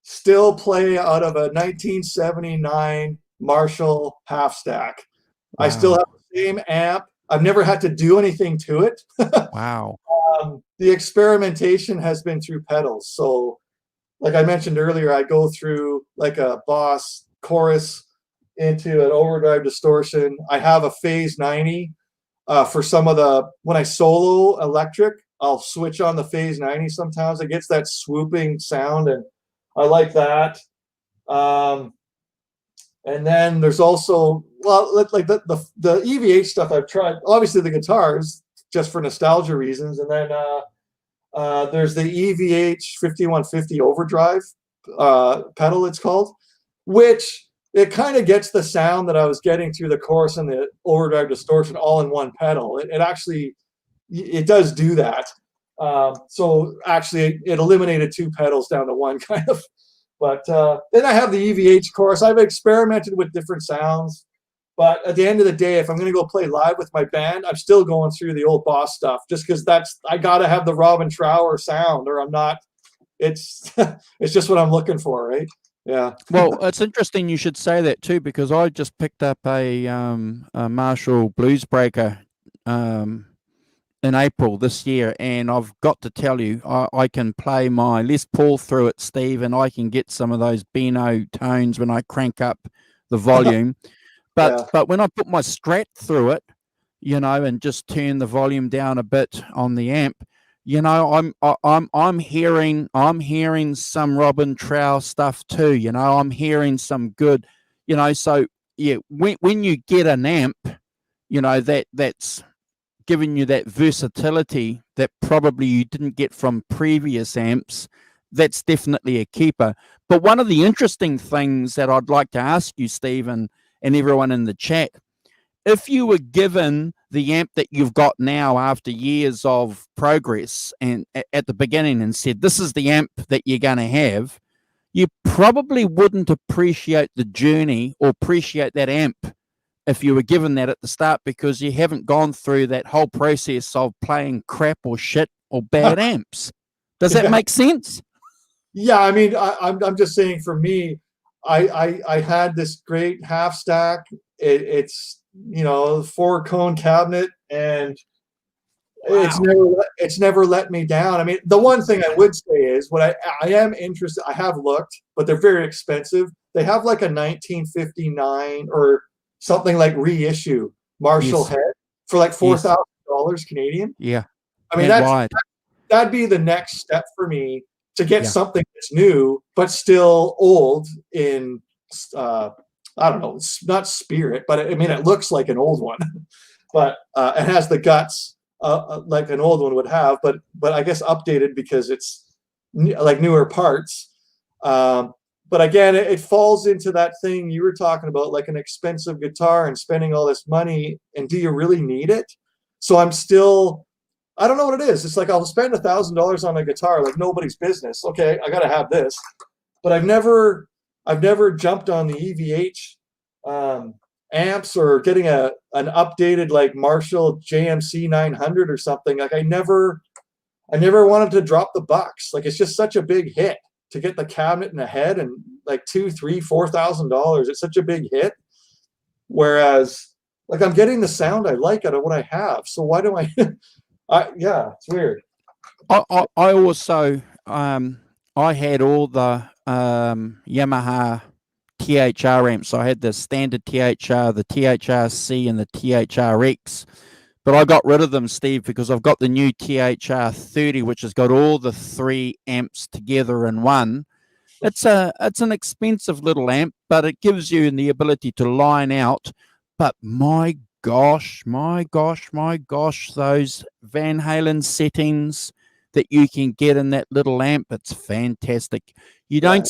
still play out of a 1979 Marshall half stack. Wow. I still have the same amp. I've never had to do anything to it. Wow. The experimentation has been through pedals. So like I mentioned earlier, I go through like a Boss chorus into an overdrive distortion. I have a phase 90 for some of when I solo electric, I'll switch on the phase 90 sometimes. It gets that swooping sound, and I like that. And then there's also, like the EVH stuff I've tried. Obviously the guitars, just for nostalgia reasons. And then there's the EVH 5150 overdrive pedal, it's called, which it kind of gets the sound that I was getting through the chorus and the overdrive distortion all in one pedal. It actually, it does do that. So actually it eliminated two pedals down to one kind of. But then I have the EVH chorus. I've experimented with different sounds. But at the end of the day, if I'm going to go play live with my band, I'm still going through the old Boss stuff just because I got to have the Robin Trower sound, or I'm not. It's just what I'm looking for, right? Yeah. Well, it's interesting you should say that too, because I just picked up a Marshall Bluesbreaker in April this year, and I've got to tell you, I can play my Les Paul through it, Steve, and I can get some of those Beano tones when I crank up the volume. But when I put my Strat through it, and just turn the volume down a bit on the amp, I'm hearing some Robin Trow stuff too. I'm hearing some good, So yeah, when you get an amp, that's giving you that versatility that probably you didn't get from previous amps, that's definitely a keeper. But one of the interesting things that I'd like to ask you, Steve, and everyone in the chat, if you were given the amp that you've got now after years of progress and at the beginning and said, this is the amp that you're going to have, you probably wouldn't appreciate the journey or appreciate that amp if you were given that at the start, because you haven't gone through that whole process of playing crap or shit or bad amps. Does that make sense? Yeah, I mean, I'm just saying, for me, I had this great half stack. It's 4-cone cabinet, and it's never let me down. I mean, the one thing I would say is, what I am interested, I have looked, but they're very expensive. They have like a 1959 or something like reissue Marshall head for like $4,000 Canadian. Yeah. I mean, that'd be the next step for me, to get something that's new but still old in I don't know, it's not spirit, but I mean, it looks like an old one, but it has the guts like an old one would have, but I guess updated because it's like newer parts. But again, it falls into that thing you were talking about, like an expensive guitar and spending all this money, and do you really need it? So I don't know what it is. It's like, I'll spend $1,000 on a guitar like nobody's business. Okay, I got to have this, but I've never jumped on the EVH amps or getting an updated like Marshall JMC 900 or something. Like I never wanted to drop the bucks. Like, it's just such a big hit to get the cabinet and the head, and like $2,000, $3,000, $4,000. It's such a big hit. Whereas, like, I'm getting the sound I like out of what I have. So why do I? Yeah, it's weird. I also I had all the Yamaha THR amps. I had the standard THR, the THRC, and the THRX. But I got rid of them, Steve, because I've got the new THR30, which has got all the 3 amps together in one. It's an expensive little amp, but it gives you the ability to line out. But my gosh, those Van Halen settings that you can get in that little amp, it's fantastic. You don't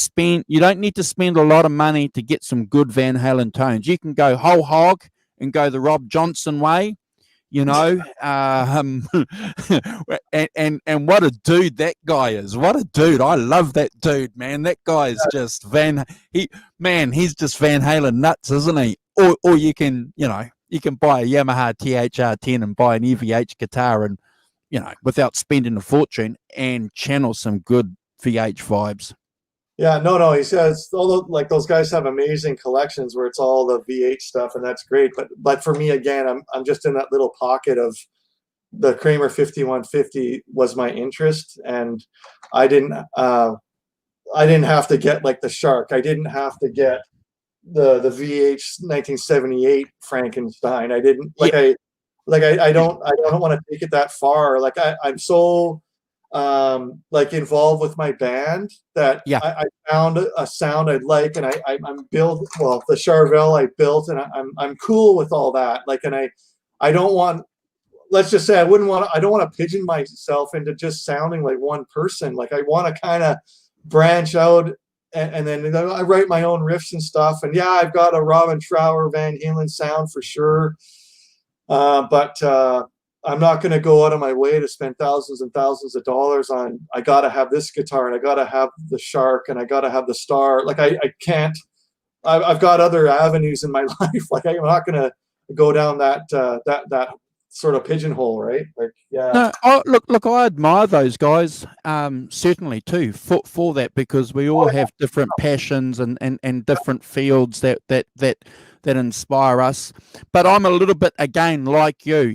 need to spend a lot of money to get some good Van Halen tones. You can go whole hog and go the Rob Johnson way. And what a dude that guy is. What a dude. I love that dude, man. That guy is just he's just Van Halen nuts, isn't he? Or you can, you can buy a Yamaha THR10 and buy an EVH guitar and, without spending a fortune, and channel some good VH vibes. Yeah, no. He says, although like those guys have amazing collections where it's all the VH stuff, and that's great. But for me, again, I'm just in that little pocket of the Kramer 5150 was my interest, and I didn't have to get like the Shark. I didn't have to get the VH 1978 Frankenstein. I didn't like I don't want to take it that far. Like I'm so like involved with my band that I found a sound I'd like, and I'm built the Charvel I built, and I'm cool with all that. Like, and I don't want, let's just say I don't want to pigeon myself into just sounding like one person. Like, I want to kind of branch out, and then I write my own riffs and stuff. And yeah, I've got a Robin Trower Van Halen sound for sure, but I'm not going to go out of my way to spend thousands and thousands of dollars on, I got to have this guitar, and I got to have the Shark, and I got to have the Star. Like, I can't, I've got other avenues in my life. Like, I'm not going to go down that sort of pigeonhole, right? Like, yeah. No, look, I admire those guys, certainly too, for that, because we all have different passions and different fields that inspire us. But I'm a little bit, again, like you,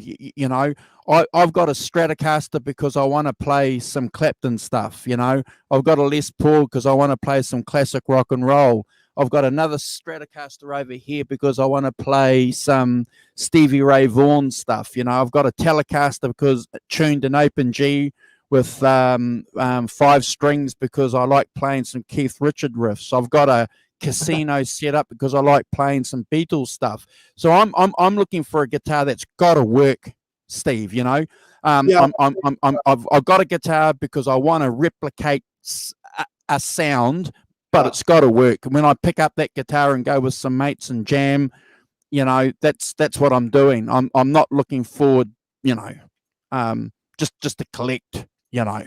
I've got a Stratocaster because I want to play some Clapton stuff, you know. I've got a Les Paul because I want to play some classic rock and roll. I've got another Stratocaster over here because I want to play some Stevie Ray Vaughan stuff, you know. I've got a Telecaster because tuned in open G with 5 strings because I like playing some Keith Richard riffs. I've got a casino set up because I like playing some Beatles stuff. So I'm looking for a guitar that's got to work, Steve. You know, I've got a guitar because I want to replicate a sound, but it's got to work. And when I pick up that guitar and go with some mates and jam, you know, that's what I'm doing. I'm not looking forward, you know, just to collect, you know.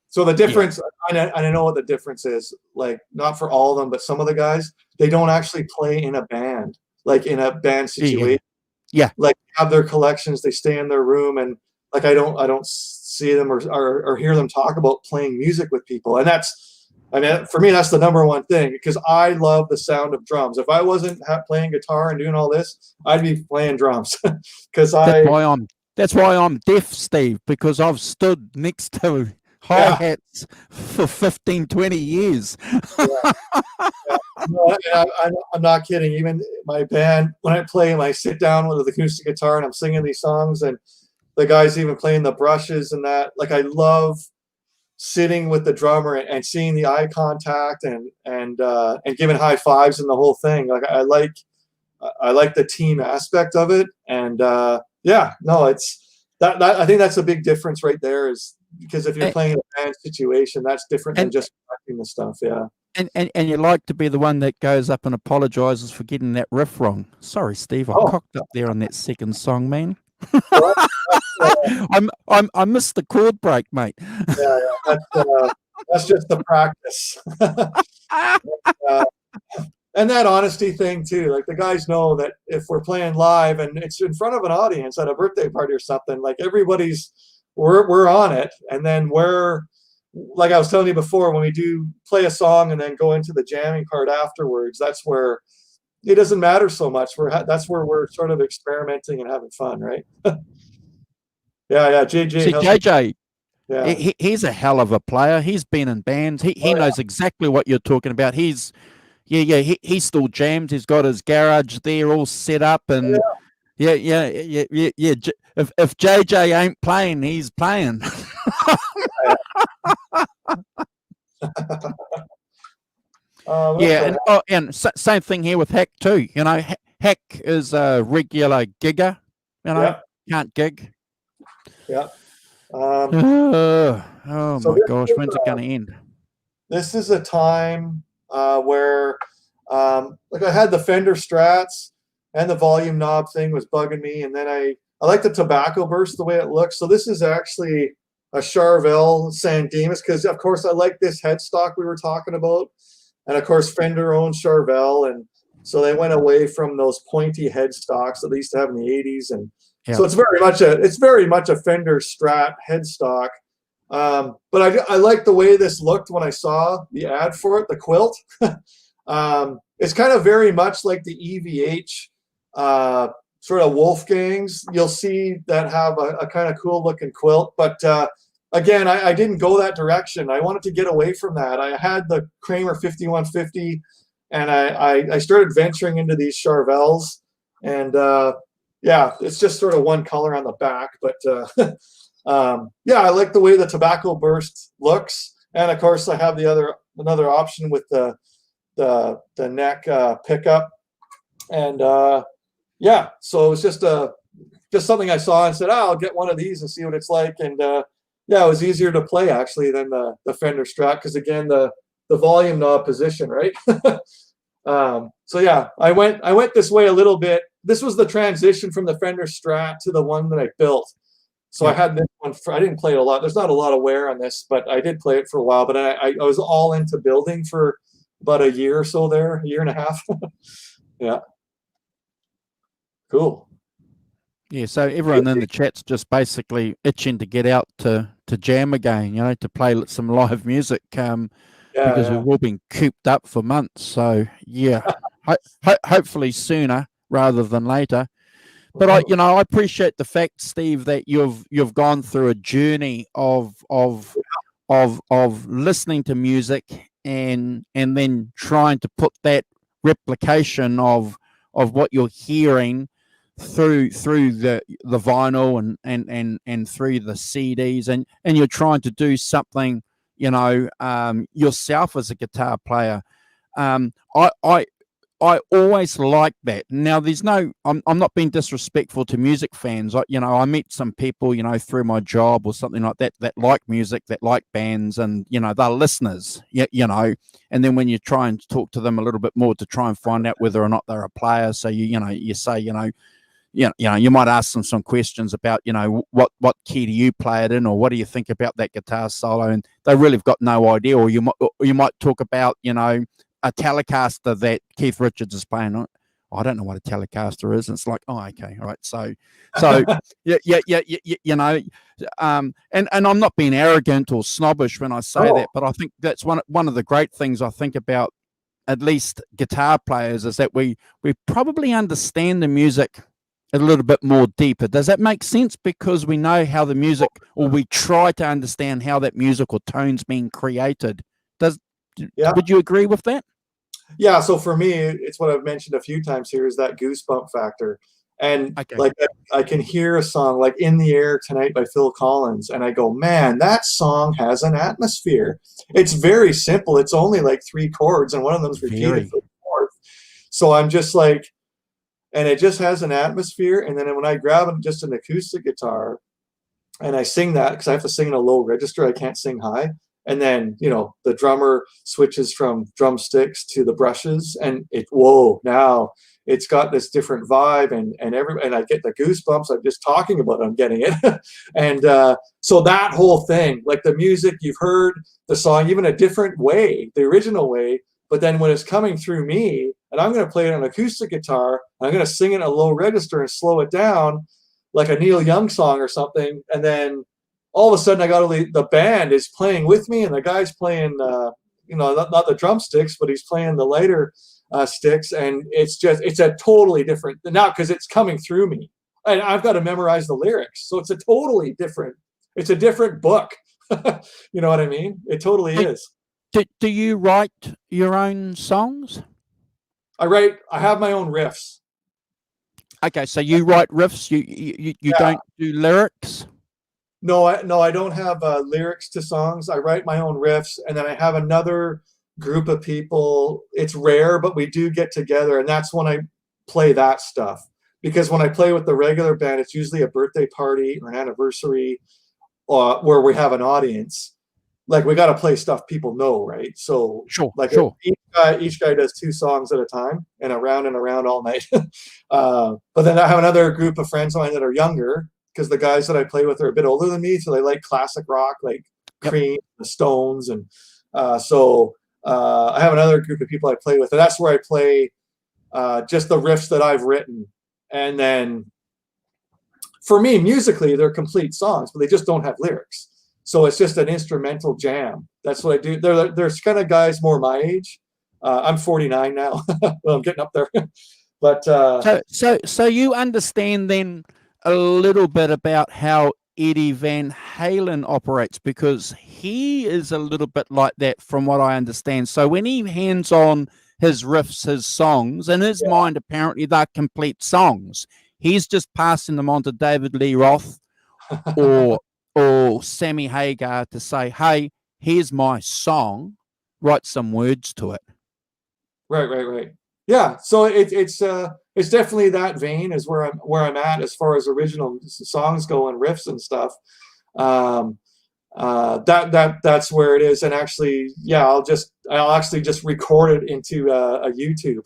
So the difference, I know what the difference is, like, not for all of them, but some of the guys, they don't actually play in a band, like in a band situation. Yeah. Like, have their collections, they stay in their room, and like I don't see them or hear them talk about playing music with people. And that's, I mean, for me, that's the number one thing, because I love the sound of drums. If I wasn't playing guitar and doing all this, I'd be playing drums. Because that's why I'm deaf, Steve, because I've stood next to hi-hats for 15, 20 years. No, I'm not kidding. Even my band, when I sit down with the acoustic guitar and I'm singing these songs, and the guys even playing the brushes and that, like, I love sitting with the drummer and seeing the eye contact and giving high fives and the whole thing. Like, I like the team aspect of it. And it's that I think that's a big difference right there, is because if you're playing in a band situation, that's different than just collecting the stuff. Yeah. And you like to be the one that goes up and apologizes for getting that riff wrong. Sorry, Steve, I cocked up there on that second song, man. I missed the chord break, mate. That's just the practice. And that honesty thing too, like, the guys know that if we're playing live and it's in front of an audience at a birthday party or something, like, we're on it. And then we're, like I was telling you before, when we do play a song and then go into the jamming part afterwards, that's where it doesn't matter so much. That's where we're sort of experimenting and having fun, right? JJ. See, JJ, he's a hell of a player. He's been in bands. He knows exactly what you're talking about. He still jams. He's got his garage there all set up, and If JJ ain't playing, he's playing. And same thing here with Hack too. You know, Hack is a regular gigger. You know, can't gig. Yeah. Oh my gosh, when's it going to end? This is a time where, like, I had the Fender Strats, and the volume knob thing was bugging me, and then I like the tobacco burst, the way it looks. So this is actually a Charvel San Dimas, because of course I like this headstock we were talking about, and of course Fender owns Charvel, and so they went away from those pointy headstocks that they used to have in the 80s, and so it's very much a Fender Strat headstock. But I like the way this looked when I saw the ad for it, the quilt. It's kind of very much like the EVH sort of Wolfgangs. You'll see that have a kind of cool looking quilt, but again, I didn't go that direction. I wanted to get away from that. I had the Kramer 5150, and I started venturing into these Charvels, and it's just sort of one color on the back, but I like the way the tobacco burst looks, and of course I have another option with the neck pickup, and so it was just something I saw and said, I'll get one of these and see what it's like. And it was easier to play actually than the Fender Strat, because again, the volume knob position, right? I went this way a little bit. This was the transition from the Fender Strat to the one that I built. So I had this one. I didn't play it a lot. There's not a lot of wear on this, but I did play it for a while. But I was all into building for about a year or so there, a year and a half. Yeah. Cool. Yeah, so everyone in the chat's just basically itching to get out to jam again, you know, to play some live music, because we've all been cooped up for months. So hopefully sooner rather than later. but I appreciate the fact, Steve, that you've gone through a journey of listening to music and then trying to put that replication of what you're hearing through the vinyl and through the CDs, and you're trying to do something, yourself as a guitar player. I always like that. Now, I'm not being disrespectful to music fans. I meet some people, through my job or something like that like music, that like bands, and, they're listeners, and then when you try and talk to them a little bit more to try and find out whether or not they're a player, so you say, you might ask them some questions about, what key do you play it in, or what do you think about that guitar solo, and they really have got no idea. Or you might talk about, a Telecaster that Keith Richards is playing on. I don't know what a Telecaster is. And it's like, oh, okay, all right. So yeah, and I'm not being arrogant or snobbish when I say that, but I think that's one of the great things I think about at least guitar players is that we probably understand the music a little bit more deeper. Does that make sense? Because we know how the music, or we try to understand how that musical tone's being created. Would you agree with that? Yeah, so for me, it's what I've mentioned a few times here, is that goosebump factor. And like I can hear a song like In the Air Tonight by Phil Collins, and I go, man, that song has an atmosphere. It's very simple. It's only like 3 chords, and one of them's repeated for the 4th. So I'm just like, and it just has an atmosphere. And then when I grab just an acoustic guitar and I sing that, because I have to sing in a low register, I can't sing high. And then, the drummer switches from drumsticks to the brushes, and now it's got this different vibe, and I get the goosebumps. I'm just talking about it, I'm getting it. And so that whole thing, like the music, you've heard the song even a different way, the original way, but then when it's coming through me, and I'm going to play it on acoustic guitar, I'm going to sing it in a low register and slow it down like a Neil Young song or something, and then all of a sudden, the band is playing with me, and the guy's playing, not the drumsticks, but he's playing the lighter sticks, and it's a totally different now because it's coming through me, and I've got to memorize the lyrics, so it's a different book. You know what I mean? It totally is. Do you write your own songs? I have my own riffs. Okay, so you write riffs. You don't do lyrics. No, I don't have lyrics to songs. I write my own riffs, and then I have another group of people. It's rare, but we do get together, and that's when I play that stuff. Because when I play with the regular band, it's usually a birthday party or an anniversary where we have an audience. Like, we got to play stuff people know, right? So sure. Each guy does 2 songs at a time, and around all night. But then I have another group of friends of mine that are younger, because the guys that I play with are a bit older than me, so they like classic rock, like Cream, the Stones, and so I have another group of people I play with, and that's where I play just the riffs that I've written. And then, for me, musically, they're complete songs, but they just don't have lyrics. So it's just an instrumental jam. That's what I do. There's kind of guys more my age. I'm 49 now. Well, I'm getting up there. But so you understand then a little bit about how Eddie Van Halen operates, because he is a little bit like that from what I understand. So when he hands on his riffs, his songs, in his mind, apparently they're complete songs. He's just passing them on to David Lee Roth or Sammy Hagar to say, hey, here's my song, write some words to it. Right. Yeah, so it's definitely that vein is where I'm at as far as original songs go and riffs and stuff. That's where it is. And actually, I'll actually just record it into a YouTube,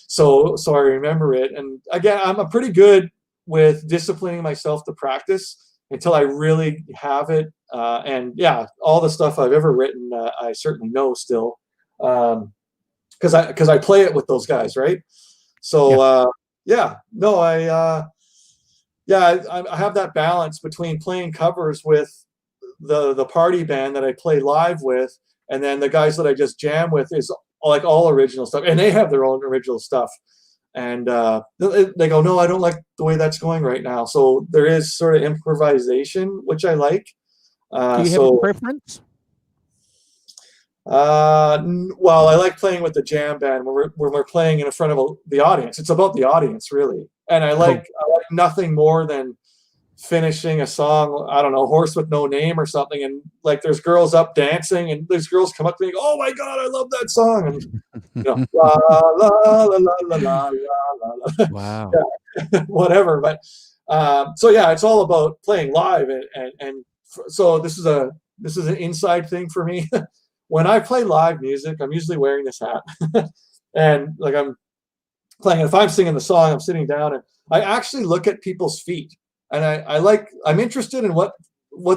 so I remember it. And again, I'm pretty good with disciplining myself to practice until I really have it. And all the stuff I've ever written, I certainly know still. Because I play it with those guys, right? So I have that balance between playing covers with the party band that I play live with, and then the guys that I just jam with is like all original stuff, and they have their own original stuff. And they go, no, I don't like the way that's going right now. So there is sort of improvisation, which I like. Do you have a preference? Well, I like playing with the jam band when we're playing in front of the audience. It's about the audience, really. And I like nothing more than finishing a song, I don't know, Horse with No Name or something, and like there's girls up dancing, and there's girls come up to me, oh my God, I love that song, and you know, la la la la la la la la. Wow. Yeah, whatever. But so yeah, it's all about playing live, and so this is an inside thing for me. When I play live music, I'm usually wearing this hat, and like I'm playing. If I'm singing the song, I'm sitting down, and I actually look at people's feet. And I'm interested in what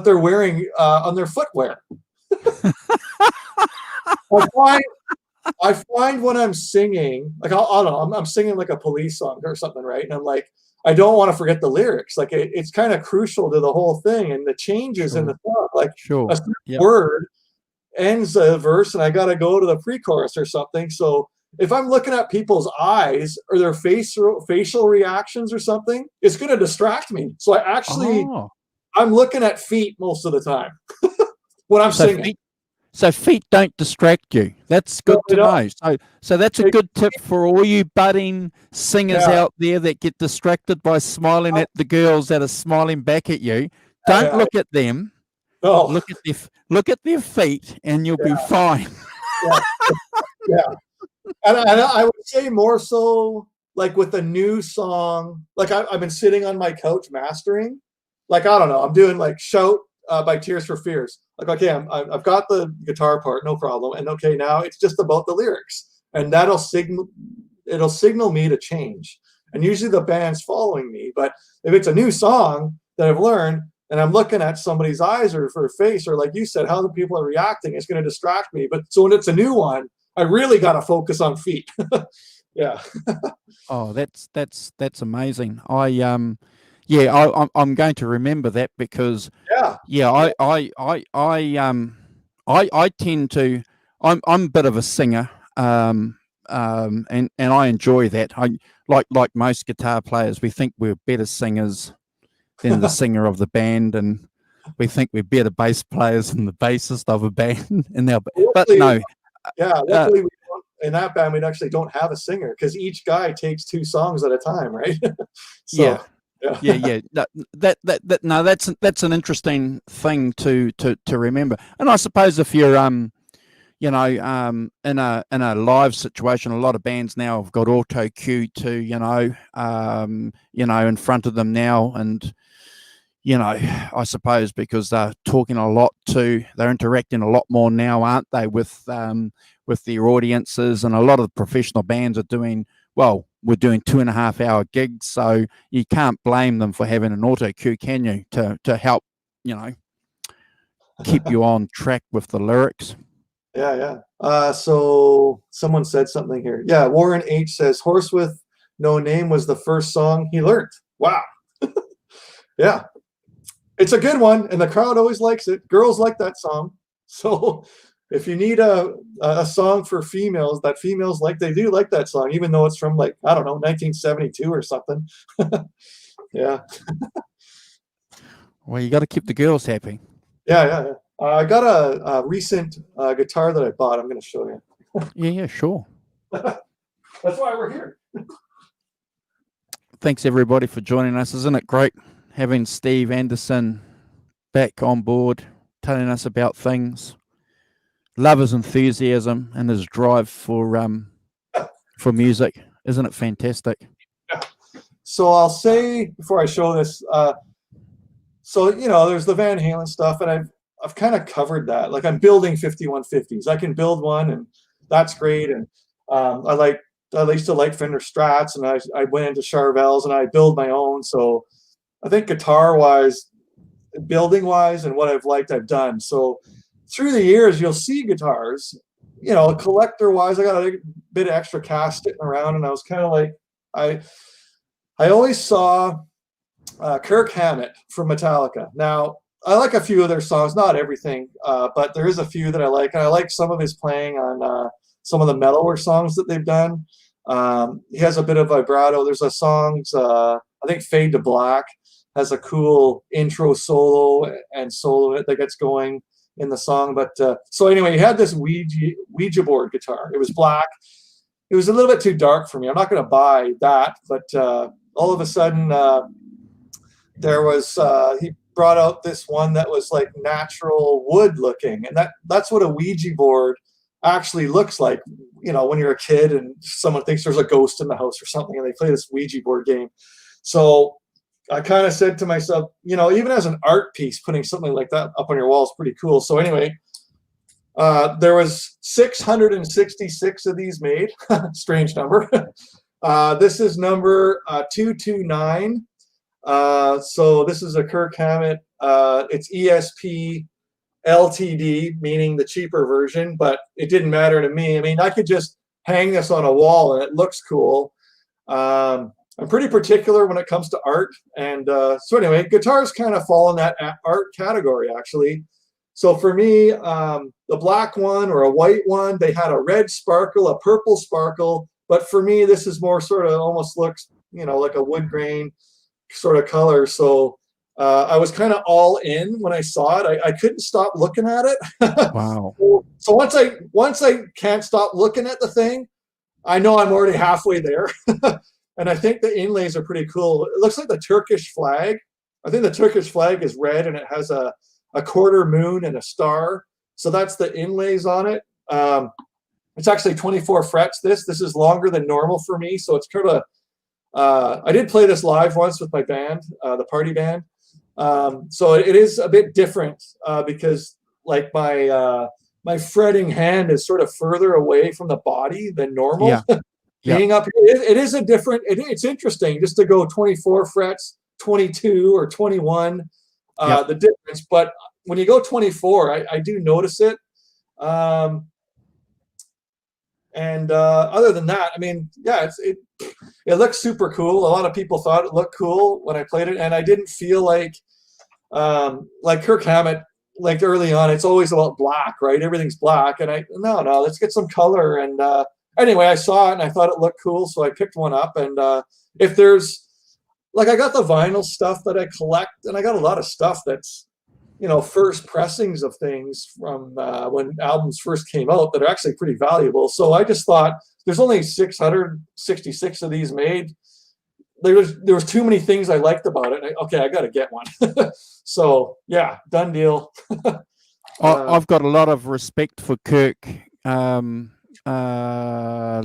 they're wearing on their footwear. I find when I'm singing, like I don't know, I'm singing like a police song or something, right? And I'm like, I don't want to forget the lyrics. Like it's kind of crucial to the whole thing and the changes in the song. Like a certain word ends a verse, and I got to go to the pre-chorus or something. So if I'm looking at people's eyes or their facial reactions or something, it's going to distract me. So I'm looking at feet most of the time when I'm singing. So feet don't distract you. That's good to know. So that's a good tip for all you budding singers out there that get distracted by smiling at the girls that are smiling back at you. Don't look at them. No. Look at their feet, and you'll be fine. Yeah. And I would say more so like with a new song, like I've been sitting on my couch mastering, like, I don't know, I'm doing like Shout by Tears for Fears. Like, okay, I've got the guitar part, no problem. And okay, now it's just about the lyrics, and it'll signal me to change. And usually the band's following me, but if it's a new song that I've learned and I'm looking at somebody's eyes or their face, or like you said, how the people are reacting, it's going to distract me. But so when it's a new one, I really got to focus on feet. Yeah. Oh, that's amazing. I'm going to remember that because I tend to, I'm a bit of a singer, and I enjoy that. I like most guitar players, we think we're better singers than the singer of the band, and we think we're better bass players than the bassist of a band. But no. Yeah, luckily in that band we actually don't have a singer because each guy takes 2 songs at a time, right? So, yeah. That's an interesting thing to remember. And I suppose if you're in a live situation, a lot of bands now have got auto cue to in front of them now, and I suppose because they're talking a lot they're interacting a lot more now, aren't they, with their audiences, and a lot of the professional bands are doing, well, we're doing 2.5-hour gigs, so you can't blame them for having an auto cue, can you, to help, keep you on track with the lyrics. Yeah. So someone said something here. Yeah, Warren H says, Horse with No Name was the first song he learned. Wow. Yeah. It's a good one, and the crowd always likes it. Girls like that song. So if you need a song for females that females like, they do like that song, even though it's from, like, I don't know, 1972 or something. Yeah. Well, you got to keep the girls happy. Yeah. I got a recent guitar that I bought. I'm going to show you. Yeah, sure. That's why we're here. Thanks, everybody, for joining us. Isn't it great having Steve Andersen back on board, telling us about things, love his enthusiasm and his drive for music. Isn't it fantastic? So I'll say before I show this, so there's the Van Halen stuff, and I've kind of covered that. Like, I'm building 5150s. I can build one, and that's great. And I used to like Fender Strats, and I went into Charvels, and I build my own. So I think guitar-wise, building-wise, and what I've liked, I've done. So through the years, you'll see guitars, collector-wise, I got a bit of extra cash sitting around, and I was kind of like, I always saw Kirk Hammett from Metallica. Now, I like a few of their songs, not everything, but there is a few that I like, and I like some of his playing on some of the mellower songs that they've done. He has a bit of vibrato. There's a song, I think Fade to Black has a cool intro solo and solo that gets going in the song. But so anyway, he had this Ouija board guitar. It was black. It was a little bit too dark for me. I'm not going to buy that. But all of a sudden, there was he brought out this one that was like natural wood looking, and that's what a Ouija board actually looks like. You know, when you're a kid and someone thinks there's a ghost in the house or something, and they play this Ouija board game. So I kind of said to myself, you know, even as an art piece, putting something like that up on your wall is pretty cool. So anyway, there was 666 of these made. Strange number. This is number 229. So this is a Kirk Hammett. It's ESP LTD, meaning the cheaper version, but it didn't matter to me. I mean, I could just hang this on a wall and it looks cool. I'm pretty particular when it comes to art. And so anyway, guitars kind of fall in that art category, actually. So for me, the black one or a white one, they had a red sparkle, a purple sparkle. But for me, this is more sort of almost looks, you know, like a wood grain sort of color. So I was kind of all in when I saw it. I couldn't stop looking at it. Wow. So once I can't stop looking at the thing, I know I'm already halfway there. And I think the inlays are pretty cool. It looks like the Turkish flag. I think the Turkish flag is red and it has a quarter moon and a star. So that's the inlays on it. It's actually 24 frets. This is longer than normal for me. So it's kind of, I did play this live once with my band, the party band. So it is a bit different because like my fretting hand is sort of further away from the body than normal. Yeah. Being up here, it is a different, it's interesting just to go 24 frets, 22 or 21, the difference. But when you go 24, I do notice it. And other than that, I mean, yeah, it looks super cool. A lot of people thought it looked cool when I played it, and I didn't feel like Kirk Hammett, like early on, it's always about black, right? Everything's black, and no, let's get some color. And anyway, I saw it and I thought it looked cool, so I picked one up. And if there's, like, I got the vinyl stuff that I collect, and I got a lot of stuff that's, you know, first pressings of things from when albums first came out that are actually pretty valuable. So I just thought, there's only 666 of these made. There was too many things I liked about it. Okay, I got to get one. So yeah, done deal. I've got a lot of respect for Kirk.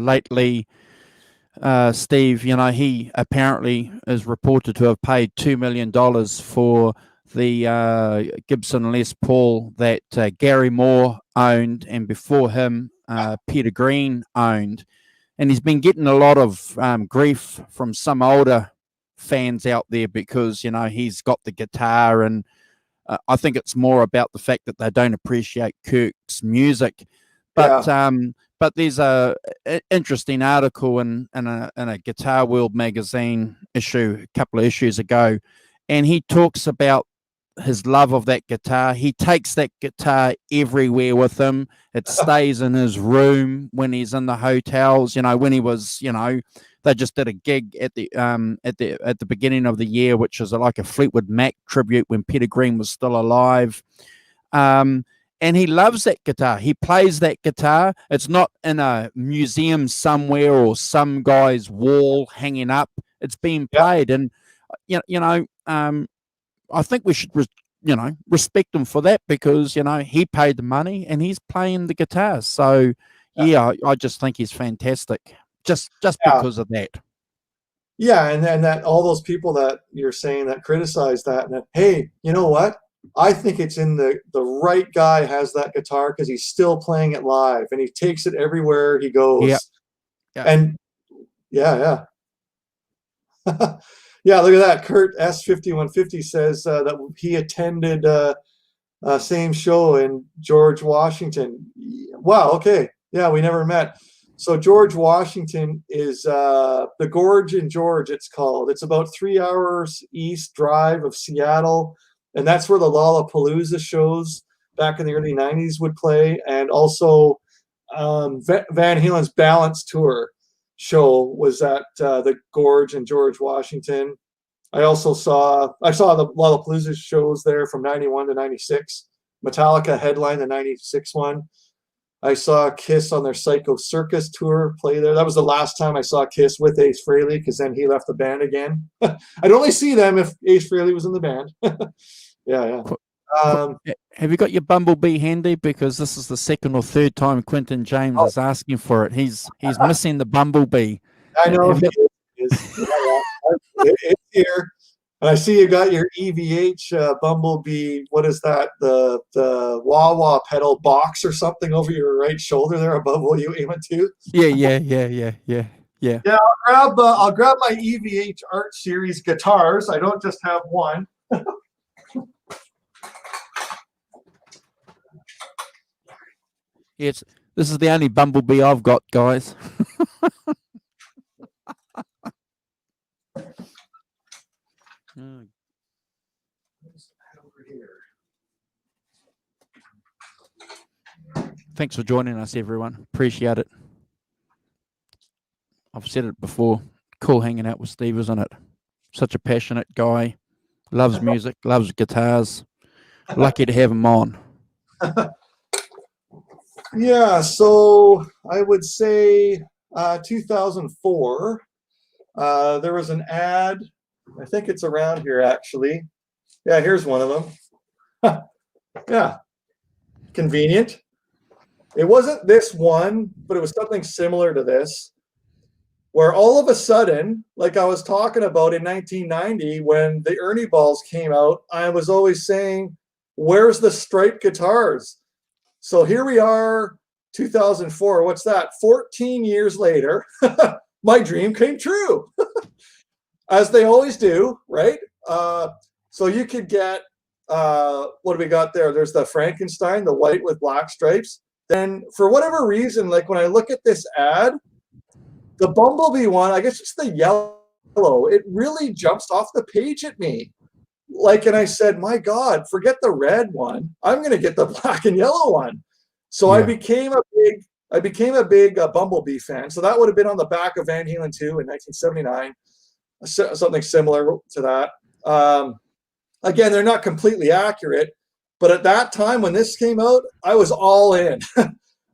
Lately, Steve, you know, he apparently is reported to have paid $2 million for the Gibson Les Paul that Gary Moore owned, and before him, Peter Green owned. And he's been getting a lot of grief from some older fans out there because, you know, he's got the guitar, and I think it's more about the fact that they don't appreciate Kirk's music. But but there's a interesting article in a Guitar World magazine issue a couple of issues ago, and he talks about his love of that guitar. He takes that guitar everywhere with him. It stays in his room when he's in the hotels. You know, when he was, you know, they just did a gig at the beginning of the year, which is like a Fleetwood Mac tribute when Peter Green was still alive. And he loves that guitar. He plays that guitar. It's not in a museum somewhere or some guy's wall hanging up. It's being played, and I think we should, respect him for that because, you know, he paid the money and he's playing the guitar. So, yeah, I just think he's fantastic just because of that. Yeah, and that all those people that you're saying that criticize that, and that, hey, you know what? I think it's in the right guy has that guitar because he's still playing it live and he takes it everywhere he goes. Yeah. And yeah. Yeah, look at that. Kurt S5150 says that he attended same show in George Washington. Wow, okay. Yeah, we never met. So George Washington is the Gorge in George, it's called. It's about 3 hours east drive of Seattle. And that's where the Lollapalooza shows back in the early 90s would play. And also Van Halen's Balance Tour. show was at the Gorge in George Washington. I saw the Lollapalooza shows there from 91 to 96. Metallica headlined the 96 one. I saw Kiss on their Psycho Circus tour play there. That was the last time I saw Kiss with Ace Frehley, because then he left the band again. I'd only see them if Ace Frehley was in the band. Yeah. Have you got your Bumblebee handy? Because this is the second or third time Quentin James is asking for it. He's missing the Bumblebee. I know he is. It's here. And I see you got your EVH Bumblebee. What is that? The wah-wah pedal box or something over your right shoulder there above OU812? Yeah. Yeah, I'll grab my EVH Art Series guitars. I don't just have one. This is the only Bumblebee I've got, guys. Thanks for joining us, everyone. Appreciate it. I've said it before. Cool hanging out with Steve, isn't it? Such a passionate guy. Loves music, loves guitars. Lucky to have him on. Yeah, so I would say 2004, there was an ad. I think it's around here, actually. Yeah, here's one of them. Yeah, convenient. It wasn't this one, but it was something similar to this, where all of a sudden, like I was talking about in 1990, when the Ernie balls came out, I was always saying, where's the striped guitars? So here we are, 2004. What's that? 14 years later, my dream came true, as they always do, right? So you could get, what do we got there? There's the Frankenstein, the white with black stripes. Then for whatever reason, like when I look at this ad, the Bumblebee one, I guess it's the yellow, it really jumps off the page at me. Like, and I said, my God, forget the red one. I'm going to get the black and yellow one. So yeah. I became a big Bumblebee fan. So that would have been on the back of Van Halen 2 in 1979, something similar to that. Again, they're not completely accurate, but at that time when this came out, I was all in,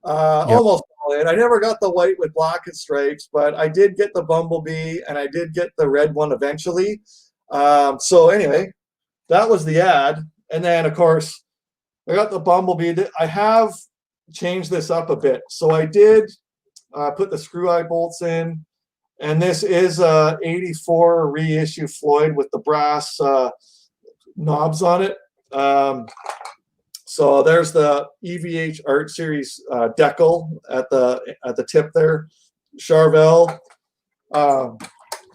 almost all in. I never got the white with black and stripes, but I did get the Bumblebee and I did get the red one eventually. So anyway, that was the ad. And then, of course, I got the Bumblebee. I have changed this up a bit. So I did put the screw eye bolts in. And this is a 84 reissue Floyd with the brass knobs on it. So there's the EVH Art Series decal at the tip there. Charvel.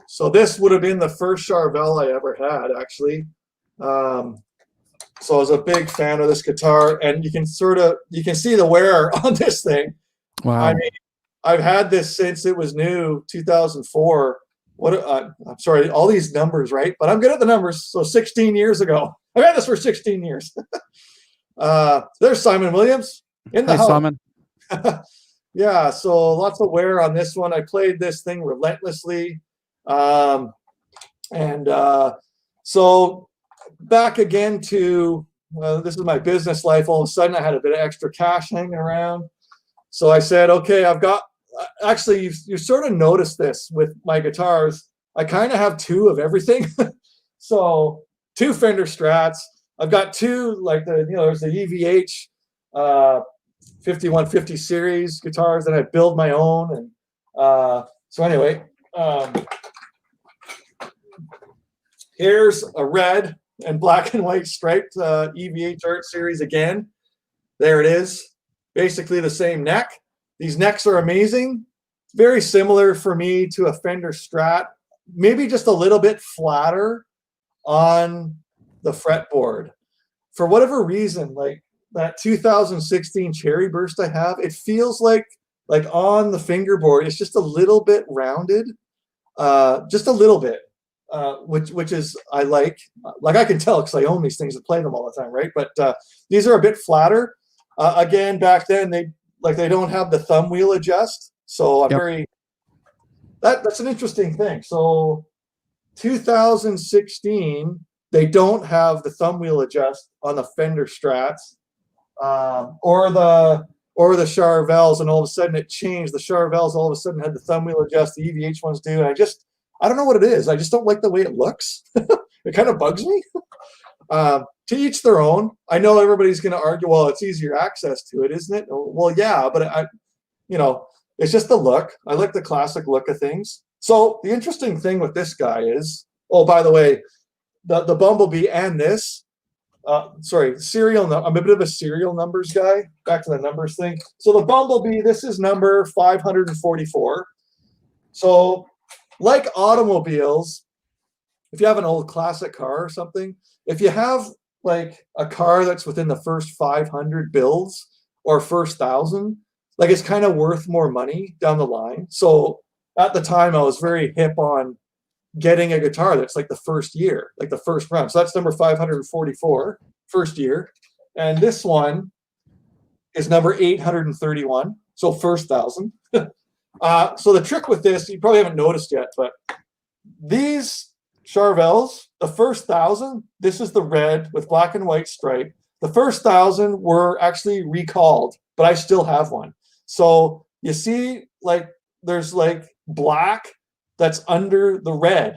So this would have been the first Charvel I ever had, actually. So I was a big fan of this guitar, and you can see the wear on this thing. Wow. I mean, I've had this since it was new, 2004. I'm sorry, all these numbers, right? But I'm good at the numbers. So 16 years ago. I've had this for 16 years. There's Simon Williams in the house. Simon. Yeah, so lots of wear on this one. I played this thing relentlessly. So back again to, this is my business life. All of a sudden I had a bit of extra cash hanging around. So I said, okay, I've got, actually you sort of noticed this with my guitars. I kind of have two of everything. So 2 Fender Strats. I've got 2, like there's the EVH 5150 series guitars that I build my own. And so anyway, here's a red and black and white striped EVH Art Series again. There it is. Basically the same neck. These necks are amazing. Very similar for me to a Fender Strat. Maybe just a little bit flatter on the fretboard. For whatever reason, like that 2016 Cherry Burst I have, it feels like on the fingerboard, it's just a little bit rounded. Just a little bit. Which is I like I can tell because I own these things and play them all the time, right? But these are a bit flatter. Again, back then they don't have the thumb wheel adjust, so I'm that's an interesting thing. So 2016, they don't have the thumb wheel adjust on the Fender Strats, or the Charvels, and all of a sudden it changed. The Charvels all of a sudden had the thumb wheel adjust. The EVH ones do, and I don't know what it is. I just don't like the way it looks. It kind of bugs me. To each their own. I know everybody's going to argue, well, it's easier access to it, isn't it? Well, yeah, but it's just the look. I like the classic look of things. So the interesting thing with this guy is, oh, by the way, the Bumblebee and this, serial. I'm a bit of a serial numbers guy. Back to the numbers thing. So the Bumblebee, this is number 544. So like automobiles, if you have an old classic car or something, if you have like a car that's within the first 500 builds or first 1,000, like it's kind of worth more money down the line. So at the time, I was very hip on getting a guitar that's like the first year, like the first run. So that's number 544, first year. And this one is number 831, so first 1,000. So the trick with this, you probably haven't noticed yet, but these Charvels, the first 1,000, this is the red with black and white stripe. The first 1,000 were actually recalled, but I still have one. So you see, like, there's like black that's under the red,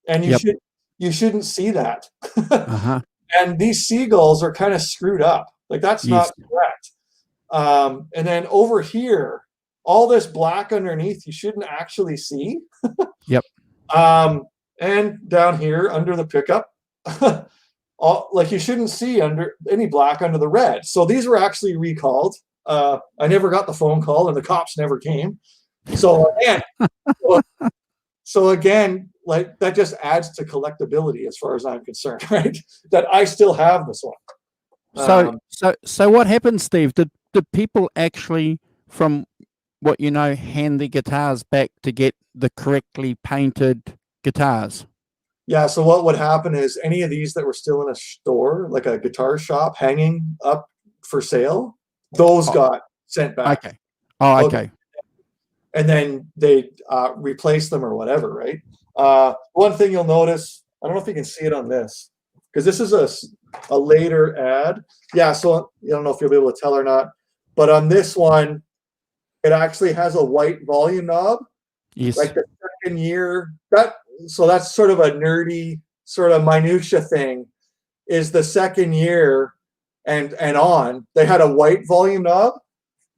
and you shouldn't see that. And these seagulls are kind of screwed up. Like, that's not correct. And then over here, all this black underneath, you shouldn't actually see. And down here under the pickup, like, you shouldn't see under any black under the red. So these were actually recalled. I never got the phone call, and the cops never came. So again, like, that just adds to collectability as far as I'm concerned, right? That I still have this one. So what happened, Steve? Did people actually, from what you know, hand the guitars back to get the correctly painted guitars? Yeah, so what would happen is any of these that were still in a store, like a guitar shop hanging up for sale, those got sent back. Okay. Oh, okay. And then they replace them or whatever, right? One thing you'll notice, I don't know if you can see it on this, because this is a later ad. Yeah, so I don't know if you'll be able to tell or not, but on this one, it actually has a white volume knob. Yes. Like the second year, so that's sort of a nerdy, sort of minutia thing, is the second year and on, they had a white volume knob,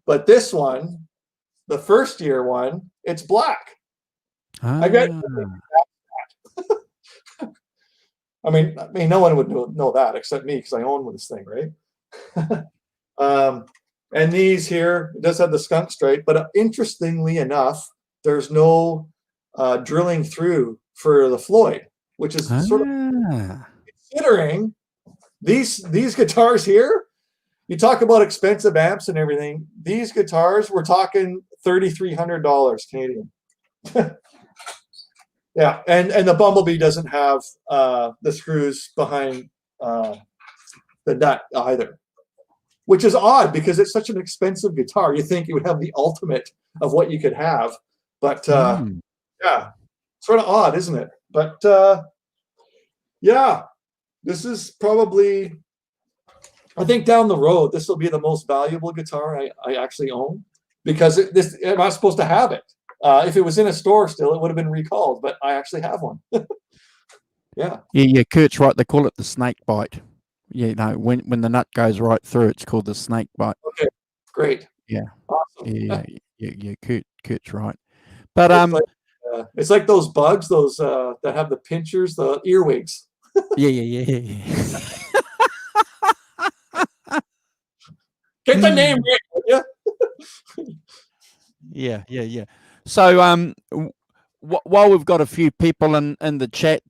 but this one, the first year one, it's black. I bet. I mean, no one would know that except me, because I own this thing, right? And these here, it does have the skunk stripe, but interestingly enough, there's no drilling through for the Floyd, which is sort of, considering these guitars here. You talk about expensive amps and everything. These guitars, we're talking $3,300 Canadian. Yeah, and the Bumblebee doesn't have the screws behind the nut either, which is odd because it's such an expensive guitar. You think it would have the ultimate of what you could have, but yeah, sort of odd, isn't it? But yeah, this is probably, I think down the road, this will be the most valuable guitar I actually own, because I'm not supposed to have it. If it was in a store still, it would have been recalled, but I actually have one. Yeah, Kurt's right. They call it the snake bite. You know, when the nut goes right through, it's called the snake bite. Okay, great. Yeah, awesome. Yeah. Kurt's right. But it's like those bugs, those that have the pinchers, the earwigs. Yeah. Get the name right, will you? Yeah. So while we've got a few people in the chat,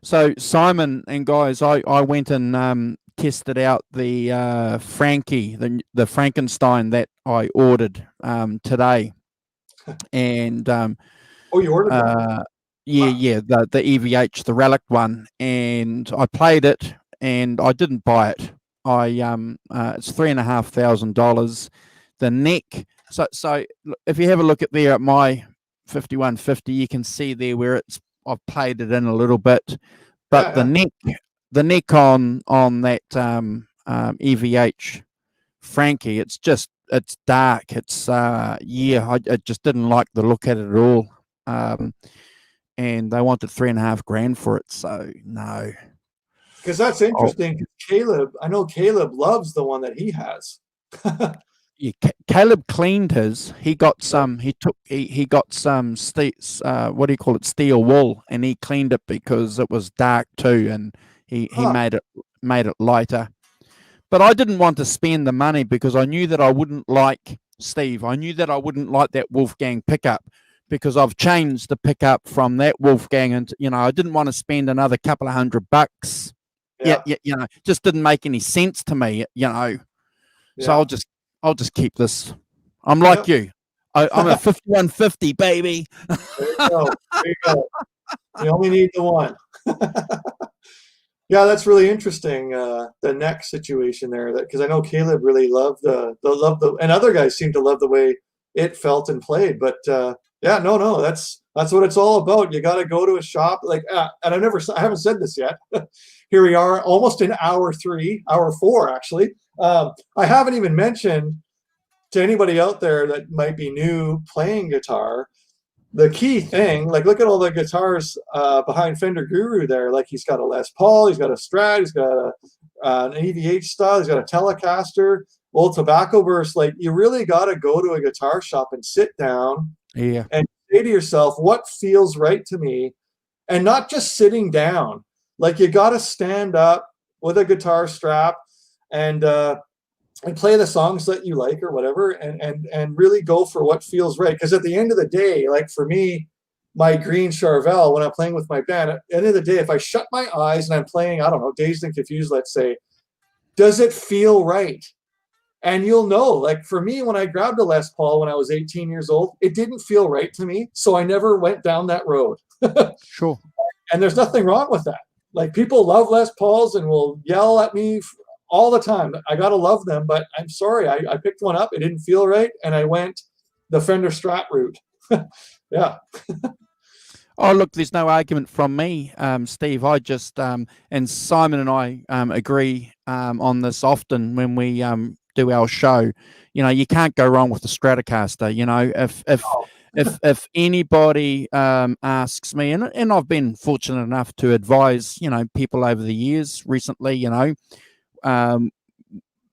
so Simon and guys, I went and tested out the Frankie, the Frankenstein that I ordered today, and you ordered that? Yeah, the EVH, the relic one, and I played it, and I didn't buy it. It's $3,500. The neck. So if you have a look at there at my 5150. You can see there where I've played it in a little bit, but the neck on that EVH Frankie, it's dark. It's I just didn't like the look at it at all. And they wanted $3,500 for it, so no. Because that's interesting. I know Caleb loves the one that he has. Yeah, Caleb cleaned his. He got some. He got some what do you call it? Steel wool, and he cleaned it because it was dark too, and he made it lighter. But I didn't want to spend the money because I knew that I wouldn't like Steve. I knew that I wouldn't like that Wolfgang pickup because I've changed the pickup from that Wolfgang, and I didn't want to spend another couple of $100. Yeah, just didn't make any sense to me. So I'll just keep this. I'm like you. I'm a 5150 baby. There you go. You only need the one. Yeah, that's really interesting. The neck situation there, because I know Caleb really loved and other guys seem to love the way it felt and played. But no, that's what it's all about. You got to go to a shop and I haven't said this yet. Here we are, almost in hour 4 actually. I haven't even mentioned to anybody out there that might be new playing guitar, the key thing, look at all the guitars behind Fender Guru there. He's got a Les Paul, he's got a Strat, he's got an EVH style, he's got a Telecaster, old tobacco burst. You really got to go to a guitar shop and sit down and say to yourself, what feels right to me? And not just sitting down. You got to stand up with a guitar strap and play the songs that you like or whatever, and really go for what feels right. Because at the end of the day, for me, my green Charvel, when I'm playing with my band, at the end of the day, if I shut my eyes and I'm playing, I don't know, Dazed and Confused, let's say, does it feel right? And you'll know, for me, when I grabbed a Les Paul when I was 18 years old, it didn't feel right to me. So I never went down that road. Sure. And there's nothing wrong with that. People love Les Pauls and will yell at me all the time. I got to love them, but I'm sorry. I picked one up. It didn't feel right. And I went the Fender Strat route. Yeah. Oh, look, there's no argument from me, Steve. I just, and Simon and I agree on this often when we do our show. You can't go wrong with the Stratocaster. If anybody asks me, and I've been fortunate enough to advise, people over the years recently,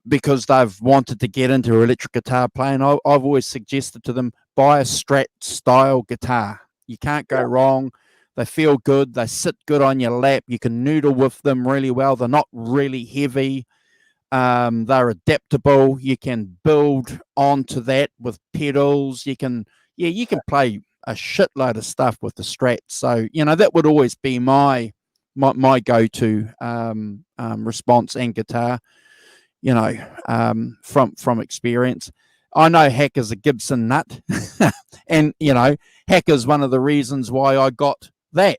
because they've wanted to get into electric guitar playing, I've always suggested to them, buy a Strat style guitar. You can't go wrong. They feel good. They sit good on your lap. You can noodle with them really well. They're not really heavy. They're adaptable. You can build onto that with pedals. You can play a shitload of stuff with the Strat. So, that would always be my go-to response and guitar, from experience. I know Hacker's a Gibson nut, and Hacker's one of the reasons why I got that.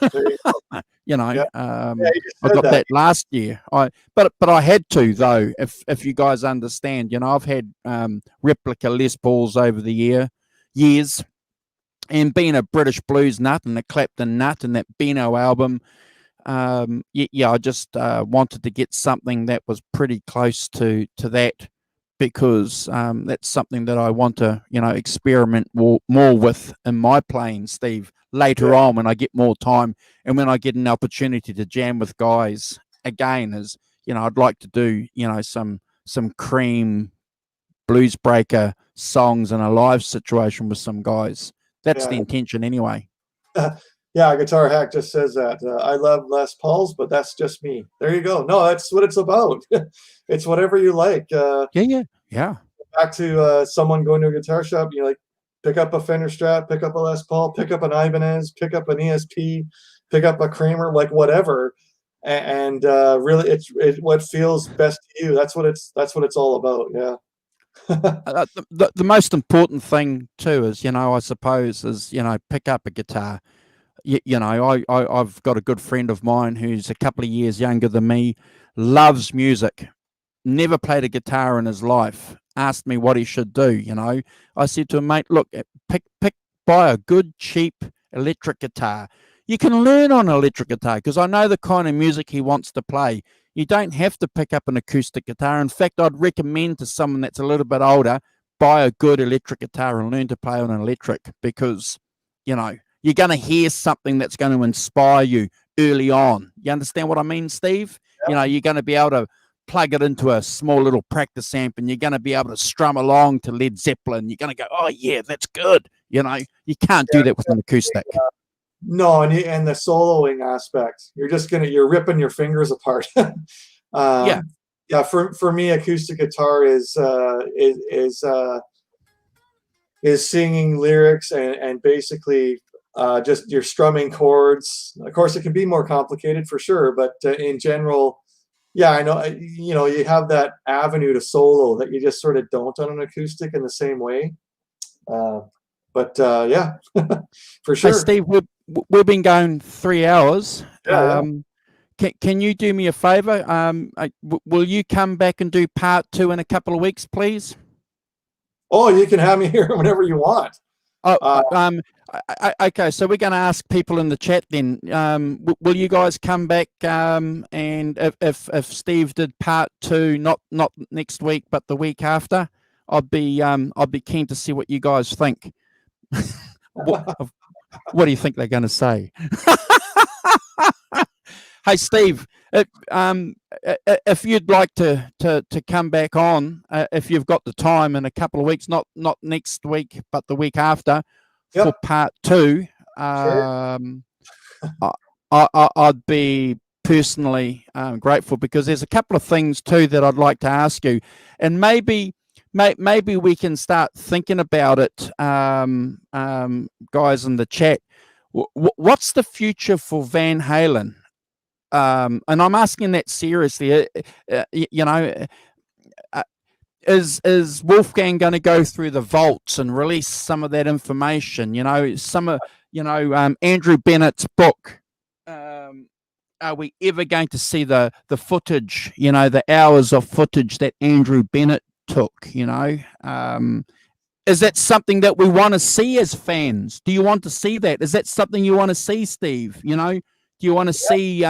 I got that last year. But I had to, though. If you guys understand, I've had replica Les Pauls over the years, and being a British blues nut and a Clapton nut and that Beano album, I just wanted to get something that was pretty close to that, because that's something that I want to, experiment more with in my playing, Steve, later on when I get more time and when I get an opportunity to jam with guys again. I'd like to do, some cream blues breaker songs in a live situation with some guys. That's the intention anyway. Yeah, Guitar Hack just says that. I love Les Pauls, but that's just me. There you go. No, that's what it's about. It's whatever you like. Yeah. Back to someone going to a guitar shop, pick up a Fender Strat, pick up a Les Paul, pick up an Ibanez, pick up an ESP, pick up a Kramer, whatever. And really, it's what feels best to you. That's what it's all about. Yeah. The most important thing too is, I suppose, is, pick up a guitar. I've got a good friend of mine who's a couple of years younger than me, loves music, never played a guitar in his life, asked me what he should do. I said to him, mate, look, pick buy a good, cheap electric guitar. You can learn on an electric guitar because I know the kind of music he wants to play. You don't have to pick up an acoustic guitar. In fact, I'd recommend to someone that's a little bit older, buy a good electric guitar and learn to play on an electric because, you know, you're going to hear something that's going to inspire you early on. You understand what I mean, Steve? Yeah. You know, you're going to be able to plug it into a small little practice amp and you're going to be able to strum along to Led Zeppelin. You're going to go, oh, yeah, that's good. You know, you can't do that with an acoustic. No, and the soloing aspect, you're ripping your fingers apart. Yeah. For me, acoustic guitar is singing lyrics and basically just you're strumming chords. Of course, it can be more complicated for sure, but in general, yeah, I know, you know, you have that avenue to solo that you just sort of don't on an acoustic in the same way. Yeah, for sure. Hey, Steve, we've been going 3 hours. Yeah. Can you do me a favor? Will you come back and do part 2 in a couple of weeks, please? Oh, you can have me here whenever you want. Okay, so we're going to ask people in the chat then. Will you guys come back? And if Steve did part 2, not next week, but the week after, I'd be keen to see what you guys think. What do you think they're going to say? Hey, Steve, if you'd like to come back on, if you've got the time in a couple of weeks, not next week, but the week after, for part 2, Sure. I'd be personally grateful because there's a couple of things too that I'd like to ask you, and maybe we can start thinking about it, guys in the chat. What's the future for Van Halen? And I'm asking that seriously. You know, is Wolfgang going to go through the vaults and release some of that information? You know, Andrew Bennett's book. Are we ever going to see the footage? You know, the hours of footage that Andrew Bennett took. You know, is that something that we want to see as fans? Do you want to see that? Is that something you want to see, Steve? You know, do you want to see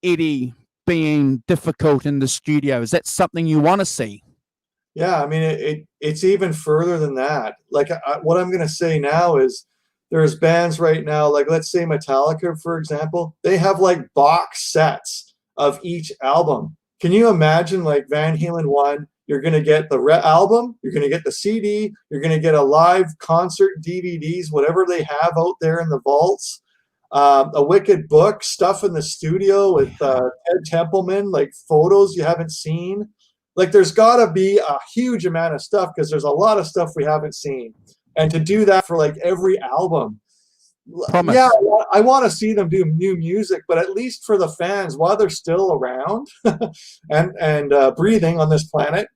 Eddie being difficult in the studio? Is that something you want to see? Yeah, I mean, it's even further than that. Like, what I'm going to say now is there's bands right now, like let's say Metallica, for example, they have like box sets of each album. Can you imagine, like Van Halen 1, you're going to get the album, you're going to get the CD, you're going to get a live concert DVDs, whatever they have out there in the vaults, a wicked book, stuff in the studio with Ted Templeman, like photos you haven't seen. Like there's got to be a huge amount of stuff because there's a lot of stuff we haven't seen. And to do that for like every album, Promise. Yeah, I want to see them do new music, but at least for the fans, while they're still around and breathing on this planet,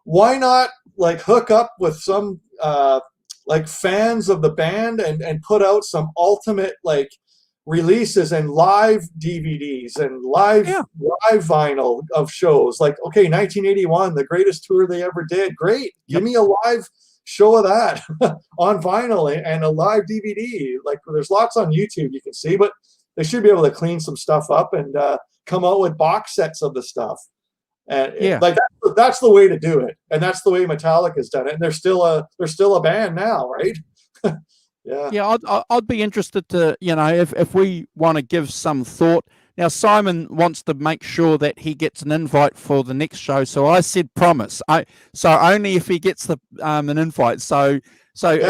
why not like hook up with some like fans of the band and put out some ultimate like releases and live DVDs and live vinyl of shows. Like, okay, 1981, the greatest tour they ever did. Great. Give me a live show of that on vinyl and a live DVD. Like there's lots on YouTube you can see, but they should be able to clean some stuff up and come out with box sets of the stuff. And like that's the way to do it. And that's the way Metallica's done it. And they're still a band now, right? Yeah, I'd be interested to, you know, if we want to give some thought. Now, Simon wants to make sure that he gets an invite for the next show. So I said promise. So only if he gets an invite. So we'll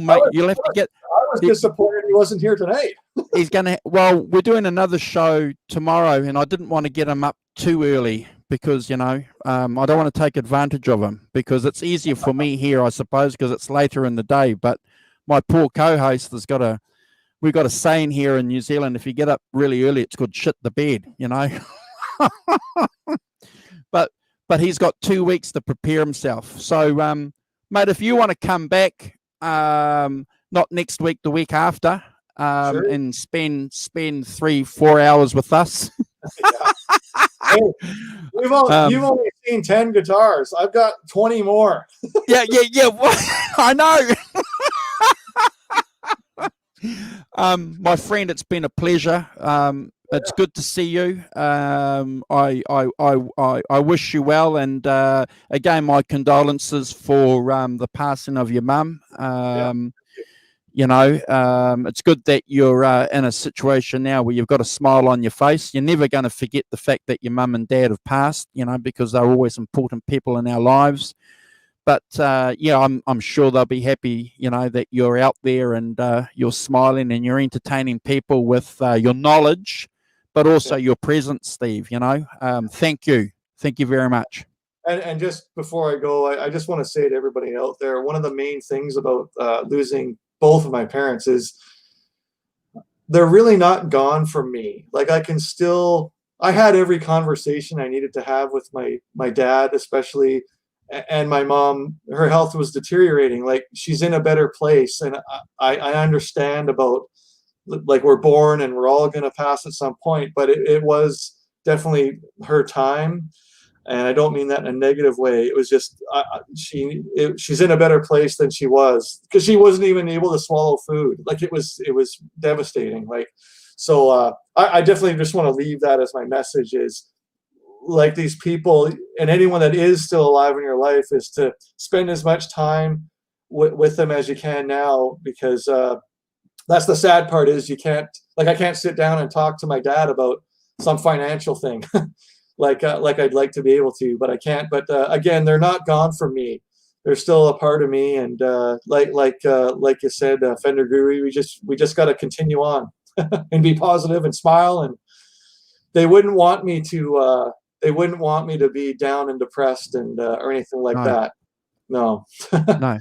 make. You'll have to get. I was disappointed he wasn't here tonight. He's gonna. Well, we're doing another show tomorrow, and I didn't want to get him up too early because I don't want to take advantage of him because it's easier for me here, I suppose, because it's later in the day. But my poor co-host has got a. We've got a saying here in New Zealand, if you get up really early, it's called shit the bed, you know. but he's got 2 weeks to prepare himself. So, mate, if you want to come back, not next week, the week after, and spend 3-4 hours with us. Hey, you've only seen 10 guitars. I've got 20 more. Yeah. I know. My friend, it's been a pleasure. It's good to see you. I wish you well, and again, my condolences for the passing of your mum. You know, it's good that you're in a situation now where you've got a smile on your face. You're never going to forget the fact that your mum and dad have passed, you know, because they're always important people in our lives. But yeah, I'm sure they'll be happy, you know, that you're out there and you're smiling and you're entertaining people with your knowledge, but also your presence, Steve. You know, thank you very much. And just before I go, I just want to say to everybody out there, one of the main things about losing both of my parents is they're really not gone from me. Like I had every conversation I needed to have with my dad, especially, and my mom. Her health was deteriorating. Like she's in a better place, and I understand about, like, we're born and we're all going to pass at some point, but it was definitely her time. And I don't mean that in a negative way. It was just she's in a better place than she was, because she wasn't even able to swallow food. Like it was devastating. Like, so I definitely just want to leave that as my message, is like these people and anyone that is still alive in your life is to spend as much time with them as you can now, because that's the sad part, is you can't, like, I can't sit down and talk to my dad about some financial thing. like I'd like to be able to, but I can't. But again, they're not gone from me. They're still a part of me. And like you said, Fender Guru, we just got to continue on and be positive and smile. And they wouldn't want me to be down and depressed and or anything like that. No. No.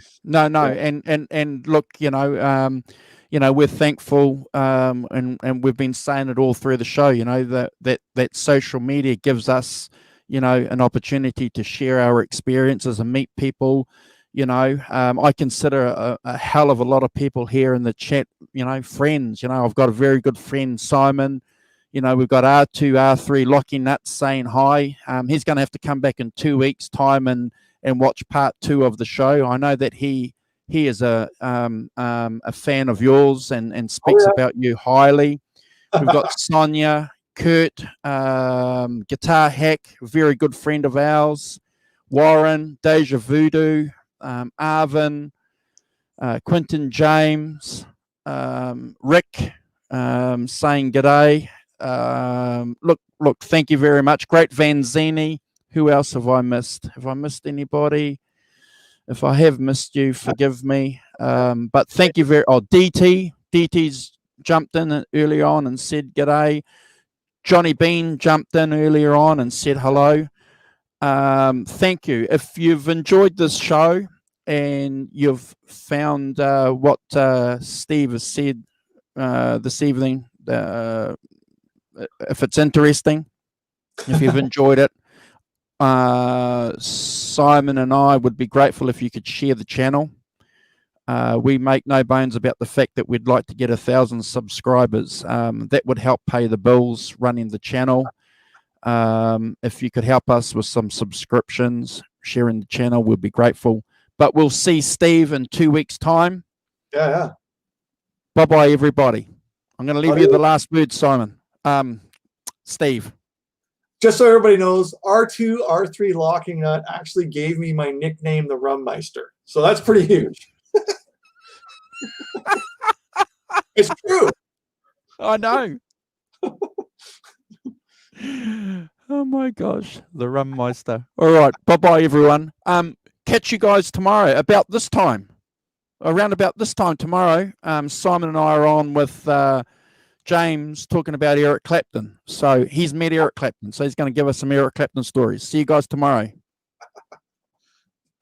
And look, you know, we're thankful, and we've been saying it all through the show, you know, that social media gives us, you know, an opportunity to share our experiences and meet people. You know, I consider a hell of a lot of people here in the chat, you know, friends. You know, I've got a very good friend, Simon. You know, we've got R3 Lockie Nuts saying hi. He's going to have to come back in 2 weeks' time and watch part 2 of the show. I know that he is a fan of yours and speaks about you highly. We've got Sonia, Kurt, Guitar Hack, very good friend of ours, Warren, Deja Voodoo, Arvin, Quentin James, Rick, saying g'day. Look, thank you very much. Great Vanzini. Who else have I missed? Have I missed anybody? If I have missed you, forgive me. But thank you very. Oh, DT's jumped in early on and said g'day. Johnny Bean jumped in earlier on and said hello. Thank you. If you've enjoyed this show and you've found what Steve has said this evening, if it's interesting, if you've enjoyed it, Simon and I would be grateful if you could share the channel. We make no bones about the fact that we'd like to get 1,000 subscribers. That would help pay the bills running the channel. If you could help us with some subscriptions, sharing the channel, we'd be grateful. But we'll see Steve in 2 weeks' time. Yeah. Bye-bye, everybody. I'm going to leave you the last word, Simon. Steve. Just so everybody knows, R3 Locking Nut actually gave me my nickname, the Rummeister. So that's pretty huge. It's true. I know. Oh my gosh, the Rummeister. All right, bye-bye, everyone. Catch you guys tomorrow about this time. Around about this time tomorrow, Simon and I are on with James talking about Eric Clapton. So he's met Eric Clapton. So he's going to give us some Eric Clapton stories. See you guys tomorrow.